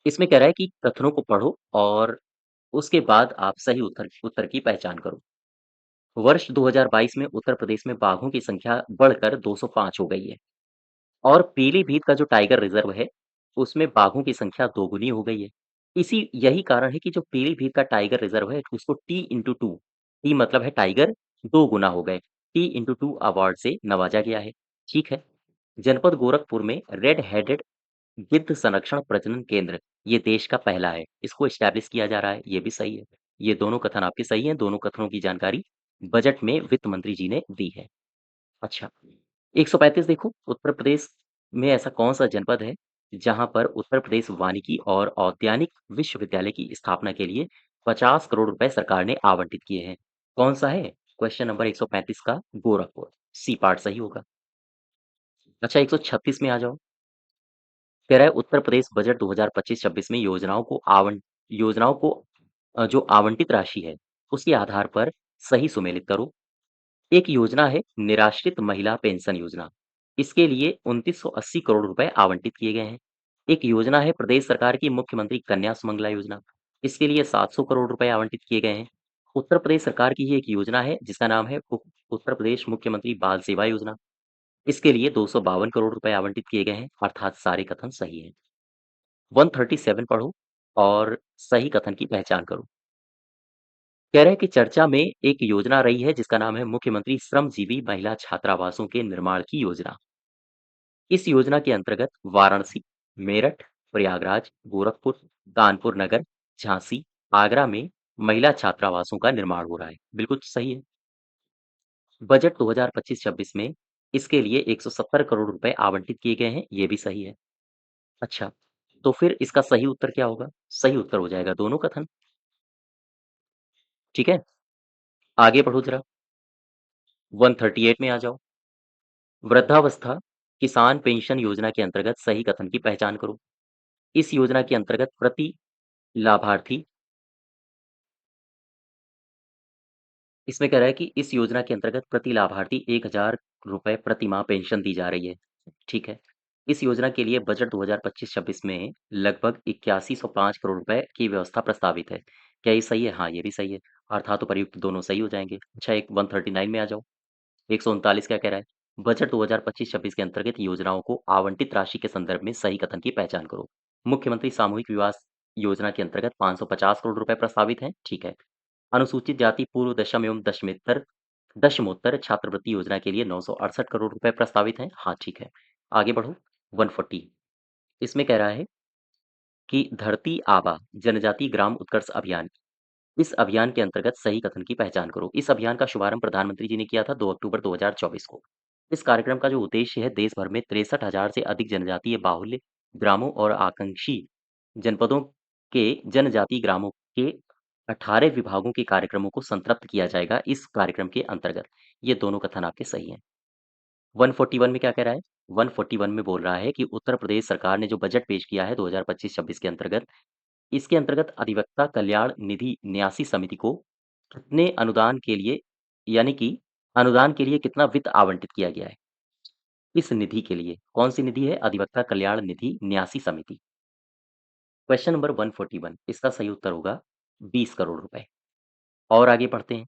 इसमें कह रहा है कि कथनों को पढ़ो और उसके बाद आप सही उत्तर उत्तर की पहचान करो। वर्ष 2022 में उत्तर प्रदेश में बाघों की संख्या बढ़कर 205 हो गई है और पीलीभीत का जो टाइगर रिजर्व है, उसमें बाघों की संख्या दोगुनी हो गई है। इसी यही कारण है कि जो पीलीभीत का टाइगर रिजर्व है, उसको टी इंटू टू, टी मतलब है टाइगर, दो गुना हो गए, टी इंटू टू अवार्ड से नवाजा गया है। ठीक है। जनपद गोरखपुर में रेड हेडेड गिद्ध संरक्षण प्रजनन केंद्र, ये देश का पहला है। इसको एस्टैब्लिश किया जा रहा है, ये भी सही है। ये दोनों कथन आपके सही हैं, दोनों कथनों की जानकारी बजट में वित्त मंत्री जी ने दी है। अच्छा, 135 देखो, उत्तर प्रदेश में ऐसा कौन-सा जनपद है, जहाँ पर उत्तर प्रदेश वानिकी और औद्यानिक विश्वविद्यालय की स्थापना के लिए 50 करोड़ रुपए सरकार ने आवंटित किए हैं? कौन-सा है? क्वेश्चन नंबर 135 का गोरखपुर, सी पार्ट सही होगा। अच्छा, 136 में आ जाओ। कह रहा है उत्तर प्रदेश बजट 2025-26 में योजनाओं को जो आवंटित राशि है, उसके आधार पर सही सुमेलित करो। एक योजना है निराश्रित महिला पेंशन योजना। इसके लिए 2980 करोड़ रुपए आवंटित किए गए हैं। एक योजना है प्रदेश सरकार की मुख्यमंत्री कन्या सुमंगला योजना। इसके लिए 700 करोड़ रुपए आवंटित किए गए हैं। उत्तर प्रदेश सरकार की ही एक योजना है जिसका नाम है उत्तर प्रदेश मुख्यमंत्री बाल सेवा योजना। इसके लिए 252 करोड़ रुपए आवंटित किए गए हैं, अर्थात सारे कथन सही हैं। 137 पढ़ो और सही कथन की पहचान करो। कह रहे हैं कि चर्चा में एक योजना रही है जिसका नाम है मुख्यमंत्री श्रमजीवी महिला छात्रावासों के निर्माण की योजना। इस योजना के अंतर्गत वाराणसी, मेरठ, प्रयागराज, गोरखपुर, कानपुर नगर, झांसी, आगरा में महिला छात्रावासों का निर्माण हो रहा है। बिल्कुल सही है। बजट 2025-26 में इसके लिए 170 करोड़ रुपए आवंटित किए गए हैं, ये भी सही है। अच्छा, तो फिर इसका सही उत्तर क्या होगा? सही उत्तर हो जाएगा दोनों कथन। ठीक है, आगे बढ़ो जरा। 138 में आ जाओ। वृद्धावस्था किसान पेंशन योजना के अंतर्गत सही कथन की पहचान करो। इस योजना के अंतर्गत प्रति लाभार्थी इसमें कह रहा है कि इस योजना के अंतर्गत प्रति लाभार्थी 1000 रुपए प्रति माह पेंशन दी जा रही है। ठीक है। इस योजना के लिए बजट 2025-26 में लगभग 8105 करोड़ रुपए की व्यवस्था प्रस्तावित है। क्या ये सही है? हाँ, ये भी सही है। अर्थात उपर्युक्त दोनों सही हो जाएंगे। अच्छा, एक 139 में आ जाओ। 139 क्या कह रहा है? बजट 2025-26 के अंतर्गत योजनाओं को आवंटित राशि के संदर्भ में सही कथन की पहचान करो। मुख्यमंत्री सामूहिक विकास योजना के अंतर्गत 550 करोड़ रुपए प्रस्तावित हैं। ठीक है। अनुसूचित जाति पूर्व दशम एवं दशमोत्तर छात्रवृत्ति योजना के लिए 968 करोड़ रुपए प्रस्तावित हैं। हाँ, ठीक है। आगे बढ़ो। 140 इसमें कह रहा है कि धरती आबा जनजाति ग्राम उत्कर्ष अभियान, इस अभियान के अंतर्गत सही कथन की पहचान करो। इस अभियान का शुभारंभ प्रधानमंत्री जी ने किया था 2 अक्टूबर 2024 को। इस कार्यक्रम का जो उद्देश्य है देश भर में 63,000 से अधिक जनजातीय बाहुल्य ग्रामों और आकांक्षी जनपदों के जनजातीय ग्रामों के 18 विभागों के कार्यक्रमों को संतृप्त किया जाएगा इस कार्यक्रम के अंतर्गत। ये दोनों कथन आपके सही हैं। 141 में क्या कह रहा है? 141 में बोल रहा है कि उत्तर प्रदेश सरकार ने जो बजट पेश किया है 2025-26 के अंतर्गत, इसके अंतर्गत अधिवक्ता कल्याण निधि न्यासी समिति को कितने अनुदान के लिए यानी कि अनुदान के लिए कितना वित्त आवंटित किया गया है? इस निधि के लिए कौन-सी निधि है? अधिवक्ता कल्याण निधि न्यासी समिति। क्वेश्चन नंबर 141 इसका सही उत्तर होगा 20 करोड़ रुपए। और आगे बढ़ते हैं।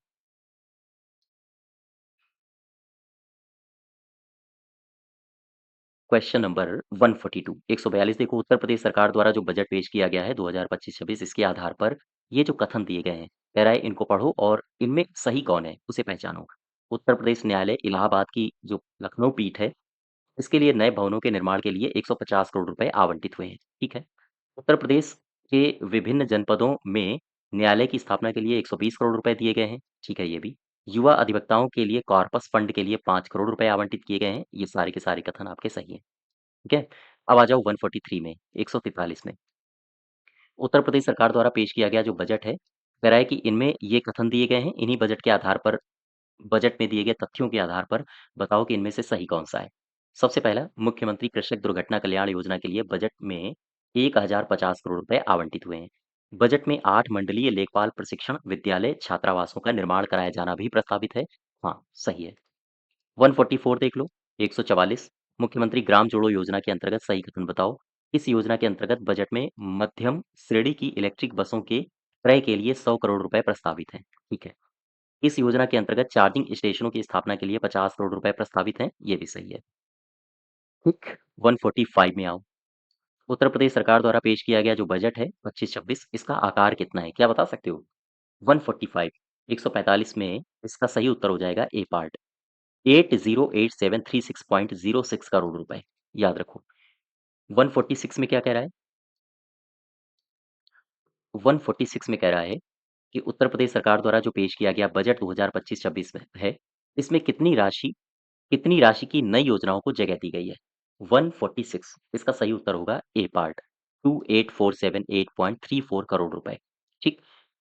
क्वेश्चन नंबर 142 142 देखो, उत्तर प्रदेश सरकार द्वारा जो बजट पेश किया गया है 2025-26 इसके आधार पर ये जो कथन दिए गए हैं, कह रहा है इनको पढ़ो और इनमें सही कौन है उसे पहचानो। उत्तर प्रदेश न्यायालय इलाहाबाद की जो लखनऊ पीठ है, इसके लिए नए भवनों के निर्माण के लिए 150 करोड़ रुपए आवंटित हुए हैं। ठीक है। उत्तर प्रदेश के विभिन्न जनपदों में न्यायालय की स्थापना के लिए 120 करोड़ रुपए दिए गए हैं। ठीक है, ये भी। युवा अधिवक्ताओं के लिए कॉर्पस फंड के लिए 5 करोड़ रुपए आवंटित किए गए हैं। ये सारे के सारे कथन आपके सही हैं। ठीक है। अब आ जाओ 143 में, 143 में। उत्तर प्रदेश सरकार द्वारा पेश किया गया जो बजट है, कह रहा है कि इनमें ये कथन दिए गए हैं, इन्हीं बजट के आधार पर बजट में दिए गए तथ्यों के आधार पर बताओ कि इनमें से सही कौन-सा है। सबसे पहला, मुख्यमंत्री कृषक दुर्घटना कल्याण योजना के लिए बजट में 1050 करोड़ रुपए आवंटित हुए हैं। बजट में 8 मंडलीय लेखपाल प्रशिक्षण विद्यालय छात्रावासों का निर्माण कराया जाना भी प्रस्तावित है। हाँ, सही है। 144 देख लो। 144 मुख्यमंत्री ग्राम जोड़ो योजना के अंतर्गत सही कथन बताओ। इस योजना के अंतर्गत बजट में मध्यम श्रेणी की इलेक्ट्रिक बसों के क्रय के लिए 100 करोड़ रुपए प्रस्तावित हैं। ठीक है। इस योजना के अंतर्गत चार्जिंग स्टेशनों की स्थापना के लिए 50 करोड़ रुपए प्रस्तावित हैं। ये भी सही है। ठीक। 145 में आओ। उत्तर प्रदेश सरकार द्वारा पेश किया गया जो बजट है 25-26 इसका आकार कितना है? क्या बता सकते हो? 145 145 में इसका सही उत्तर हो जाएगा ए पार्ट 808736.06 करोड़ रुपए। याद रखो। 146 में क्या कह रहा है? 146 में कह रहा है कि उत्तर प्रदेश सरकार द्वारा जो पेश किया गया बजट 2025-26 में है, इसमें कितनी राशि की नई योजनाओं को जगह दी गई है? 146 इसका सही उत्तर होगा ए पार्ट 28478.34 करोड़ रुपए। ठीक।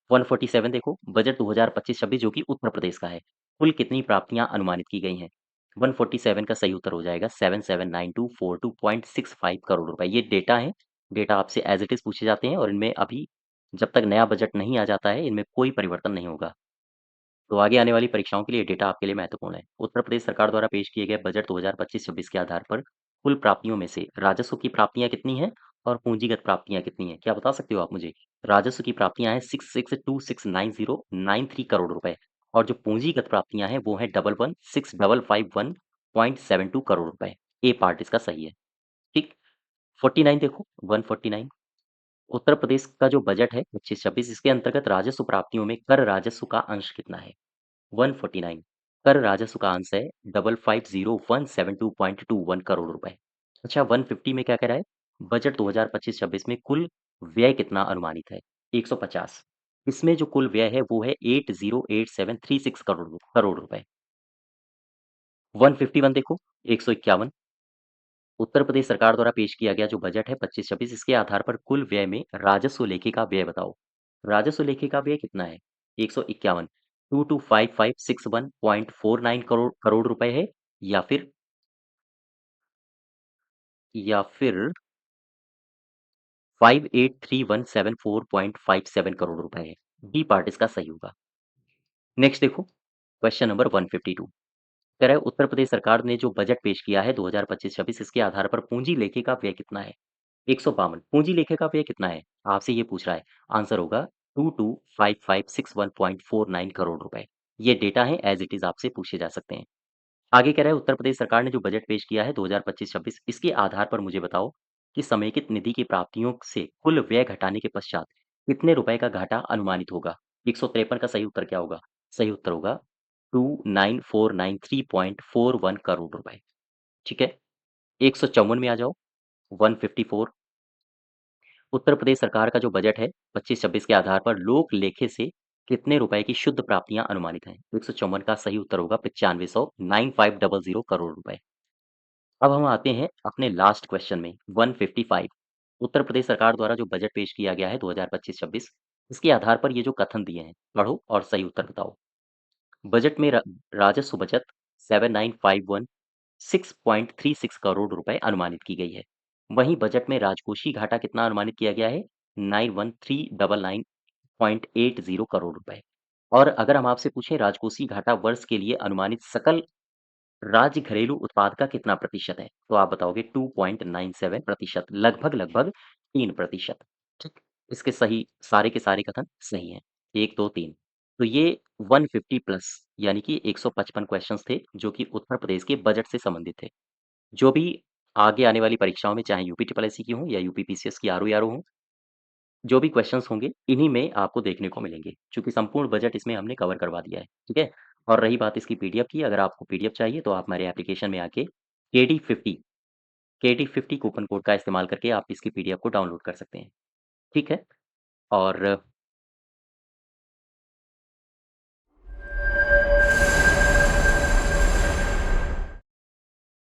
147 देखो बजट 2025-26 जो कि उत्तर प्रदेश का है। कुल कितनी प्राप्तियां अनुमानित की गई हैं? 147 का सही उत्तर हो जाएगा 779242.65 करोड़ रुपए। ये डेटा है। डेटा आपसे एज इट इज पूछे जाते हैं और इनमें अभी जब तक नया बजट नहीं आ जाता है इनमें कोई परिवर्तन नहीं होगा। तो आगे आने वाली परीक्षाओं के लिए डेटा आपके लिए महत्वपूर्ण है। उत्तर प्रदेश सरकार द्वारा पेश किए गए बजट 2025-26 के आधार पर कुल प्राप्तियों में से राजस्व की प्राप्तियां कितनी हैं और पूंजीगत प्राप्तियां कितनी हैं? क्या बता सकते हो आप मुझे? राजस्व की प्राप्तियां हैं 66269093 करोड़ रुपए और जो पूंजीगत प्राप्तियां हैं वो हैं 116551.72 करोड़ रुपए। ए पार्ट इसका सही है। ठीक। 49 देखो 149 उत्तर प्रदेश का जो बजट है 25-26 इसके अंतर्गत राजस्व प्राप्तियों में कर राजस्व का अंश कितना है? 149 कर राजस्व का अंश है 550172.21 करोड़ रुपए। अच्छा 150 में क्या कह रहा है? बजट 2025-26 में कुल व्यय कितना अनुमानित है? 150 इसमें जो कुल व्यय है वो है 808736 करोड़ रुपए। 151 देखो 151 उत्तर प्रदेश सरकार द्वारा पेश किया गया जो बजट है 25-26 इसके आधार पर कुल व्यय में राजस्व लेखे का व्यय बताओ। राजस्व लेखे का व्यय कितना है? 151 225561.49 करोड़ रुपए है या फिर 583174.57 करोड़ रुपए है। बी पार्ट इसका सही होगा। नेक्स्ट देखो क्वेश्चन नंबर 152 कह रहा है उत्तर प्रदेश सरकार ने जो बजट पेश किया है 2025-26 इसके आधार पर पूंजी लेखे का व्यय कितना है? 152 पूंजी लेखे का व्यय कितना है? आपसे ये पूछ रहा है। आंसर होगा 225561.49 करोड़ रुपए। ये डेटा है एज इट इज आपसे पूछे जा सकते हैं। आगे कह रहा है उत्तर प्रदेश सरकार ने जो बजट पेश किया है 2025-26 इसके आधार पर मुझे बताओ कि समेकित निधि की प्राप्तियों से कुल व्यय घटाने के पश्चात कितने रुपए का घाटा अनुमानित होगा? 153 का सही उत्तर क्या होगा? सही उत्तर होगा 29493.41 करोड़ रुपए। ठीक है। 154 में आ जाओ 154 उत्तर प्रदेश सरकार का जो बजट है 25-26 के आधार पर लोक लेखे से कितने रुपए की शुद्ध प्राप्तियां अनुमानित हैं? 154 का सही उत्तर होगा 9500 करोड़ रुपए। अब हम आते हैं अपने लास्ट क्वेश्चन में 155 उत्तर प्रदेश सरकार द्वारा जो बजट पेश किया गया है 2025-26 इसके आधार पर ये जो कथन दिए हैं पढ़ो और सही उत्तर बताओ। बजट में राजस्व बचत 7951.636 करोड़ रुपए अनुमानित की गई है। वहीं बजट में राजकोषीय घाटा कितना अनुमानित किया गया है? 913999.80 करोड़ रुपए। और अगर हम आपसे पूछें राजकोषीय घाटा वर्ष के लिए अनुमानित सकल राज्य घरेलू उत्पाद का कितना प्रतिशत है? तो आप बताओगे 2.97% लगभग 3%। ठीक। इसके सही सारे के सारे कथन सही हैं। 1, 2, 3 तो ये 150 प्लस यानी कि 155 क्वेश्चंस थे जो कि उत्तर प्रदेश के बजट से संबंधित थे। जो भी आगे आने वाली परीक्षाओं में चाहे यूपी ट्रिपल एससी की हो या यूपी पीसीएस की आरओ हो जो भी क्वेश्चंस होंगे इन्हीं में आपको देखने को मिलेंगे क्योंकि संपूर्ण बजट इसमें हमने कवर करवा दिया है। ठीक है। और रही बात इसकी पीडीएफ की अगर आपको पीडीएफ चाहिए तो आप हमारे एप्लीकेशन में आके KD50 कूपन कोड का इस्तेमाल करके आप इसकी पीडीएफ को डाउनलोड कर सकते हैं। ठीक है। और